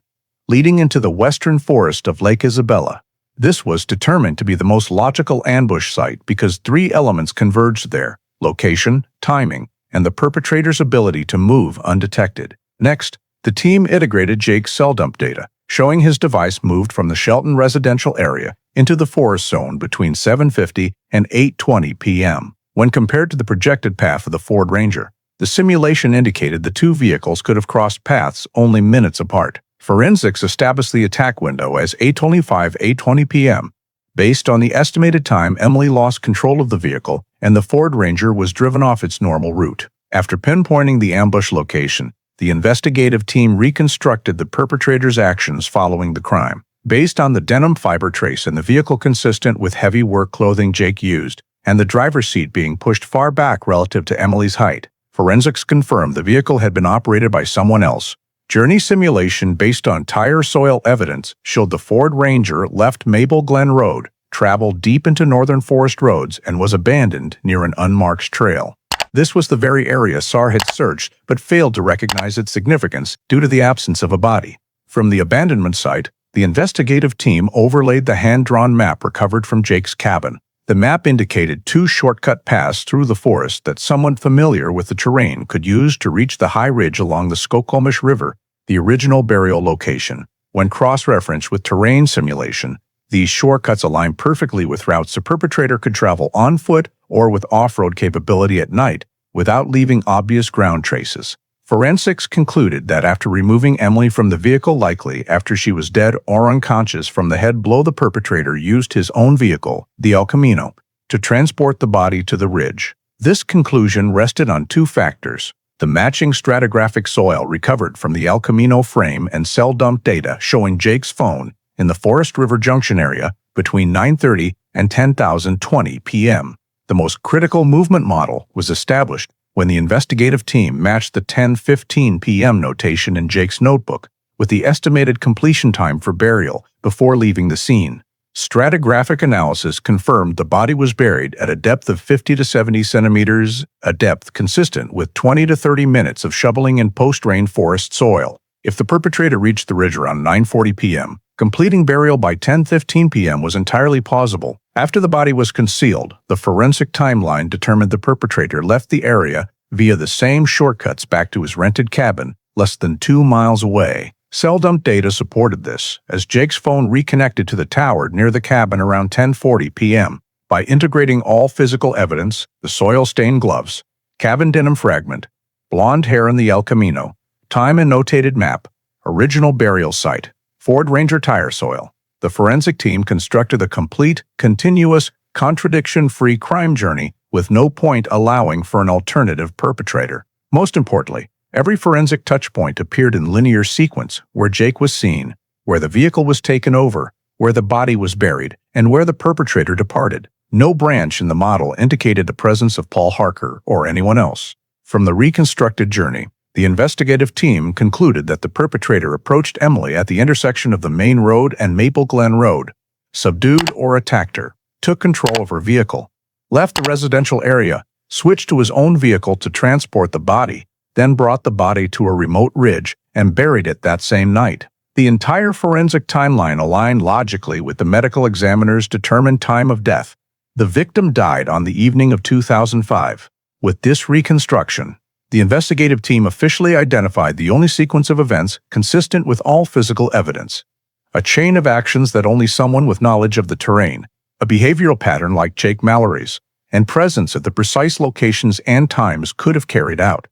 leading into the western forest of Lake Isabella. This was determined to be the most logical ambush site because three elements converged there: location, timing, and the perpetrator's ability to move undetected. Next, the team integrated Jake's cell dump data, showing his device moved from the Shelton residential area into the forest zone between 7:50 and 8:20 p.m. When compared to the projected path of the Ford Ranger, the simulation indicated the two vehicles could have crossed paths only minutes apart. Forensics established the attack window as 8:25, 8:20 p.m. Based on the estimated time Emily lost control of the vehicle and the Ford Ranger was driven off its normal route. After pinpointing the ambush location, the investigative team reconstructed the perpetrator's actions following the crime. Based on the denim fiber trace in the vehicle consistent with heavy work clothing Jake used, and the driver's seat being pushed far back relative to Emily's height, forensics confirmed the vehicle had been operated by someone else. Journey simulation based on tire soil evidence showed the Ford Ranger left Maple Glen Road, traveled deep into northern forest roads, and was abandoned near an unmarked trail. This was the very area SAR had searched but failed to recognize its significance due to the absence of a body. From the abandonment site, the investigative team overlaid the hand-drawn map recovered from Jake's cabin. The map indicated two shortcut paths through the forest that someone familiar with the terrain could use to reach the high ridge along the Skokomish River, the original burial location. When cross-referenced with terrain simulation, these shortcuts align perfectly with routes the perpetrator could travel on foot or with off-road capability at night without leaving obvious ground traces. Forensics concluded that after removing Emily from the vehicle, likely after she was dead or unconscious from the head blow, the perpetrator used his own vehicle, the El Camino, to transport the body to the ridge. This conclusion rested on two factors: the matching stratigraphic soil recovered from the El Camino frame and cell dump data showing Jake's phone in the Forest River Junction area between 9:30 and 10:20 p.m. The most critical movement model was established when the investigative team matched the 10:15 p.m. notation in Jake's notebook with the estimated completion time for burial before leaving the scene. Stratigraphic analysis confirmed the body was buried at a depth of 50 to 70 centimeters, a depth consistent with 20 to 30 minutes of shoveling in post-rain forest soil. If the perpetrator reached the ridge around 9:40 p.m., completing burial by 10:15 p.m. was entirely plausible. After the body was concealed, the forensic timeline determined the perpetrator left the area via the same shortcuts back to his rented cabin less than 2 miles away. Cell dump data supported this, as Jake's phone reconnected to the tower near the cabin around 10:40 p.m. By integrating all physical evidence, the soil-stained gloves, cabin denim fragment, blonde hair in the El Camino, time and notated map, original burial site, Ford Ranger tire soil, the forensic team constructed a complete, continuous, contradiction-free crime journey with no point allowing for an alternative perpetrator. Most importantly, every forensic touchpoint appeared in linear sequence: where Jake was seen, where the vehicle was taken over, where the body was buried, and where the perpetrator departed. No branch in the model indicated the presence of Paul Harker or anyone else. From the reconstructed journey, the investigative team concluded that the perpetrator approached Emily at the intersection of the main road and Maple Glen Road, subdued or attacked her, took control of her vehicle, left the residential area, switched to his own vehicle to transport the body, then brought the body to a remote ridge and buried it that same night. The entire forensic timeline aligned logically with the medical examiner's determined time of death. The victim died on the evening of 2005. With this reconstruction, the investigative team officially identified the only sequence of events consistent with all physical evidence: a chain of actions that only someone with knowledge of the terrain, a behavioral pattern like Jake Mallory's, and presence at the precise locations and times could have carried out.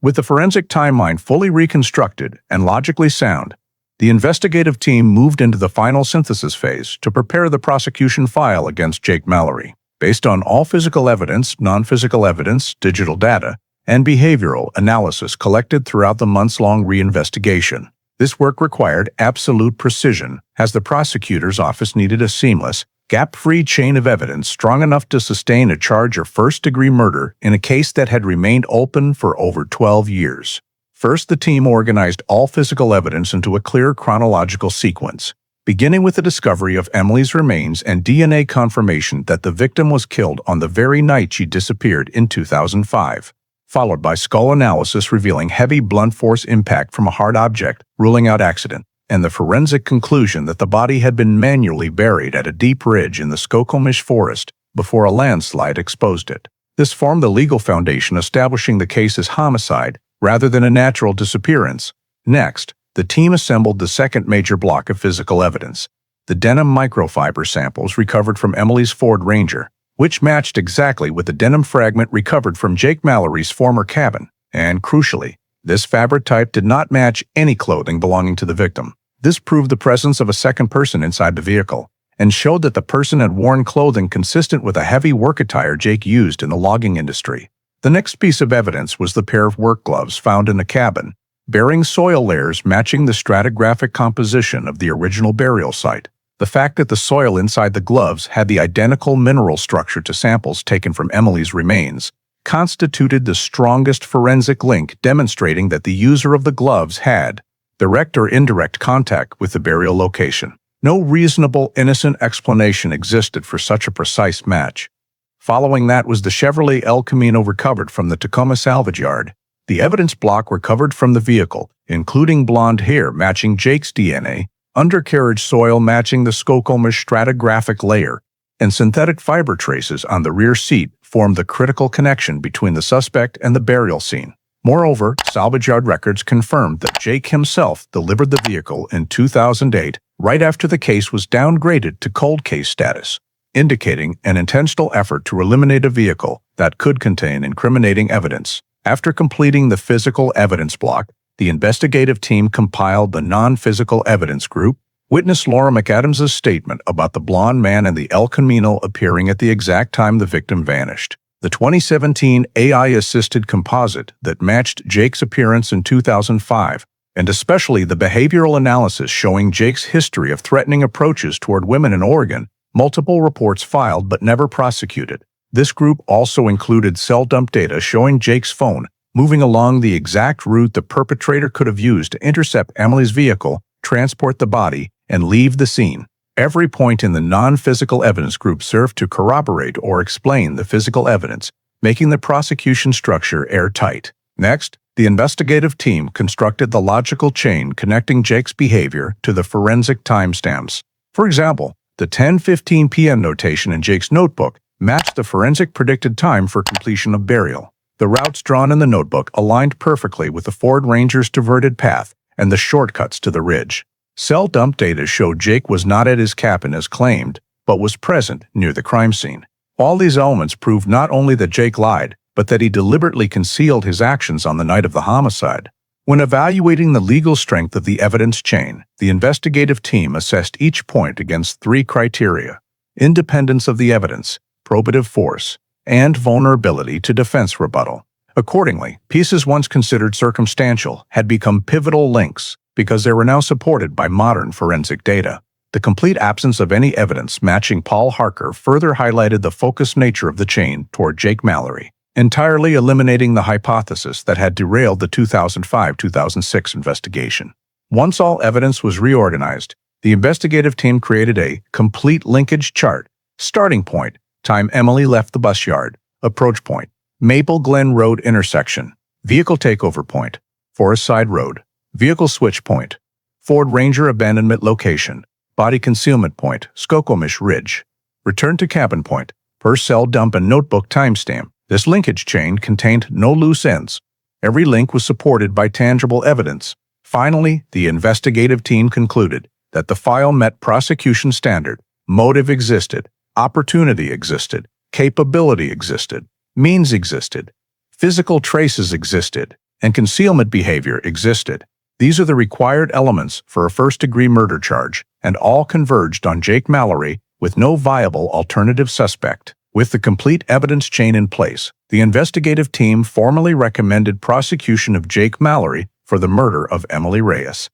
With the forensic timeline fully reconstructed and logically sound, the investigative team moved into the final synthesis phase to prepare the prosecution file against Jake Mallory. Based on all physical evidence, non-physical evidence, digital data, and behavioral analysis collected throughout the months-long reinvestigation. This work required absolute precision, as the prosecutor's office needed a seamless, gap-free chain of evidence strong enough to sustain a charge of first-degree murder in a case that had remained open for over 12 years. First, the team organized all physical evidence into a clear chronological sequence, beginning with the discovery of Emily's remains and DNA confirmation that the victim was killed on the very night she disappeared in 2005, followed by skull analysis revealing heavy blunt force impact from a hard object, ruling out accident, and the forensic conclusion that the body had been manually buried at a deep ridge in the Skokomish forest before a landslide exposed it. This formed the legal foundation establishing the case as homicide rather than a natural disappearance. Next, the team assembled the second major block of physical evidence, the denim microfiber samples recovered from Emily's Ford Ranger, which matched exactly with the denim fragment recovered from Jake Mallory's former cabin, and crucially, this fabric type did not match any clothing belonging to the victim. This proved the presence of a second person inside the vehicle, and showed that the person had worn clothing consistent with a heavy work attire Jake used in the logging industry. The next piece of evidence was the pair of work gloves found in the cabin, bearing soil layers matching the stratigraphic composition of the original burial site. The fact that the soil inside the gloves had the identical mineral structure to samples taken from Emily's remains constituted the strongest forensic link demonstrating that the user of the gloves had direct or indirect contact with the burial location. No reasonable, innocent explanation existed for such a precise match. Following that was the Chevrolet El Camino recovered from the Tacoma salvage yard. The evidence block recovered from the vehicle, including blonde hair matching Jake's DNA, undercarriage soil matching the Skokomish stratigraphic layer, and synthetic fiber traces on the rear seat formed the critical connection between the suspect and the burial scene. Moreover, salvage yard records confirmed that Jake himself delivered the vehicle in 2008, right after the case was downgraded to cold case status, indicating an intentional effort to eliminate a vehicle that could contain incriminating evidence. After completing the physical evidence block, the investigative team compiled the non-physical evidence group. Witness Laura McAdams' statement about the blonde man and the El Camino appearing at the exact time the victim vanished. The 2017 AI-assisted composite that matched Jake's appearance in 2005, and especially the behavioral analysis showing Jake's history of threatening approaches toward women in Oregon, multiple reports filed but never prosecuted. This group also included cell dump data showing Jake's phone moving along the exact route the perpetrator could have used to intercept Emily's vehicle, transport the body, and leave the scene. Every point in the non-physical evidence group served to corroborate or explain the physical evidence, making the prosecution structure airtight. Next, the investigative team constructed the logical chain connecting Jake's behavior to the forensic timestamps. For example, the 10:15 p.m. notation in Jake's notebook matched the forensic predicted time for completion of burial. The routes drawn in the notebook aligned perfectly with the Ford Ranger's diverted path and the shortcuts to the ridge. Cell dump data showed Jake was not at his cabin as claimed, but was present near the crime scene. All these elements proved not only that Jake lied, but that he deliberately concealed his actions on the night of the homicide. When evaluating the legal strength of the evidence chain, the investigative team assessed each point against three criteria: independence of the evidence, probative force, and vulnerability to defense rebuttal. Accordingly, pieces once considered circumstantial had become pivotal links because they were now supported by modern forensic data. The complete absence of any evidence matching Paul Harker further highlighted the focused nature of the chain toward Jake Mallory, entirely eliminating the hypothesis that had derailed the 2005-2006 investigation. Once all evidence was reorganized, the investigative team created a complete linkage chart: starting point, time Emily left the bus yard; approach point, Maple Glen Road intersection; vehicle takeover point, Forest Side Road; vehicle switch point, Ford Ranger abandonment location; body concealment point, Skokomish Ridge; return to cabin point, per cell dump and notebook timestamp. This linkage chain contained no loose ends. Every link was supported by tangible evidence. Finally, the investigative team concluded that the file met prosecution standard. Motive existed, opportunity existed, capability existed, means existed, physical traces existed, and concealment behavior existed. These are the required elements for a first-degree murder charge, and all converged on Jake Mallory with no viable alternative suspect. With the complete evidence chain in place, the investigative team formally recommended prosecution of Jake Mallory for the murder of Emily Reyes.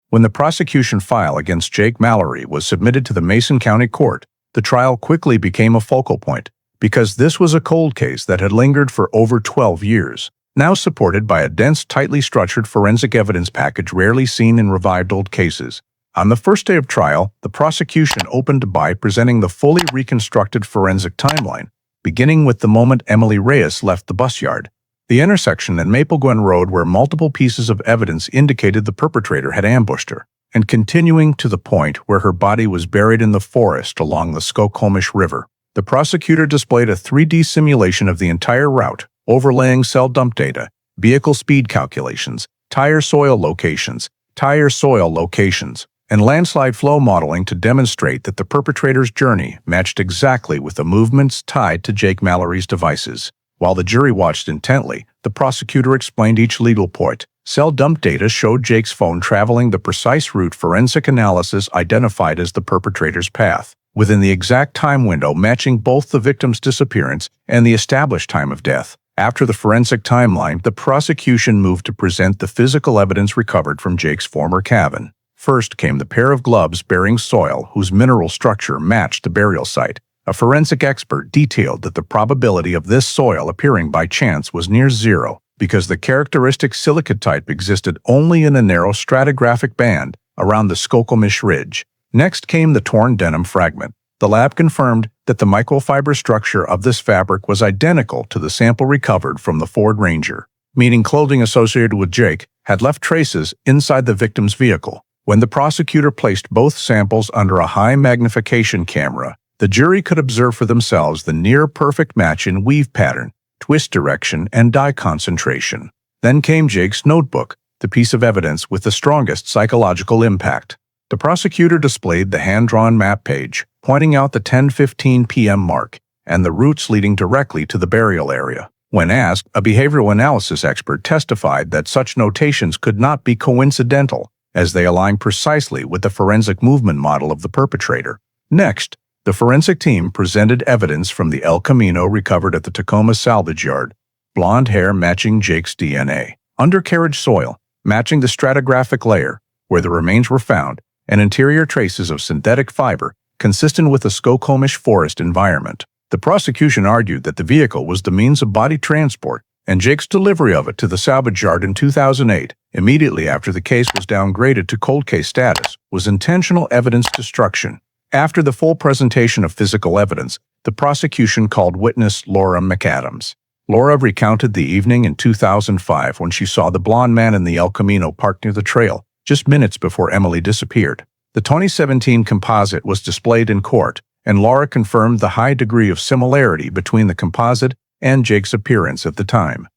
When the prosecution file against Jake Mallory was submitted to the Mason County Court, the trial quickly became a focal point, because this was a cold case that had lingered for over 12 years, now supported by a dense, tightly structured forensic evidence package rarely seen in revived old cases. On the first day of trial, the prosecution opened by presenting the fully reconstructed forensic timeline, beginning with the moment Emily Reyes left the bus yard, the intersection at Maple Glen Road where multiple pieces of evidence indicated the perpetrator had ambushed her, and continuing to the point where her body was buried in the forest along the Skokomish River. The prosecutor displayed a 3D simulation of the entire route, overlaying cell dump data, vehicle speed calculations, tire soil locations, and landslide flow modeling to demonstrate that the perpetrator's journey matched exactly with the movements tied to Jake Mallory's devices. While the jury watched intently, the prosecutor explained each legal point. Cell dump data showed Jake's phone traveling the precise route forensic analysis identified as the perpetrator's path, within the exact time window matching both the victim's disappearance and the established time of death. After the forensic timeline, the prosecution moved to present the physical evidence recovered from Jake's former cabin. First came the pair of gloves bearing soil whose mineral structure matched the burial site. A forensic expert detailed that the probability of this soil appearing by chance was near zero, because the characteristic silicate type existed only in a narrow stratigraphic band around the Skokomish Ridge. Next came the torn denim fragment. The lab confirmed that the microfiber structure of this fabric was identical to the sample recovered from the Ford Ranger, meaning clothing associated with Jake had left traces inside the victim's vehicle. When the prosecutor placed both samples under a high magnification camera, the jury could observe for themselves the near-perfect match in weave pattern, twist direction, and dye concentration. Then came Jake's notebook, the piece of evidence with the strongest psychological impact. The prosecutor displayed the hand-drawn map page, pointing out the 10:15 p.m. mark and the routes leading directly to the burial area. When asked, a behavioral analysis expert testified that such notations could not be coincidental, as they align precisely with the forensic movement model of the perpetrator. Next, the forensic team presented evidence from the El Camino recovered at the Tacoma salvage yard, blonde hair matching Jake's DNA, undercarriage soil matching the stratigraphic layer where the remains were found, and interior traces of synthetic fiber consistent with the Skokomish forest environment. The prosecution argued that the vehicle was the means of body transport, and Jake's delivery of it to the salvage yard in 2008, immediately after the case was downgraded to cold case status, was intentional evidence destruction. After the full presentation of physical evidence, the prosecution called witness Laura McAdams. Laura recounted the evening in 2005 when she saw the blonde man in the El Camino parked near the trail, just minutes before Emily disappeared. The 2017 composite was displayed in court, and Laura confirmed the high degree of similarity between the composite and Jake's appearance at the time.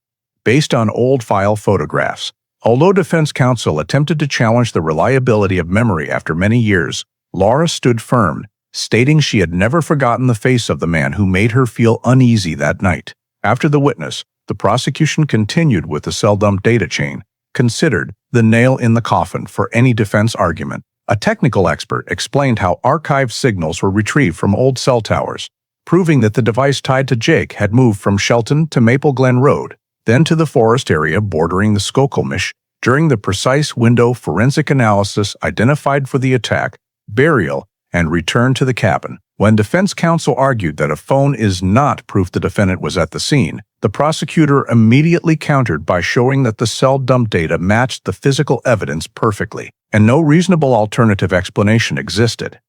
Based on old file photographs, although defense counsel attempted to challenge the reliability of memory after many years, Laura stood firm, stating she had never forgotten the face of the man who made her feel uneasy that night. After the witness, the prosecution continued with the cell dump data chain, considered the nail in the coffin for any defense argument. A technical expert explained how archived signals were retrieved from old cell towers, proving that the device tied to Jake had moved from Shelton to Maple Glen Road, then to the forest area bordering the Skokomish. During the precise window forensic analysis identified for the attack, burial, and return to the cabin. When defense counsel argued that a phone is not proof the defendant was at the scene, the prosecutor immediately countered by showing that the cell dump data matched the physical evidence perfectly, and no reasonable alternative explanation existed.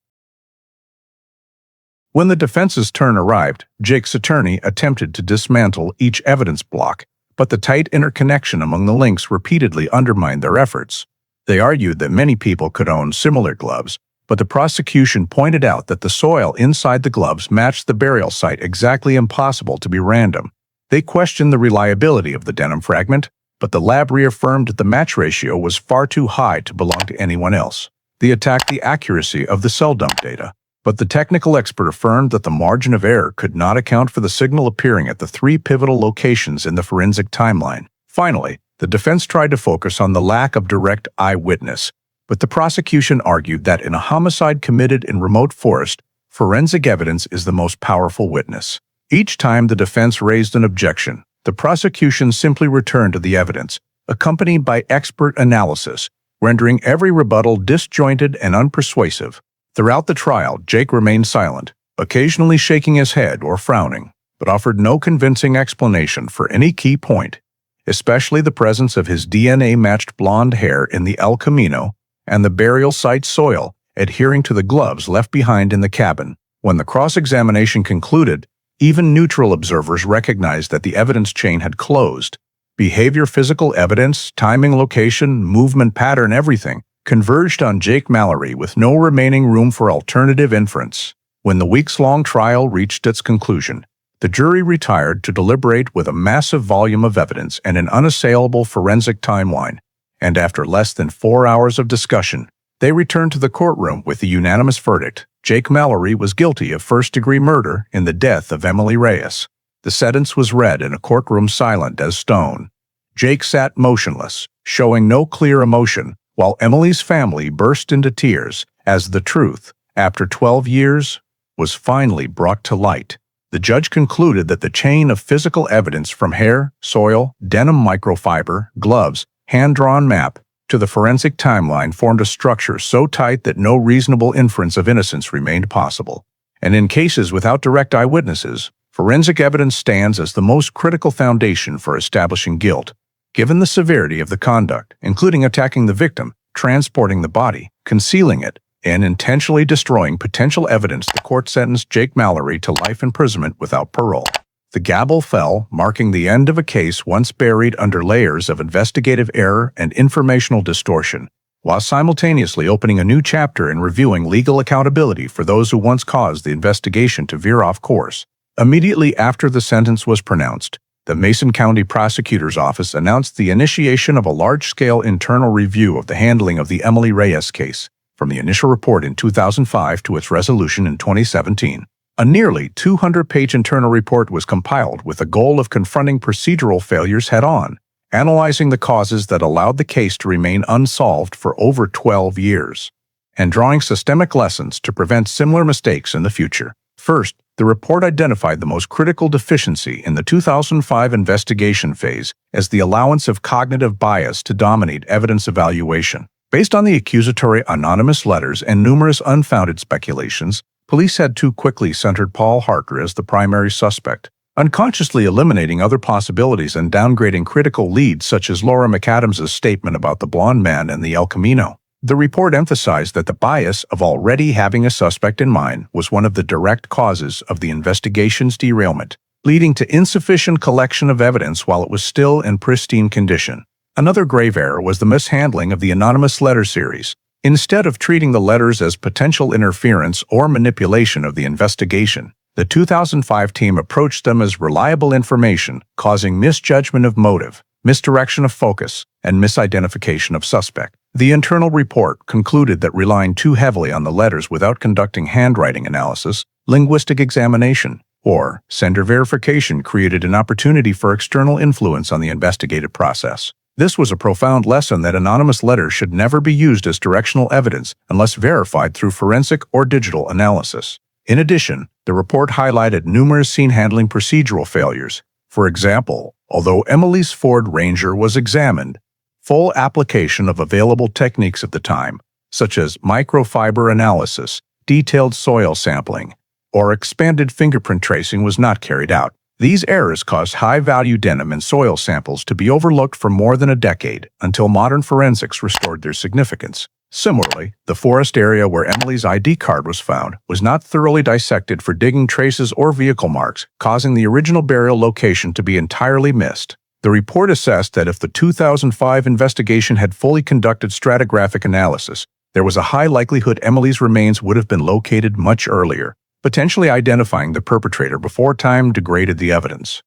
When the defense's turn arrived, Jake's attorney attempted to dismantle each evidence block, but the tight interconnection among the links repeatedly undermined their efforts. They argued that many people could own similar gloves, but the prosecution pointed out that the soil inside the gloves matched the burial site exactly impossible to be random. They questioned the reliability of the denim fragment, but the lab reaffirmed the match ratio was far too high to belong to anyone else. They attacked the accuracy of the cell dump data, but the technical expert affirmed that the margin of error could not account for the signal appearing at the three pivotal locations in the forensic timeline. Finally, the defense tried to focus on the lack of direct eyewitness, but the prosecution argued that in a homicide committed in remote forest, forensic evidence is the most powerful witness. Each time the defense raised an objection, the prosecution simply returned to the evidence, accompanied by expert analysis, rendering every rebuttal disjointed and unpersuasive. Throughout the trial, Jake remained silent, occasionally shaking his head or frowning, but offered no convincing explanation for any key point, especially the presence of his DNA-matched blonde hair in the El Camino and the burial site soil adhering to the gloves left behind in the cabin. When the cross-examination concluded, even neutral observers recognized that the evidence chain had closed. Behavior, physical evidence, timing, location, movement pattern, everything converged on Jake Mallory with no remaining room for alternative inference. When the weeks-long trial reached its conclusion, the jury retired to deliberate with a massive volume of evidence and an unassailable forensic timeline, and after less than 4 hours of discussion, they returned to the courtroom with the unanimous verdict. Jake Mallory was guilty of first-degree murder in the death of Emily Reyes. The sentence was read in a courtroom silent as stone. Jake sat motionless, showing no clear emotion, while Emily's family burst into tears as the truth, after 12 years, was finally brought to light. The judge concluded that the chain of physical evidence from hair, soil, denim microfiber, gloves, hand-drawn map, to the forensic timeline formed a structure so tight that no reasonable inference of innocence remained possible. And in cases without direct eyewitnesses, forensic evidence stands as the most critical foundation for establishing guilt. Given the severity of the conduct, including attacking the victim, transporting the body, concealing it, and intentionally destroying potential evidence, the court sentenced Jake Mallory to life imprisonment without parole. The gavel fell, marking the end of a case once buried under layers of investigative error and informational distortion, while simultaneously opening a new chapter in reviewing legal accountability for those who once caused the investigation to veer off course. Immediately after the sentence was pronounced, the Mason County Prosecutor's Office announced the initiation of a large-scale internal review of the handling of the Emily Reyes case, from the initial report in 2005 to its resolution in 2017. A nearly 200-page internal report was compiled with the goal of confronting procedural failures head-on, analyzing the causes that allowed the case to remain unsolved for over 12 years, and drawing systemic lessons to prevent similar mistakes in the future. First, the report identified the most critical deficiency in the 2005 investigation phase as the allowance of cognitive bias to dominate evidence evaluation. Based on the accusatory anonymous letters and numerous unfounded speculations, police had too quickly centered Paul Harker as the primary suspect, unconsciously eliminating other possibilities and downgrading critical leads such as Laura McAdams's statement about the blonde man and the El Camino. The report emphasized that the bias of already having a suspect in mind was one of the direct causes of the investigation's derailment, leading to insufficient collection of evidence while it was still in pristine condition. Another grave error was the mishandling of the anonymous letter series. Instead of treating the letters as potential interference or manipulation of the investigation, the 2005 team approached them as reliable information, causing misjudgment of motive, misdirection of focus, and misidentification of suspect. The internal report concluded that relying too heavily on the letters without conducting handwriting analysis, linguistic examination, or sender verification created an opportunity for external influence on the investigative process. This was a profound lesson that anonymous letters should never be used as directional evidence unless verified through forensic or digital analysis. In addition, the report highlighted numerous scene-handling procedural failures. For example, although Emily's Ford Ranger was examined, full application of available techniques at the time, such as microfiber analysis, detailed soil sampling, or expanded fingerprint tracing, was not carried out. These errors caused high-value denim and soil samples to be overlooked for more than a decade until modern forensics restored their significance. Similarly, the forest area where Emily's ID card was found was not thoroughly dissected for digging traces or vehicle marks, causing the original burial location to be entirely missed. The report assessed that if the 2005 investigation had fully conducted stratigraphic analysis, there was a high likelihood Emily's remains would have been located much earlier, potentially identifying the perpetrator before time degraded the evidence.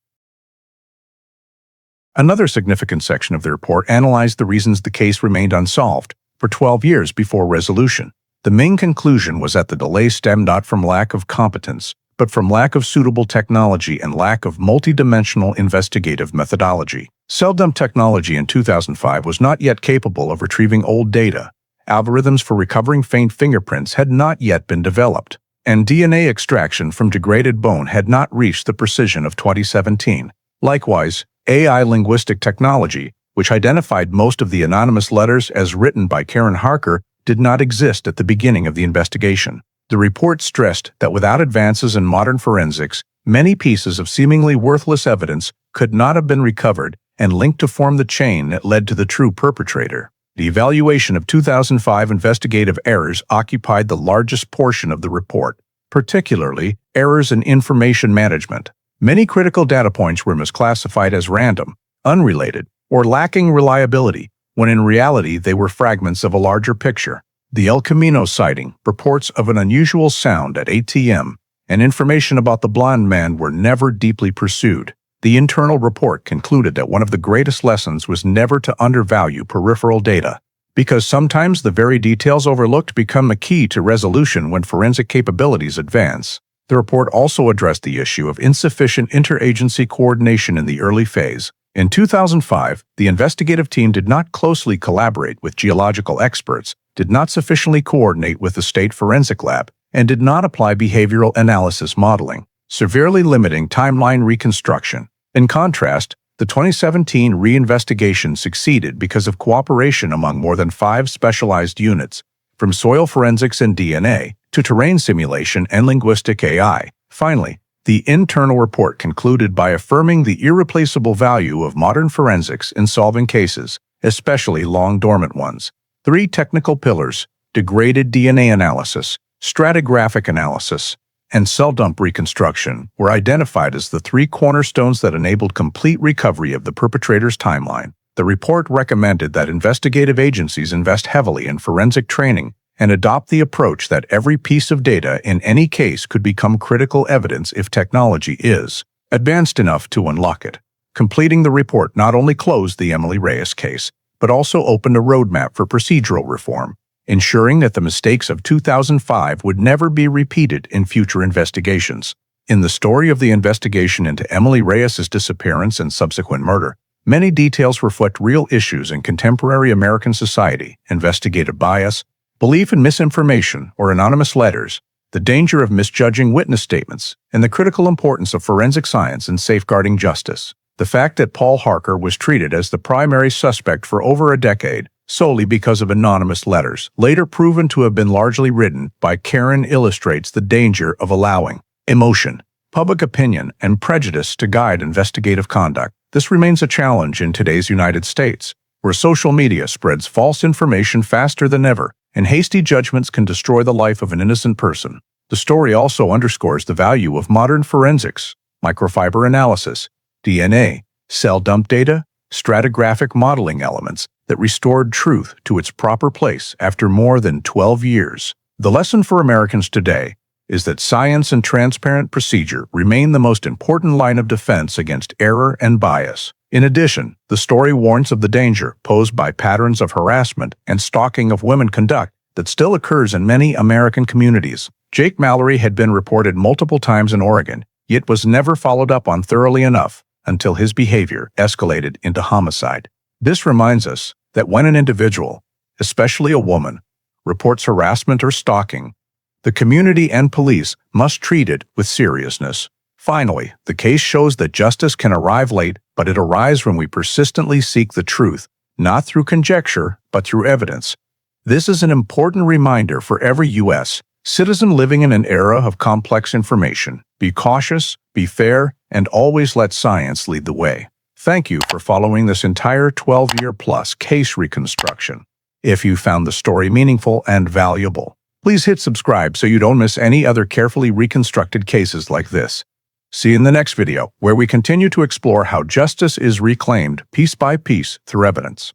Another significant section of the report analyzed the reasons the case remained unsolved for 12 years before resolution. The main conclusion was that the delay stemmed not from lack of competence, but from lack of suitable technology and lack of multidimensional investigative methodology. Seldom technology in 2005 was not yet capable of retrieving old data. Algorithms for recovering faint fingerprints had not yet been developed, and DNA extraction from degraded bone had not reached the precision of 2017. Likewise, AI linguistic technology, which identified most of the anonymous letters as written by Karen Harker, did not exist at the beginning of the investigation. The report stressed that without advances in modern forensics, many pieces of seemingly worthless evidence could not have been recovered and linked to form the chain that led to the true perpetrator. The evaluation of 2005 investigative errors occupied the largest portion of the report, particularly errors in information management. Many critical data points were misclassified as random, unrelated, or lacking reliability, when in reality they were fragments of a larger picture. The El Camino sighting, reports of an unusual sound at 8 p.m., and information about the blonde man were never deeply pursued. The internal report concluded that one of the greatest lessons was never to undervalue peripheral data, because sometimes the very details overlooked become the key to resolution when forensic capabilities advance. The report also addressed the issue of insufficient interagency coordination in the early phase. In 2005, the investigative team did not closely collaborate with geological experts, did not sufficiently coordinate with the state forensic lab, and did not apply behavioral analysis modeling, severely limiting timeline reconstruction. In contrast, the 2017 reinvestigation succeeded because of cooperation among more than 5 specialized units, from soil forensics and DNA to terrain simulation and linguistic AI. Finally, the internal report concluded by affirming the irreplaceable value of modern forensics in solving cases, especially long-dormant ones. 3 technical pillars: degraded DNA analysis, stratigraphic analysis, and cell dump reconstruction were identified as the 3 cornerstones that enabled complete recovery of the perpetrator's timeline. The report recommended that investigative agencies invest heavily in forensic training and adopt the approach that every piece of data in any case could become critical evidence if technology is advanced enough to unlock it. Completing the report not only closed the Emily Reyes case, but also opened a roadmap for procedural reform, ensuring that the mistakes of 2005 would never be repeated in future investigations. In the story of the investigation into Emily Reyes's disappearance and subsequent murder, many details reflect real issues in contemporary American society: investigative bias, belief in misinformation or anonymous letters, the danger of misjudging witness statements, and the critical importance of forensic science in safeguarding justice. The fact that Paul Harker was treated as the primary suspect for over a decade solely because of anonymous letters, later proven to have been largely written by Karen, illustrates the danger of allowing emotion, public opinion, and prejudice to guide investigative conduct. This remains a challenge in today's United States, where social media spreads false information faster than ever, and hasty judgments can destroy the life of an innocent person. The story also underscores the value of modern forensics, microfiber analysis, DNA, cell dump data, stratigraphic modeling elements that restored truth to its proper place after more than 12 years. The lesson for Americans today is that science and transparent procedure remain the most important line of defense against error and bias. In addition, the story warns of the danger posed by patterns of harassment and stalking of women conduct that still occurs in many American communities. Jake Mallory had been reported multiple times in Oregon, yet was never followed up on thoroughly enough until his behavior escalated into homicide. This reminds us that when an individual, especially a woman, reports harassment or stalking, the community and police must treat it with seriousness. Finally, the case shows that justice can arrive late, but it arrives when we persistently seek the truth, not through conjecture, but through evidence. This is an important reminder for every U.S. citizen living in an era of complex information. Be cautious, be fair, and always let science lead the way. Thank you for following this entire 12-year-plus case reconstruction. If you found the story meaningful and valuable, please hit subscribe so you don't miss any other carefully reconstructed cases like this. See you in the next video, where we continue to explore how justice is reclaimed piece by piece through evidence.